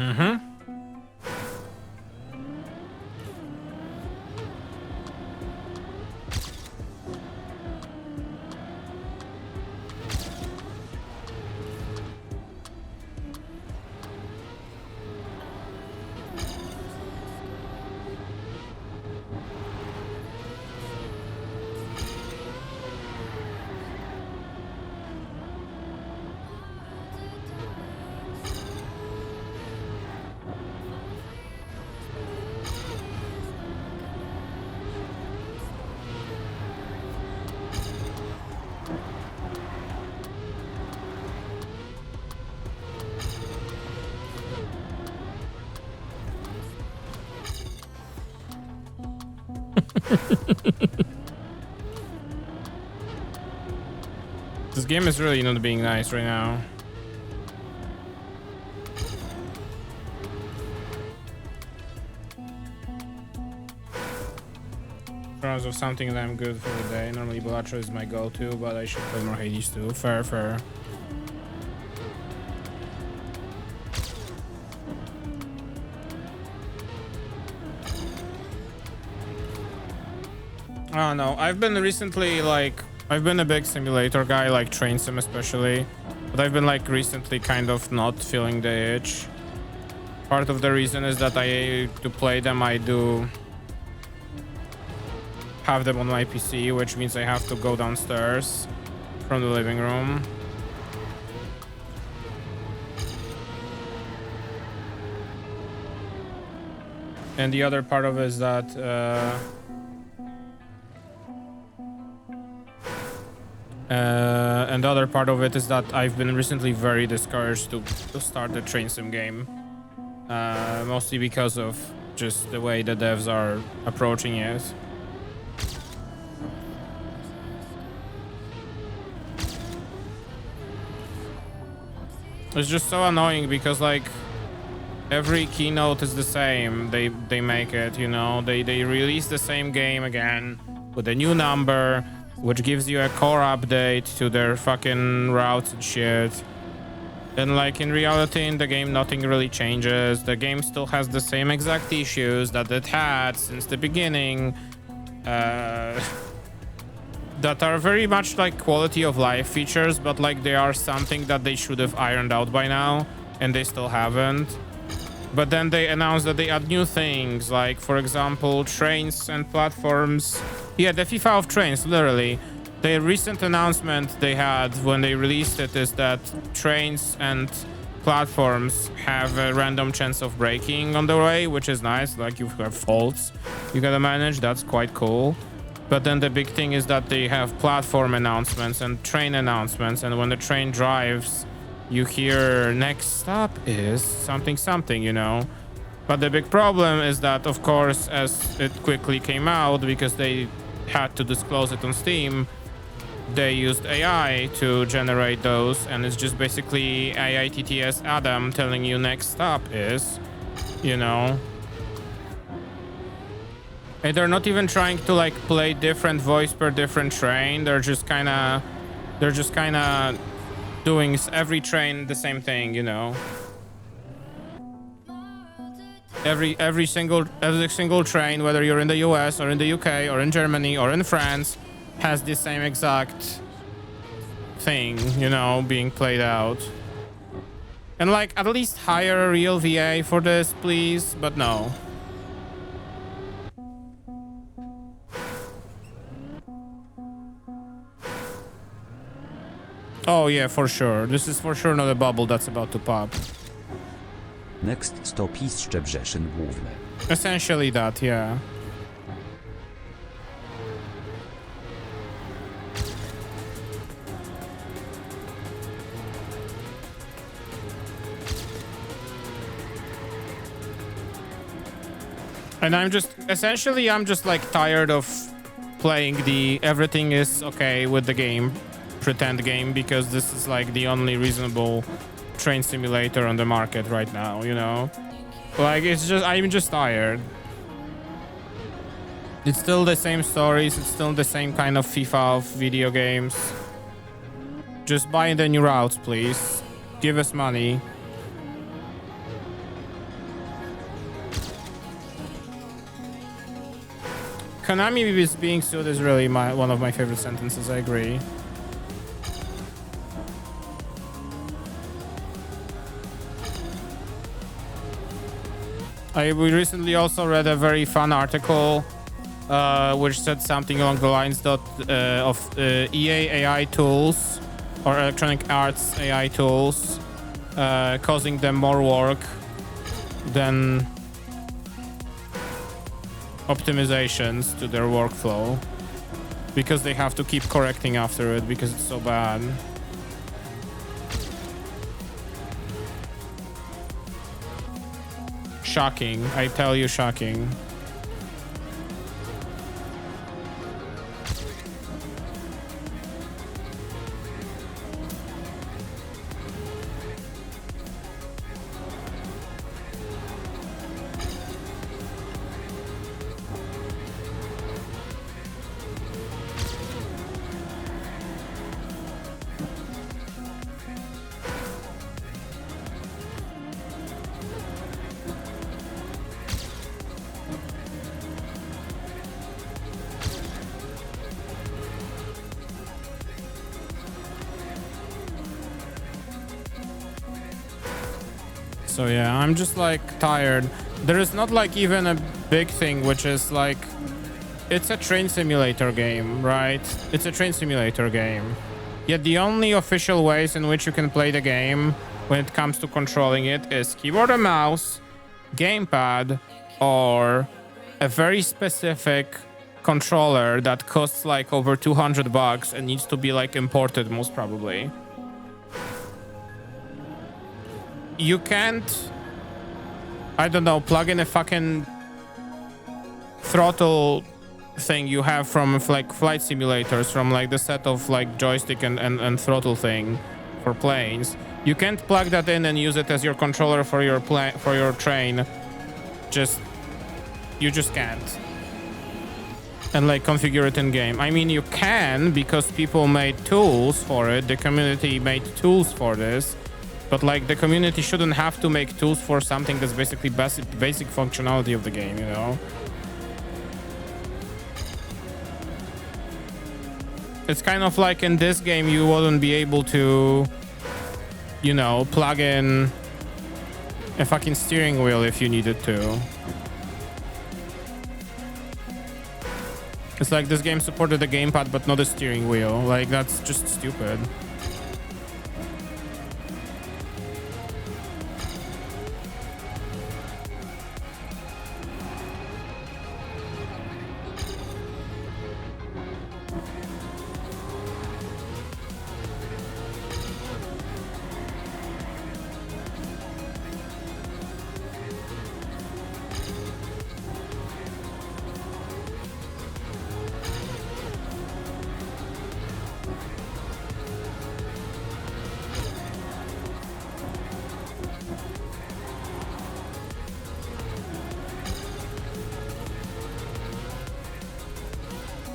Mm-hmm. This game is really not being nice right now. In terms of something that I'm good for the day. Normally Balatro is my go-to, but I should play more Hades too. Fair, fair. I don't know. I've been recently like, I've been a big simulator guy, like train sim especially, but I've been like recently kind of not feeling the itch. Part of the reason is that to play them, I do have them on my PC, which means I have to go downstairs from the living room. And the other part of it is that and the other part of it is that I've been recently very discouraged to start the train sim game, mostly because of just the way the devs are approaching it. It's just so annoying because like every keynote is the same. They make it, you know, they release the same game again with a new number, which gives you a core update to their fucking routes and shit. And like in reality, in the game, nothing really changes. The game still has the same exact issues that it had since the beginning, that are very much like quality of life features, but like they are something that they should have ironed out by now, and they still haven't. But then they announced that they add new things, like for example, trains and platforms. Yeah, the FIFA of trains, literally. The recent announcement they had when they released it is that trains and platforms have a random chance of breaking on the way, which is nice. Like you have faults you gotta manage, that's quite cool. But then the big thing is that they have platform announcements and train announcements, and when the train drives, you hear next stop is something something, you know. But the big problem is that, of course, as it quickly came out, because they had to disclose it on Steam, they used AI to generate those, and it's just basically AITTS Adam telling you next stop is, you know. And they're not even trying to like play different voice per different train. They're just kind of doing every train the same thing, you know. Every single train, whether you're in the US or in the UK or in Germany or in France, has the same exact thing, you know, being played out. And like at least hire a real VA for this, please, but no. Oh yeah, for sure. This is for sure not a bubble that's about to pop. Next stop is Szczebrzeszyn Główny. Essentially that, yeah. And I'm just like tired of playing the everything is okay with the game pretend game, because this is like the only reasonable train simulator on the market right now, you know. Like I'm just tired. It's still the same stories, it's still the same kind of FIFA of video games. Just buy the new routes, please. Give us money. Konami is being sued is really one of my favorite sentences, I agree. We recently also read a very fun article which said something along the lines of EA AI tools or Electronic Arts AI tools causing them more work than optimizations to their workflow, because they have to keep correcting after it because it's so bad. Shocking, I tell you, shocking. So yeah, I'm just like tired. There is not like even a big thing, which is like, it's a train simulator game, right? It's a train simulator game. Yet the only official ways in which you can play the game when it comes to controlling it is keyboard and mouse, gamepad, or a very specific controller that costs like over $200 and needs to be like imported most probably. You can't, I don't know, plug in a fucking throttle thing you have from like flight simulators, from like the set of like joystick and throttle thing for planes. You can't plug that in and use it as your controller for your train. You just can't. And like configure it in game. I mean, you can, because people made tools for it. The community made tools for this. But like the community shouldn't have to make tools for something that's basically basic functionality of the game, you know? It's kind of like in this game you wouldn't be able to, you know, plug in a fucking steering wheel if you needed to. It's like this game supported a gamepad but not a steering wheel. Like, that's just stupid.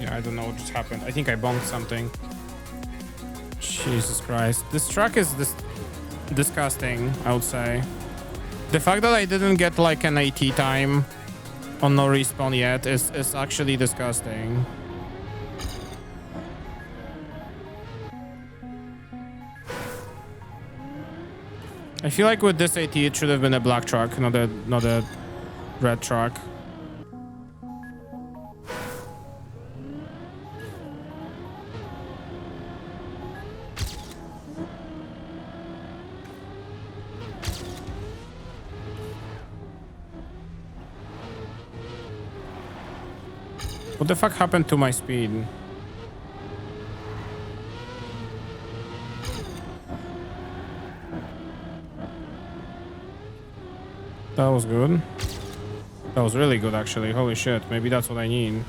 I don't know what just happened. I think I bonked something. Jesus Christ. This track is disgusting, I would say. The fact that I didn't get like an AT time on no respawn yet is actually disgusting. I feel like with this AT it should have been a black truck, not a red truck. What the fuck happened to my speed? That was good. That was really good, actually. Holy shit. Maybe that's what I need.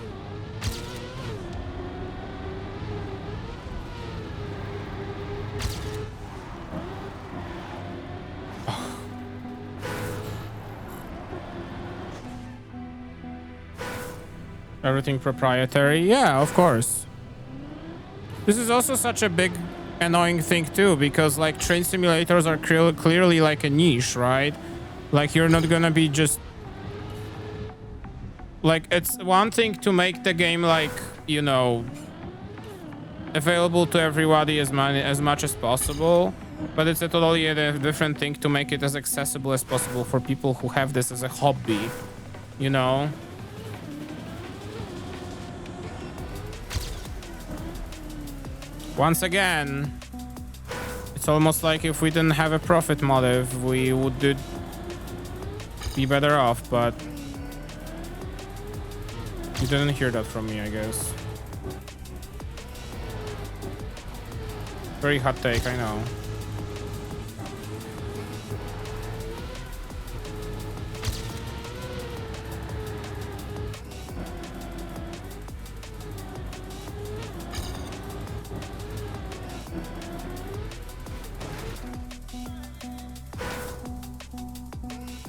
Everything proprietary? Yeah, of course. This is also such a big annoying thing too, because like train simulators are clearly like a niche, right? Like you're not gonna be just like, it's one thing to make the game like, you know, available to everybody as much as possible, but it's a totally different thing to make it as accessible as possible for people who have this as a hobby, you know? Once again, it's almost like if we didn't have a profit motive, we would be better off, but you didn't hear that from me, I guess. Very hot take, I know.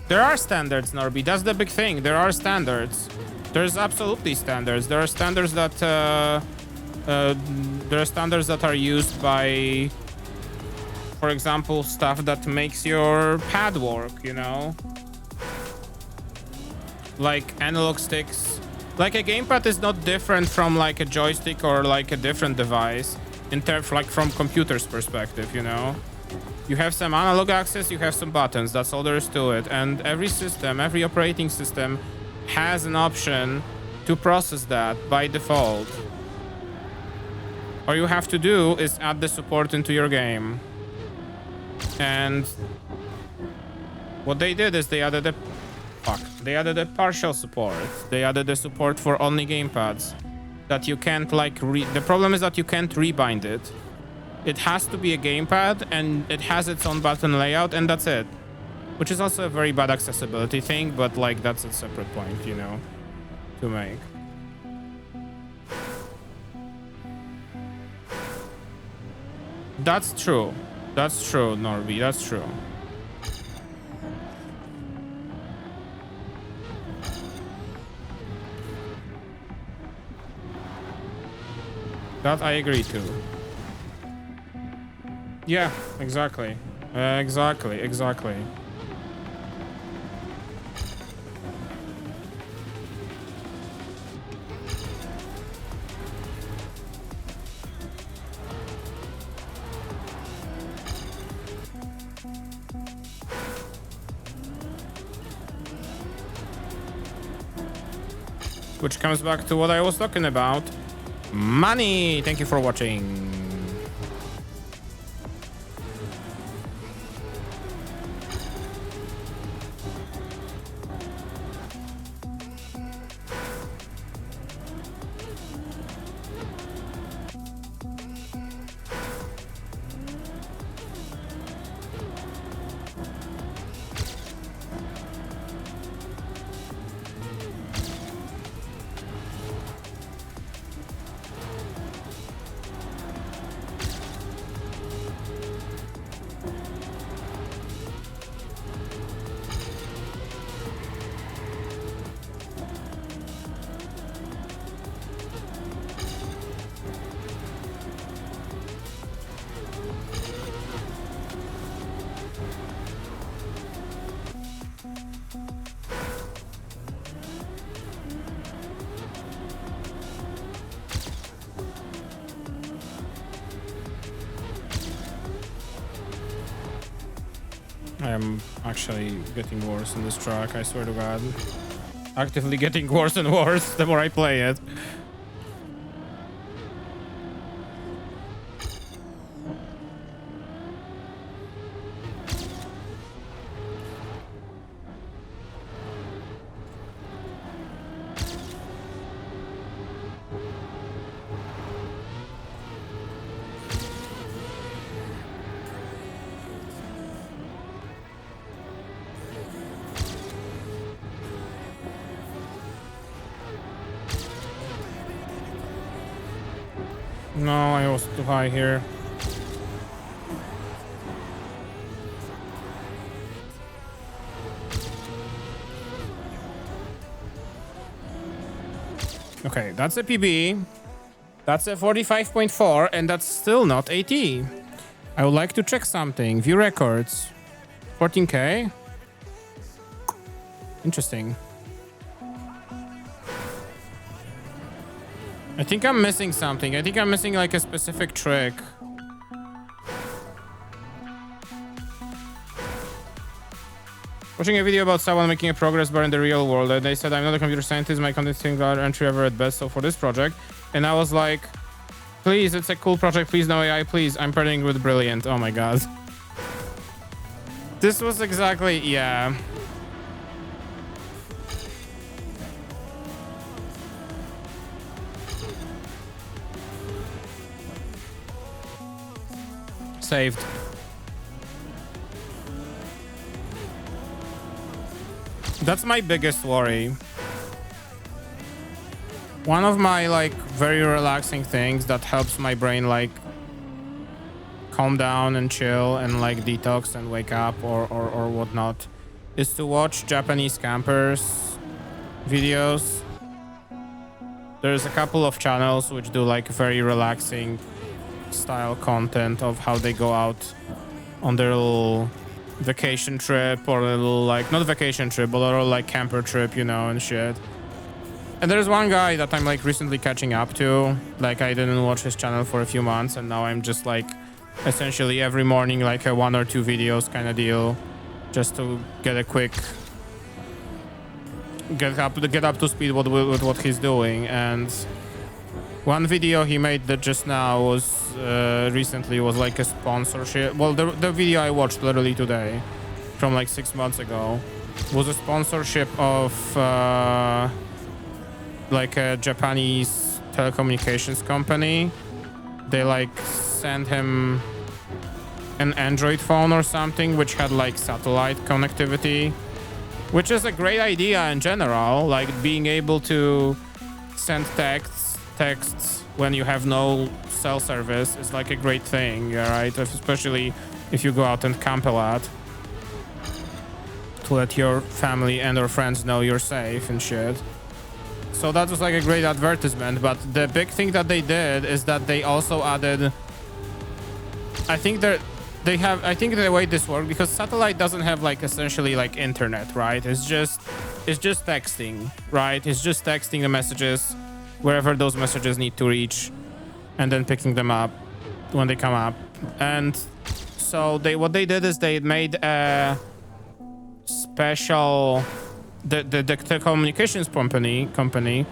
There are standards, Norby. That's the big thing. There are standards. There's absolutely standards. There are standards that are used by, for example, stuff that makes your pad work, you know? Like analog sticks. Like a gamepad is not different from like a joystick or like a different device in terms like from computer's perspective, you know? You have some analog access, you have some buttons, that's all there is to it. And every system, every operating system has an option to process that by default. All you have to do is add the support into your game. And what they did is they added a partial support. They added a support for only gamepads that you can't like the problem is that you can't rebind it. It has to be a gamepad and it has its own button layout and that's it. Which is also a very bad accessibility thing, but like that's a separate point, you know, to make. That's true. That's true, Norby, that's true. That I agree to. Yeah, exactly. Exactly. Which comes back to what I was talking about. Money! Thank you for watching. I am actually getting worse in this track, I swear to God. Actively getting worse and worse the more I play it. No, I was too high here. Okay, that's a PB. That's a 45.4, and that's still not AT. I would like to check something. View records. 14K. Interesting. I think I'm missing something. I think I'm missing like a specific trick. Watching a video about someone making a progress bar in the real world, and they said, I'm not a computer scientist, my content skills are entry level at best, so for this project. And I was like, please, it's a cool project, please no AI, please. I'm pairing with Brilliant. Oh my God. This was exactly, yeah. Saved. That's my biggest worry. One of my like very relaxing things that helps my brain like calm down and chill and like detox and wake up or whatnot is to watch Japanese campers videos. There's a couple of channels which do like very relaxing style content of how they go out on their little vacation trip or a little like not vacation trip but a little like camper trip, you know, and shit. And there's one guy that I'm like recently catching up to. Like I didn't watch his channel for a few months and now I'm just like essentially every morning, like a 1 or 2 videos kind of deal, just to get a quick get up to speed with what he's doing. And one video he made that just now was recently was like a sponsorship. Well, the video I watched literally today from like 6 months ago was a sponsorship of like a Japanese telecommunications company. They like sent him an Android phone or something which had like satellite connectivity, which is a great idea in general. Like being able to send texts when you have no cell service is like a great thing, right? Especially if you go out and camp a lot, to let your family and or friends know you're safe and shit. So that was like a great advertisement. But the big thing that they did is that they also added, I think the way this works, because satellite doesn't have like essentially like internet, right? It's just texting, right? It's just texting the messages wherever those messages need to reach, and then picking them up when they come up. And so what they did is they made a special, the telecommunications company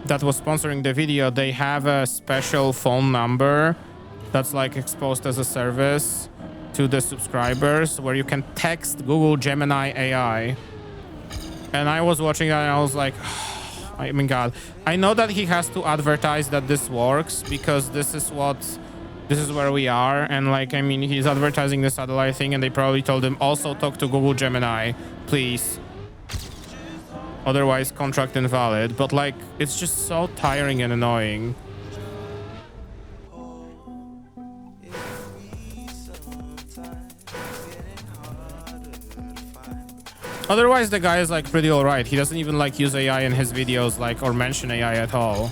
that was sponsoring the video, they have a special phone number that's like exposed as a service to the subscribers, where you can text Google Gemini AI. And I was watching that and I was like, I mean, God, I know that he has to advertise that this works, because this is where we are. And like, I mean, he's advertising the satellite thing, and they probably told him also talk to Google Gemini, please. Otherwise, contract invalid. But like, it's just so tiring and annoying. Otherwise, the guy is like pretty alright. He doesn't even like use AI in his videos, like, or mention AI at all.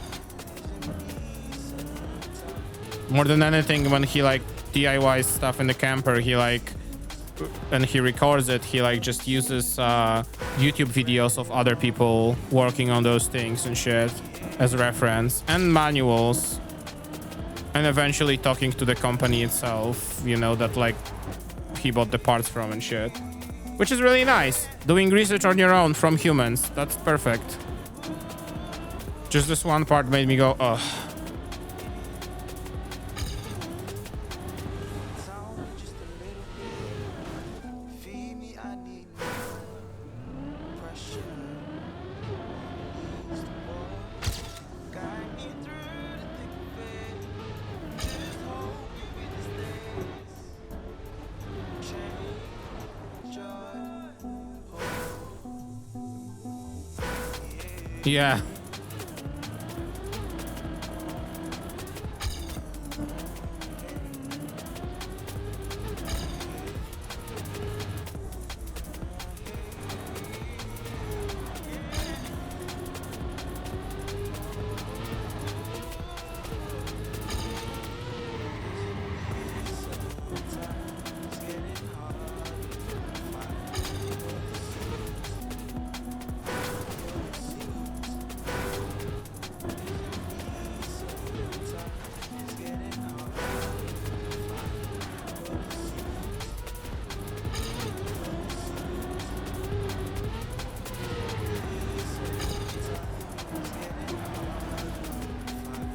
More than anything, when he like DIYs stuff in the camper, he like, and he records it, he like just uses YouTube videos of other people working on those things and shit as reference, and manuals, and eventually talking to the company itself, you know, that like he bought the parts from and shit. Which is really nice. Doing research on your own from humans. That's perfect. Just this one part made me go, ugh. Yeah.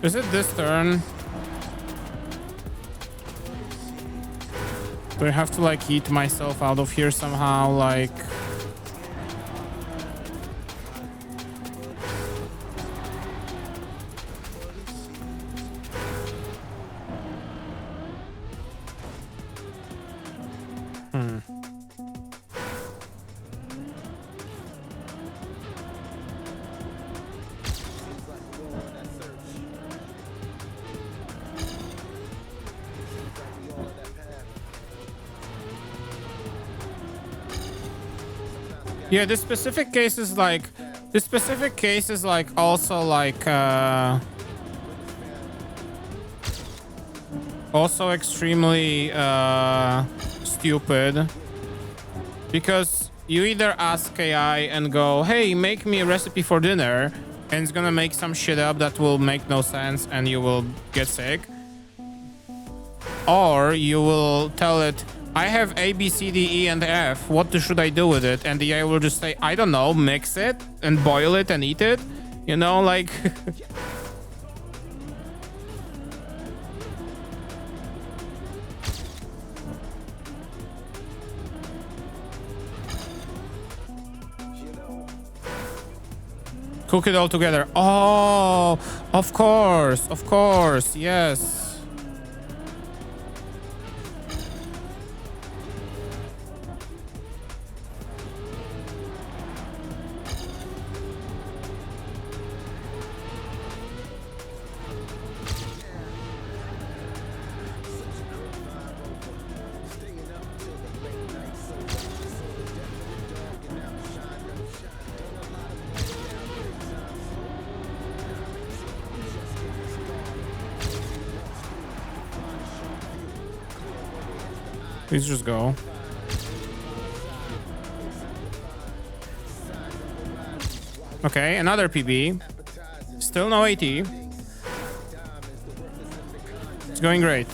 Is it this turn? Do I have to like eat myself out of here somehow? Like, yeah, this specific case is like also like also extremely stupid, because you either ask AI and go, hey, make me a recipe for dinner, and it's gonna make some shit up that will make no sense and you will get sick, or you will tell it, I have A, B, C, D, E, and F. What should I do with it? And the AI will just say, I don't know, mix it and boil it and eat it. You know, like... Cook it all together. Oh, of course, yes. Please just go. Okay, another PB. Still no AT. It's going great.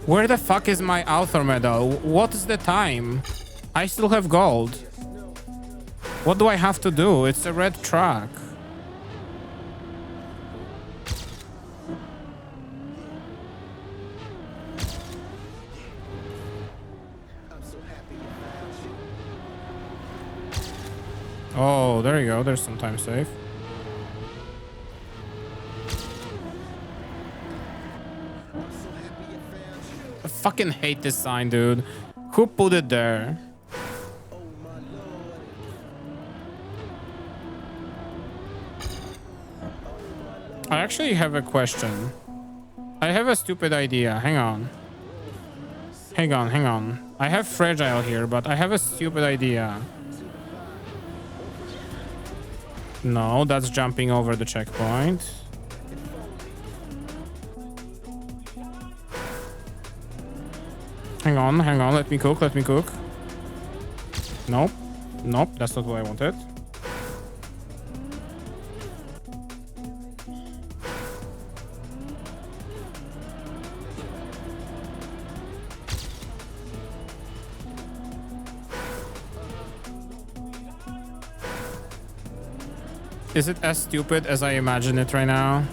Where the fuck is my author medal? What is the time? I still have gold. What do I have to do? It's a red track. Oh, there you go. There's some time save. I fucking hate this sign, dude. Who put it there? I actually have a question. I have a stupid idea. Hang on. Hang on. I have fragile here, but I have a stupid idea. No, that's jumping over the checkpoint. Hang on. Let me cook. Nope, that's not what I wanted. Is it as stupid as I imagine it right now?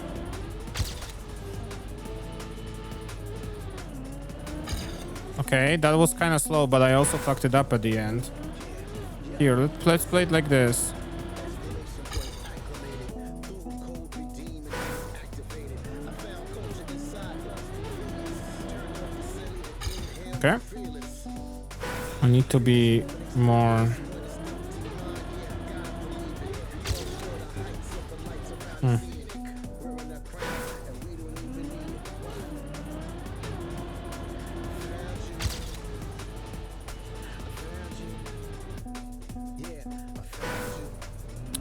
Okay, that was kind of slow, but I also fucked it up at the end. Here, let's play it like this. Okay. I need to be more...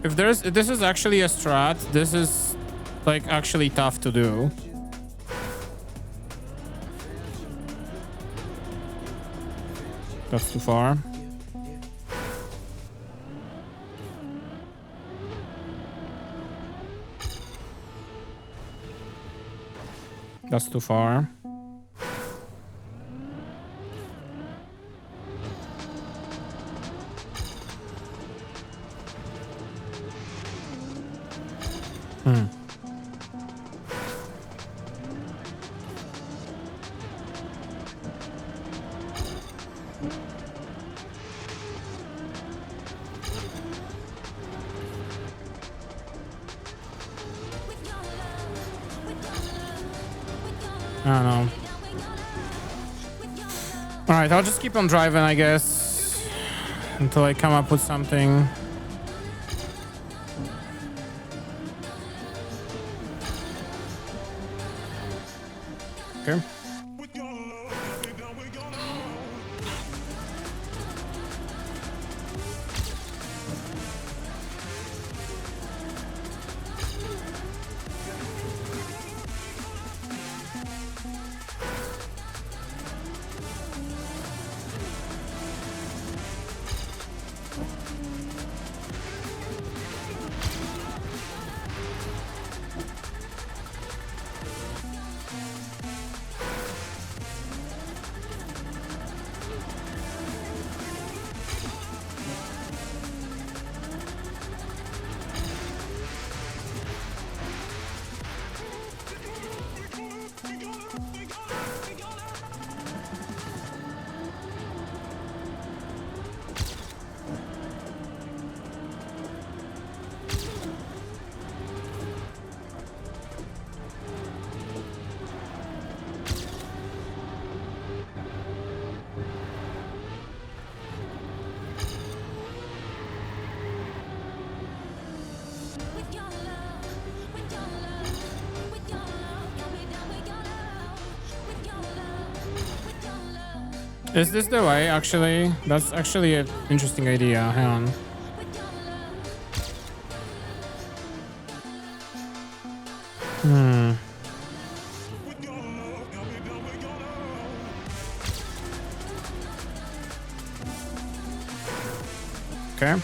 If this is actually a strat, this is like actually tough to do. That's too far. That's too far. I don't know. Alright, I'll just keep on driving, I guess, until I come up with something. Okay. Is this the way, actually? That's actually an interesting idea. Hang on. Okay.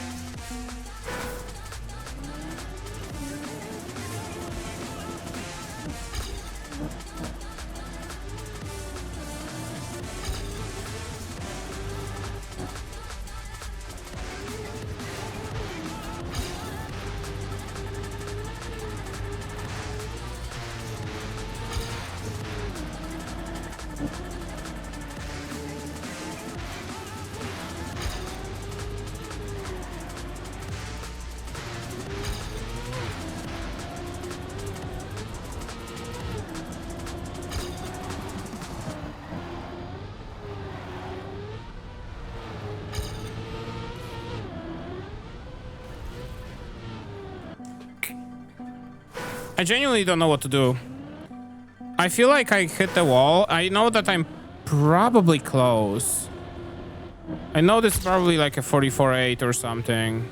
I genuinely don't know what to do. I feel like I hit the wall. I know that I'm probably close. I know this is probably like a 44.8 or something.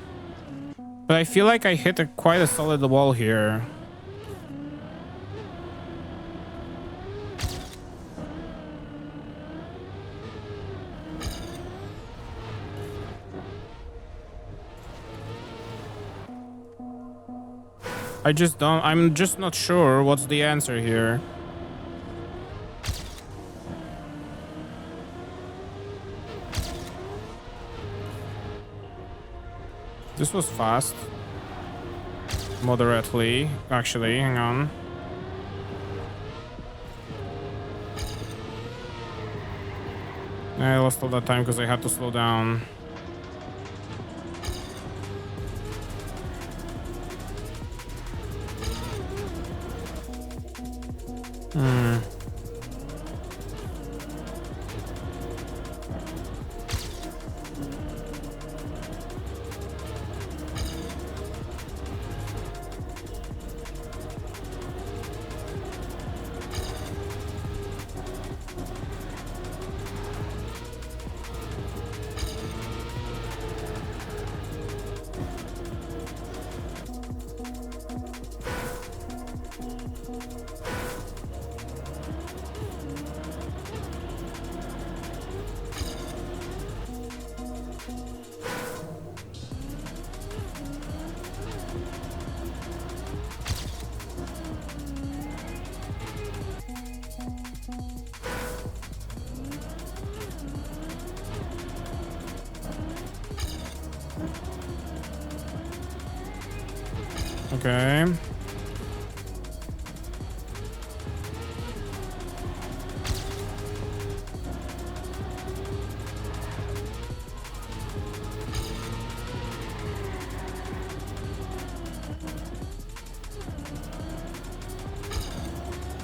But I feel like I hit quite a solid wall here. I'm just not sure what's the answer here. This was fast. Moderately, actually, hang on. I lost all that time because I had to slow down. Okay.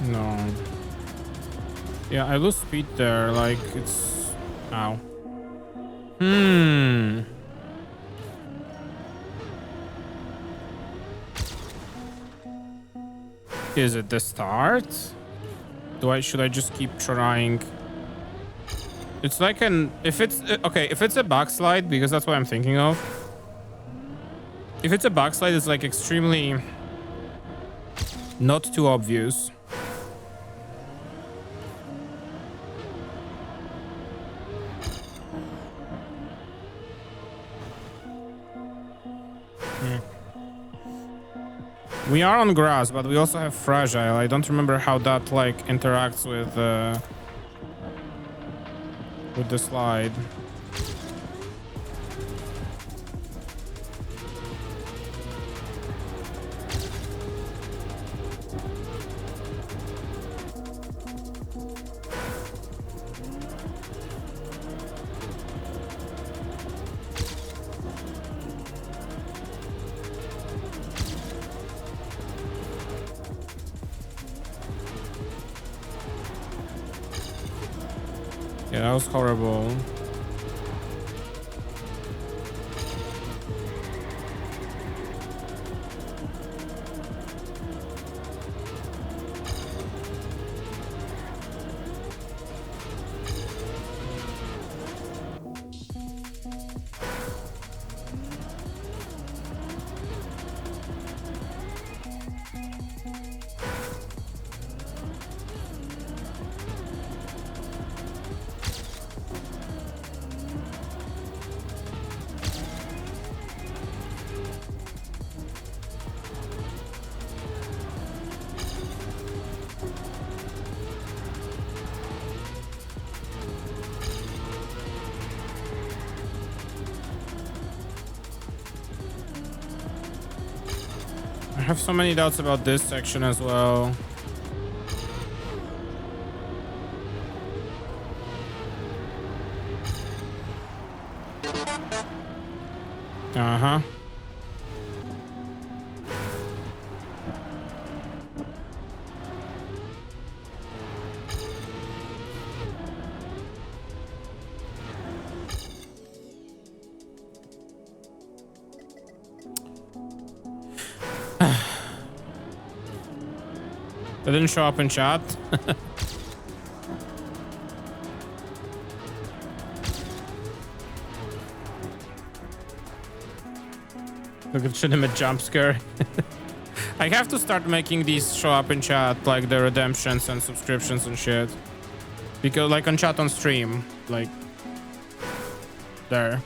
No. Yeah, I lose speed there, like it's... Ow. Is it the start? Should I just keep trying? It's like if it's a backslide, because that's what I'm thinking of. If it's a backslide, it's like extremely not too obvious. We are on grass, but we also have fragile. I don't remember how that like interacts with the slide. Yeah, that was horrible. have so many doubts about this section as well. Uh-huh. It didn't show up in chat. Legitimate jump scare. I have to start making these show up in chat, like the redemptions and subscriptions and shit. Because like on chat on stream, like there.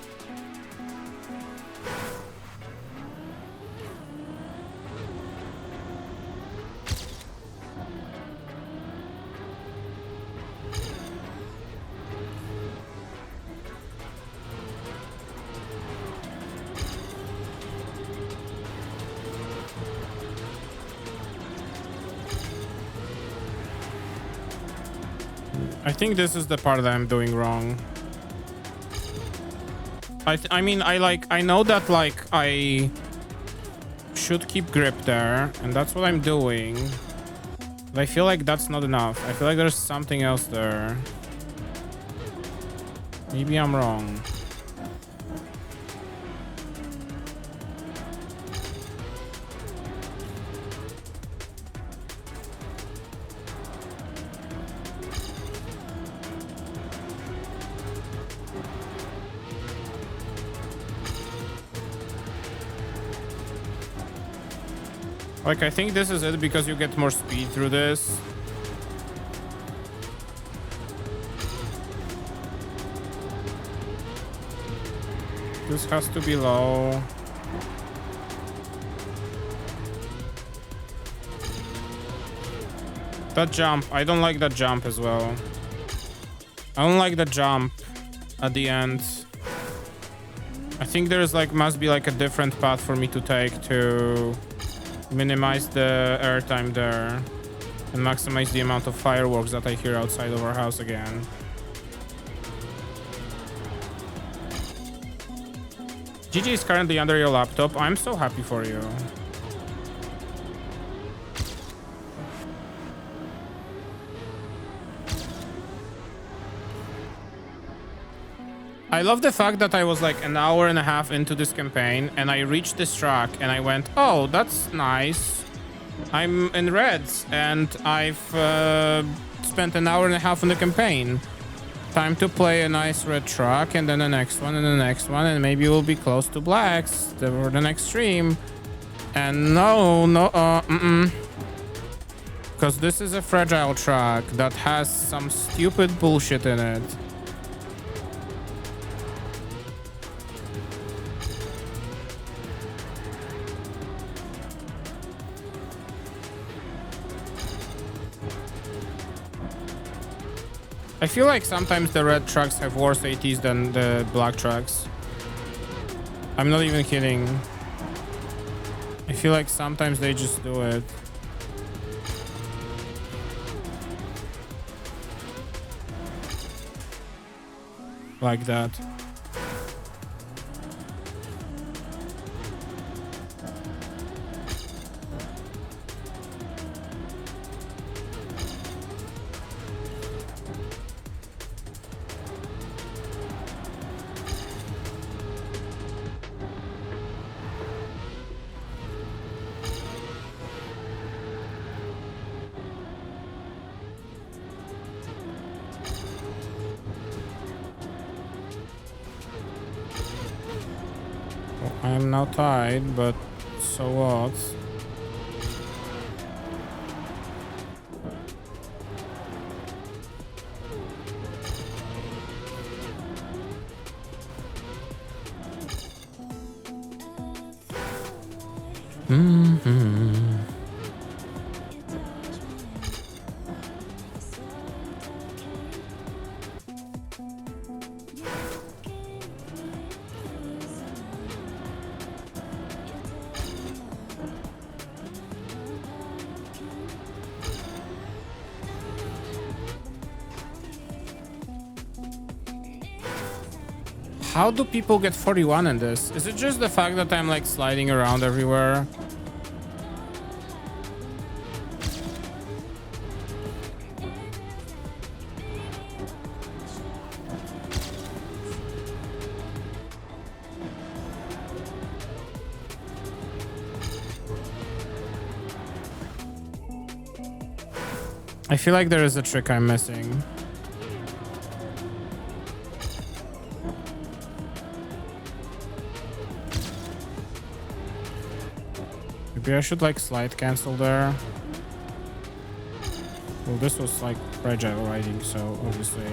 I think this is the part that I'm doing wrong. I mean, I know that like I should keep grip there, and that's what I'm doing. But I feel like that's not enough. I feel like there's something else there. Maybe I'm wrong. Like, I think this is it because you get more speed through this. This has to be low. That jump, I don't like that jump as well. I don't like the jump at the end. I think there's like, must be like a different path for me to take to minimize the airtime there and maximize the amount of fireworks that I hear outside of our house again. GG is currently under your laptop. I'm so happy for you. I love the fact that I was like an hour and a half into this campaign and I reached this track and I went, oh, that's nice. I'm in reds and I've spent an hour and a half on the campaign. Time to play a nice red track and then the next one and the next one, and maybe we'll be close to blacks for the next stream. And because this is a fragile track that has some stupid bullshit in it. I feel like sometimes the red trucks have worse ATs than the black trucks. I'm not even kidding. I feel like sometimes they just do it. Like that. I am now tied, but so what? How do people get 41 in this? Is it just the fact that I'm like sliding around everywhere? I feel like there is a trick I'm missing. Maybe I should like slide cancel there. Well, this was like fragile riding, so obviously.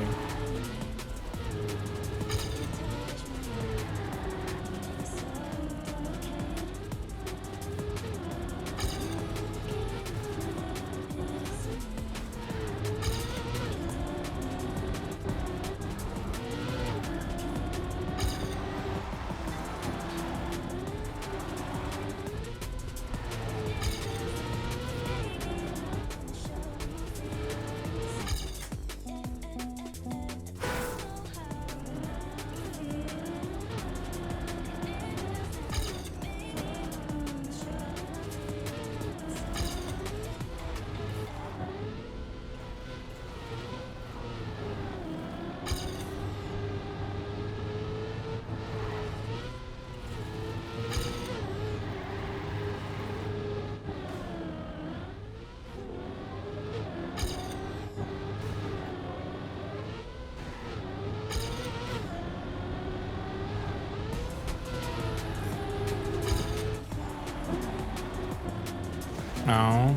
No.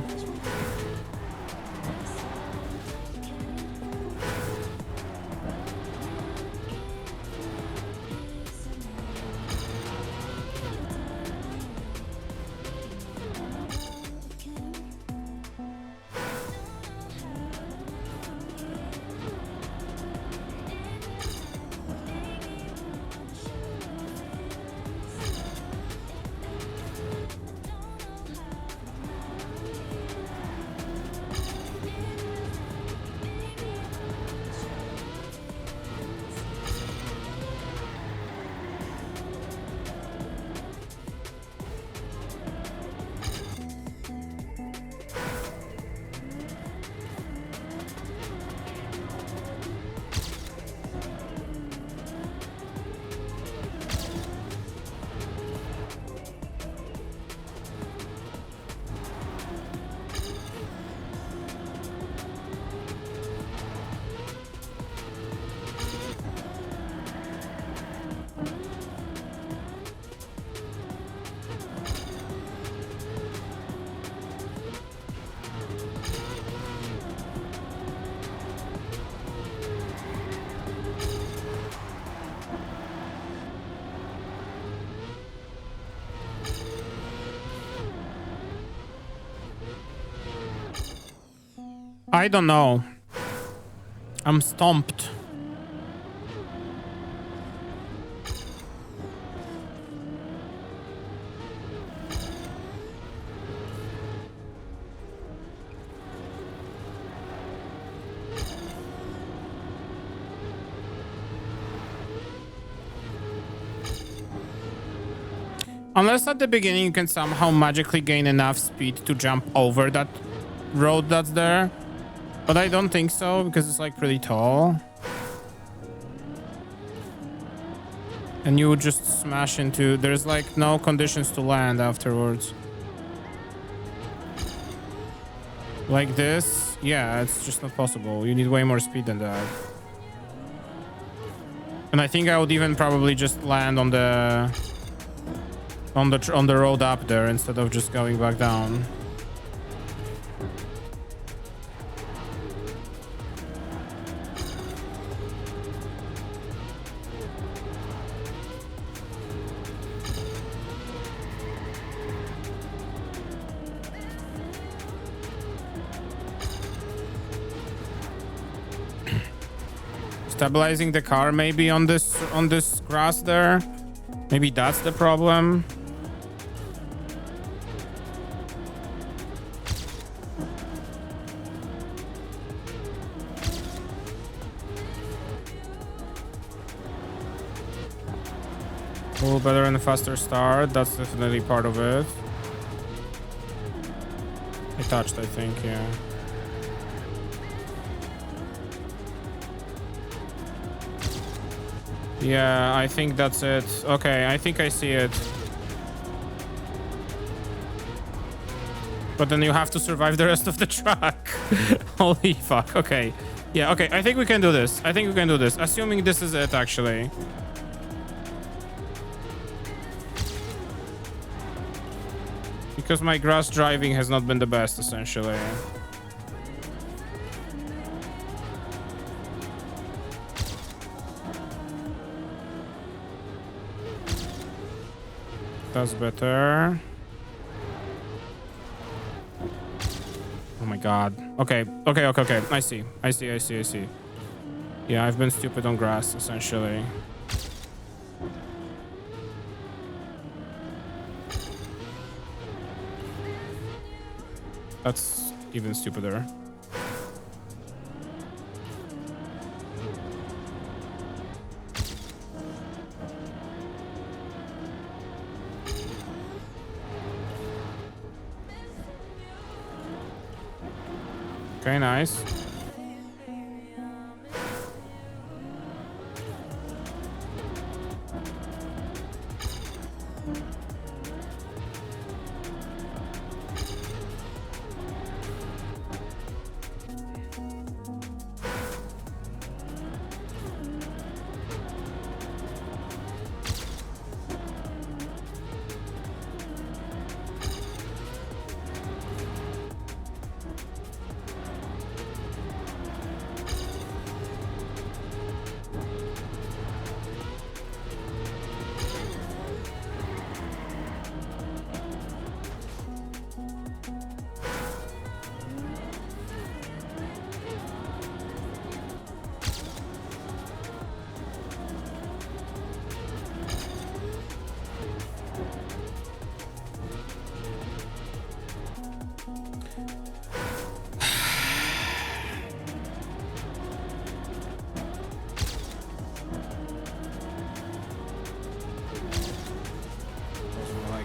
I don't know. I'm stomped. Unless at the beginning you can somehow magically gain enough speed to jump over that road that's there. But I don't think so, because it's like pretty tall. And you would just smash into... There's like no conditions to land afterwards. Like this? Yeah, it's just not possible. You need way more speed than that. And I think I would even probably just land on the road up there instead of just going back down. Stabilizing the car maybe on this grass there. Maybe that's the problem. A little better and a faster start. That's definitely part of it. I touched, I think, yeah. Yeah, I think that's it. Okay, I think I see it. But then you have to survive the rest of the track. Holy fuck, okay. Yeah, okay, I think we can do this. I think we can do this. Assuming this is it, actually. Because my grass driving has not been the best, essentially. That's better. Oh my god. Okay. I see. Yeah, I've been stupid on grass, essentially. That's even stupider. Okay, nice.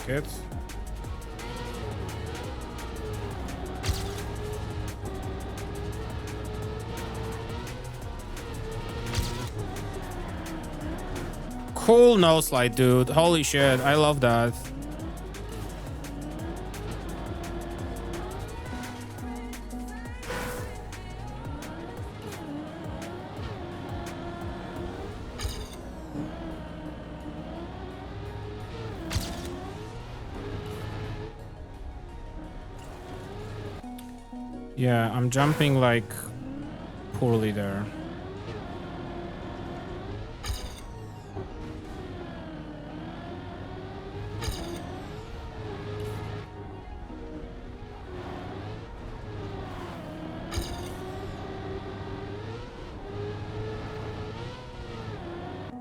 It. Cool no slide, dude. Holy shit, I love that. Yeah, I'm jumping like poorly there.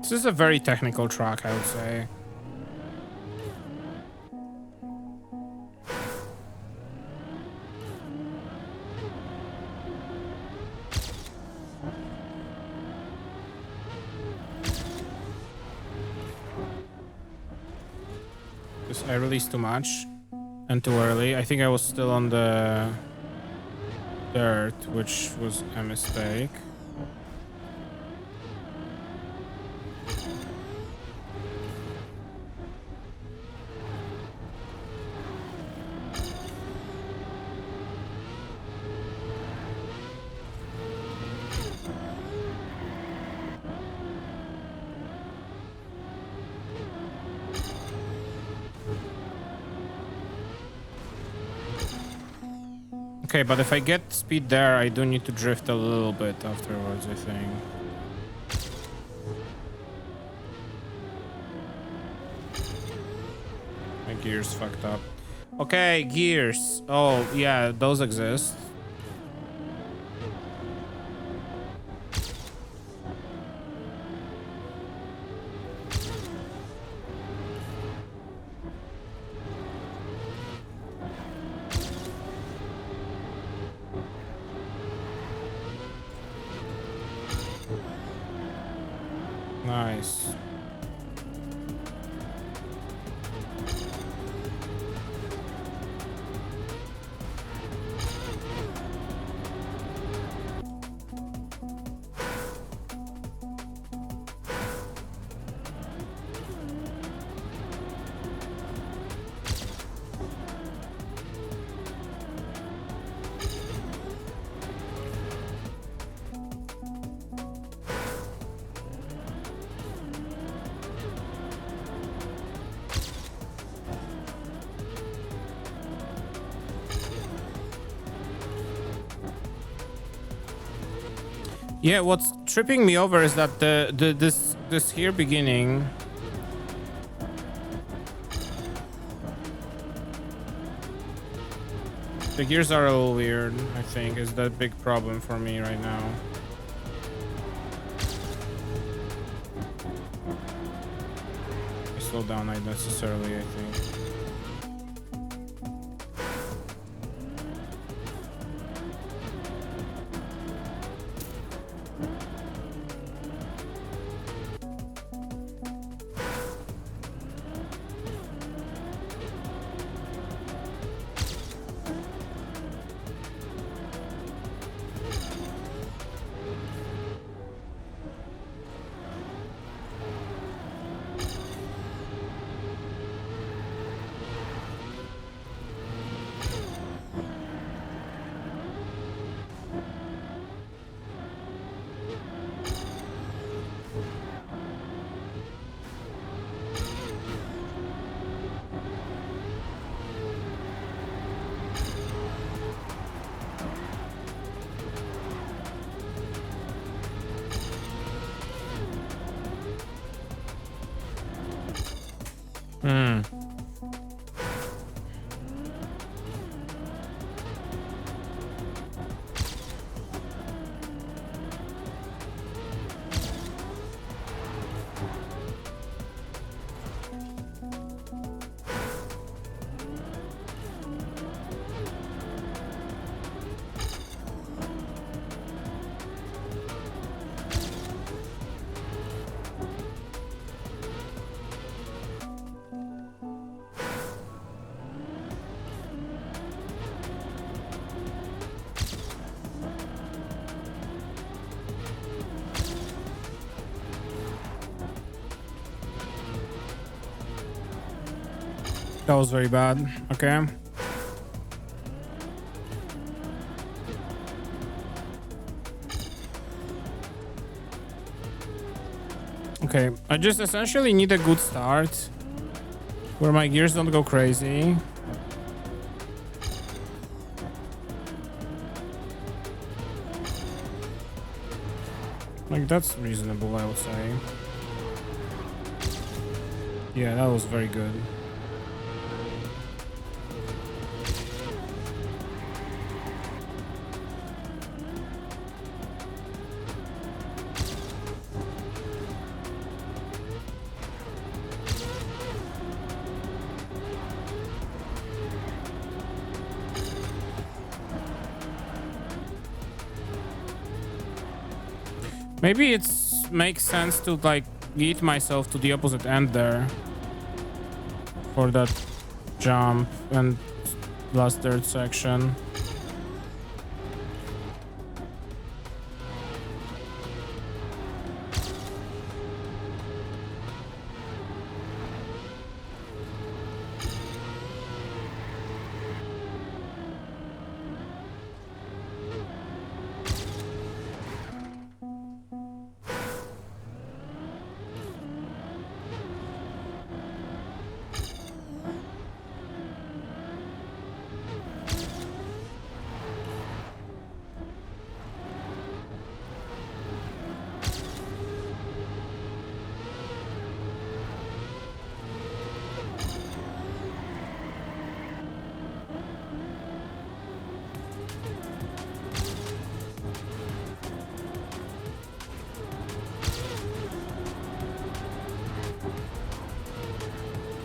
This is a very technical track, I would say. I released too much and too early. I think I was still on the dirt, which was a mistake. Okay, but if I get speed there, I do need to drift a little bit afterwards, I think. My gears fucked up. Okay, gears. Oh, yeah, those exist. Nice. Yeah, what's tripping me over is that this here beginning. The gears are a little weird, I think, is the big problem for me right now. I slow down unnecessarily, I think. That was very bad. Okay. Okay, I just essentially need a good start where my gears don't go crazy. Like, that's reasonable, I would say. Yeah, that was very good. Maybe it makes sense to like yeet myself to the opposite end there for that jump and last third section.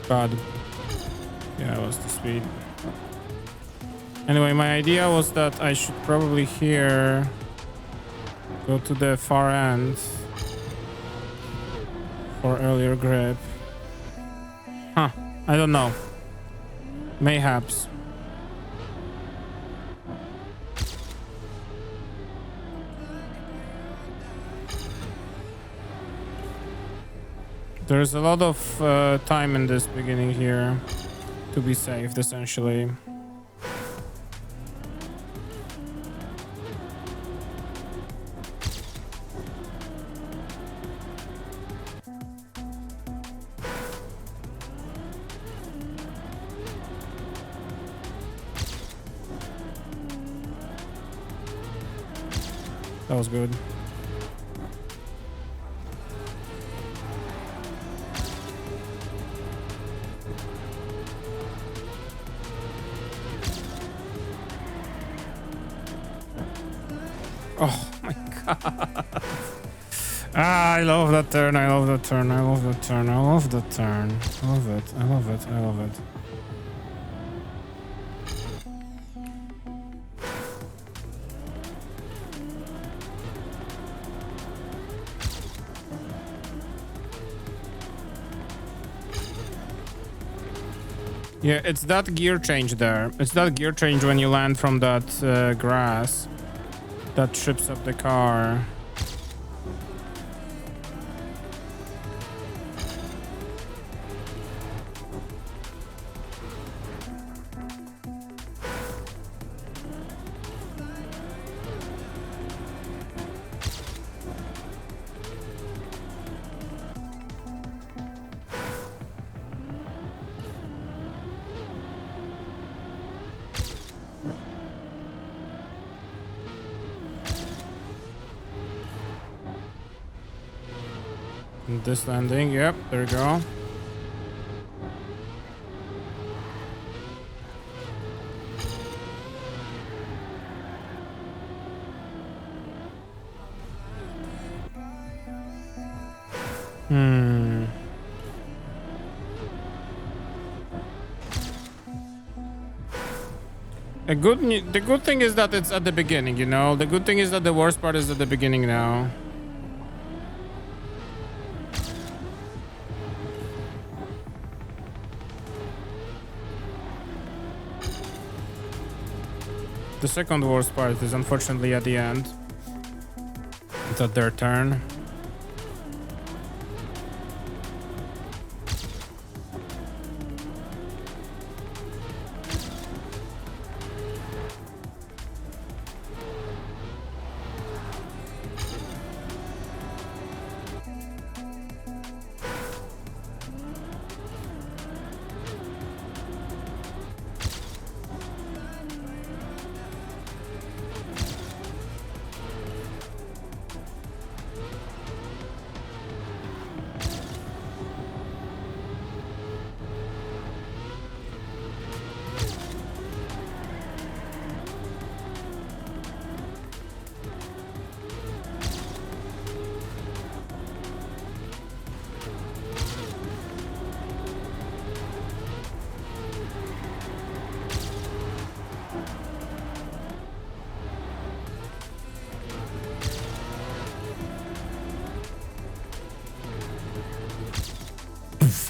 God. Yeah, it was the speed. Anyway, my idea was that I should probably here go to the far end for earlier grip. Huh, I don't know. Mayhaps. There's a lot of time in this beginning here to be saved, essentially. That was good. Oh my god. Ah, I love that turn. I love that turn. I love that turn. I love that turn. I love it. I love it. I love it. Yeah, it's that gear change there. It's that gear change when you land from that grass that trips up the car. This landing, yep, there we go. The good thing is that it's at the beginning, you know? The good thing is that the worst part is at the beginning now. The second worst part is unfortunately at the end. It's at their turn.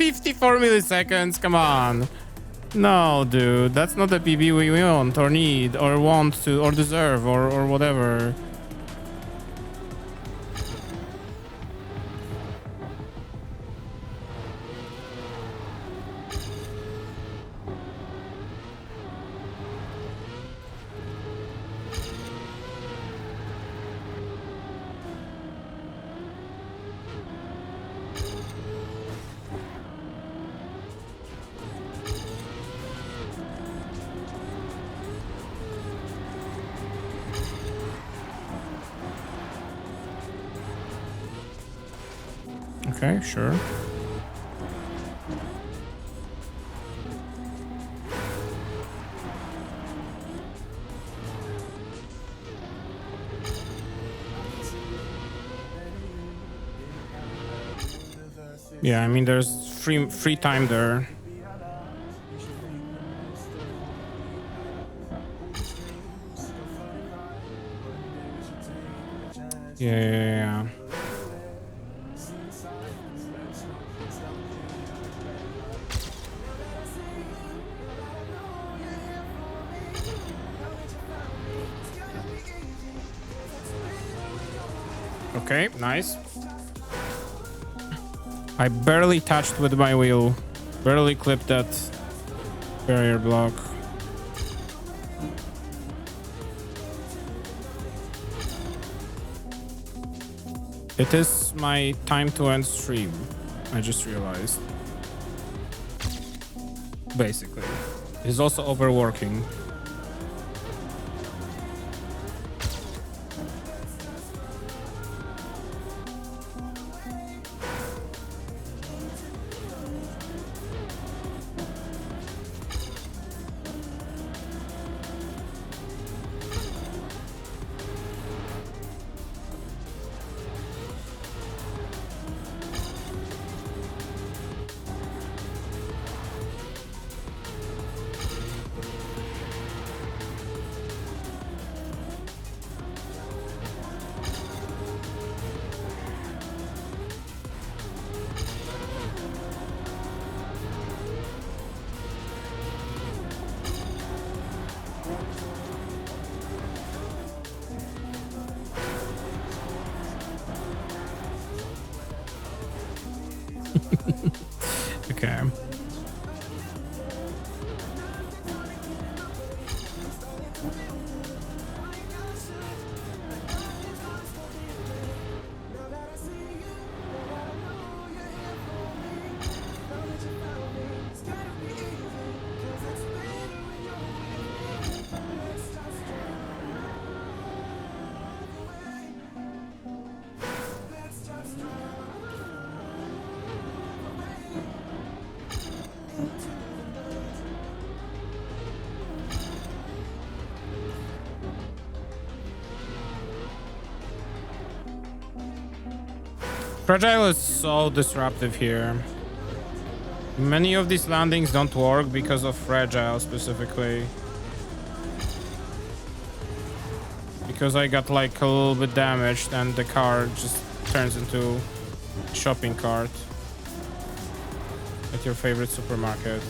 "54 milliseconds, come on." No, dude, that's not the PB we want or need or want to or deserve or whatever. Okay, sure. Yeah, I mean, there's free time there. Yeah. Okay, nice. I barely touched with my wheel. Barely clipped that barrier block. It is my time to end stream. I just realized. Basically. It's also overworking. Okay. Fragile is so disruptive here. Many of these landings don't work because of Fragile specifically. Because I got like a little bit damaged and the car just turns into a shopping cart at your favorite supermarket.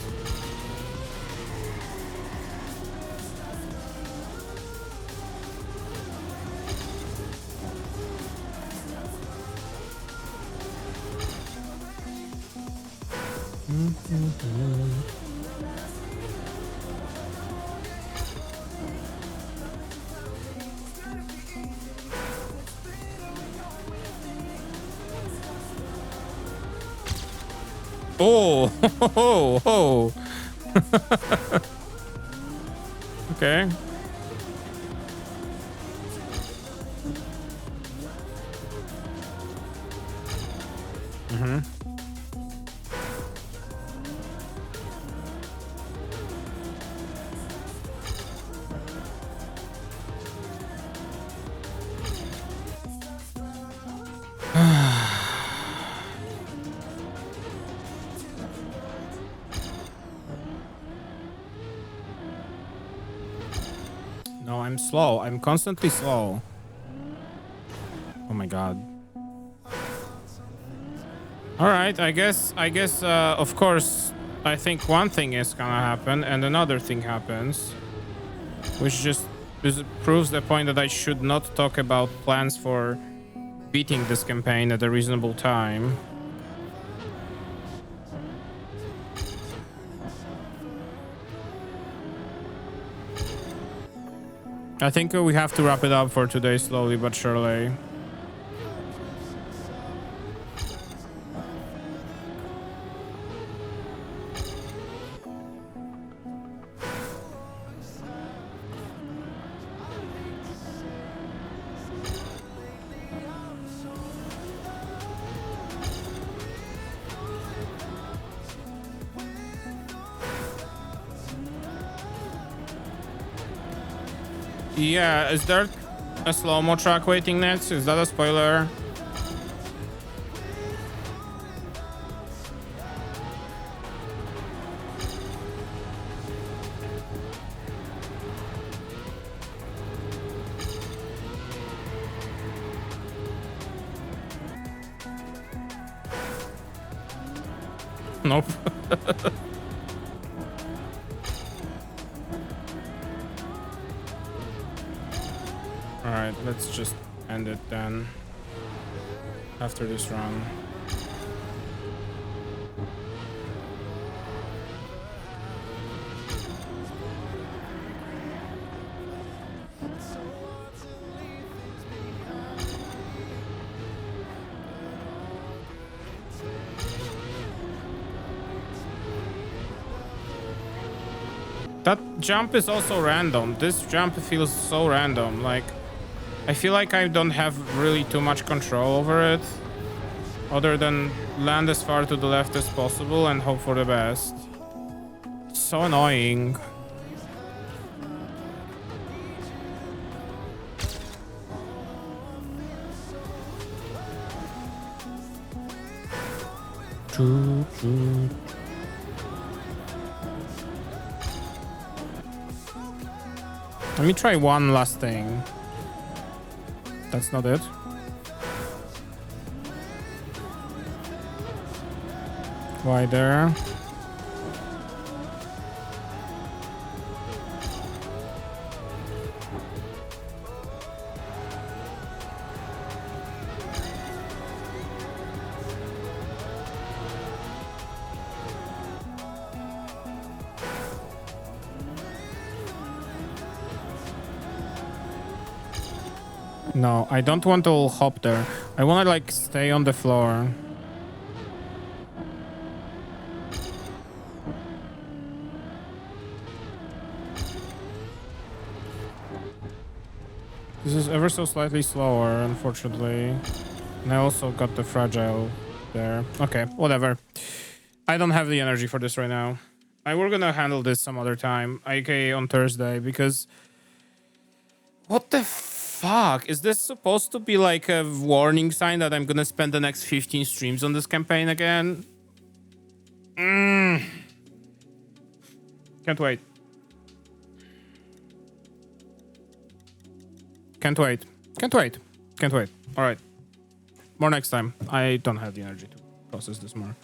Oh, ho, ho, ho. Okay. Mm-hmm. No, I'm slow. I'm constantly slow. Oh my god. All right, I guess, of course, I think one thing is gonna happen and another thing happens, which just proves the point that I should not talk about plans for beating this campaign at a reasonable time. I think we have to wrap it up for today slowly but surely. Yeah, is there a slow-mo track waiting next? Is that a spoiler? Nope. Alright, let's just end it then. After this run. That jump is also random. This jump feels so random. Like, I feel like I don't have really too much control over it, other than land as far to the left as possible and hope for the best. So annoying. Choo, choo. Let me try one last thing. That's not it. Why there? No, I don't want to hop there. I want to like stay on the floor. This is ever so slightly slower, unfortunately. And I also got the fragile there. Okay, whatever. I don't have the energy for this right now. We're gonna handle this some other time, aka on Thursday, because... What the fuck? Is this supposed to be like a warning sign that I'm gonna spend the next 15 streams on this campaign again? Can't wait. Can't wait. Can't wait. Can't wait. All right. More next time. I don't have the energy to process this more.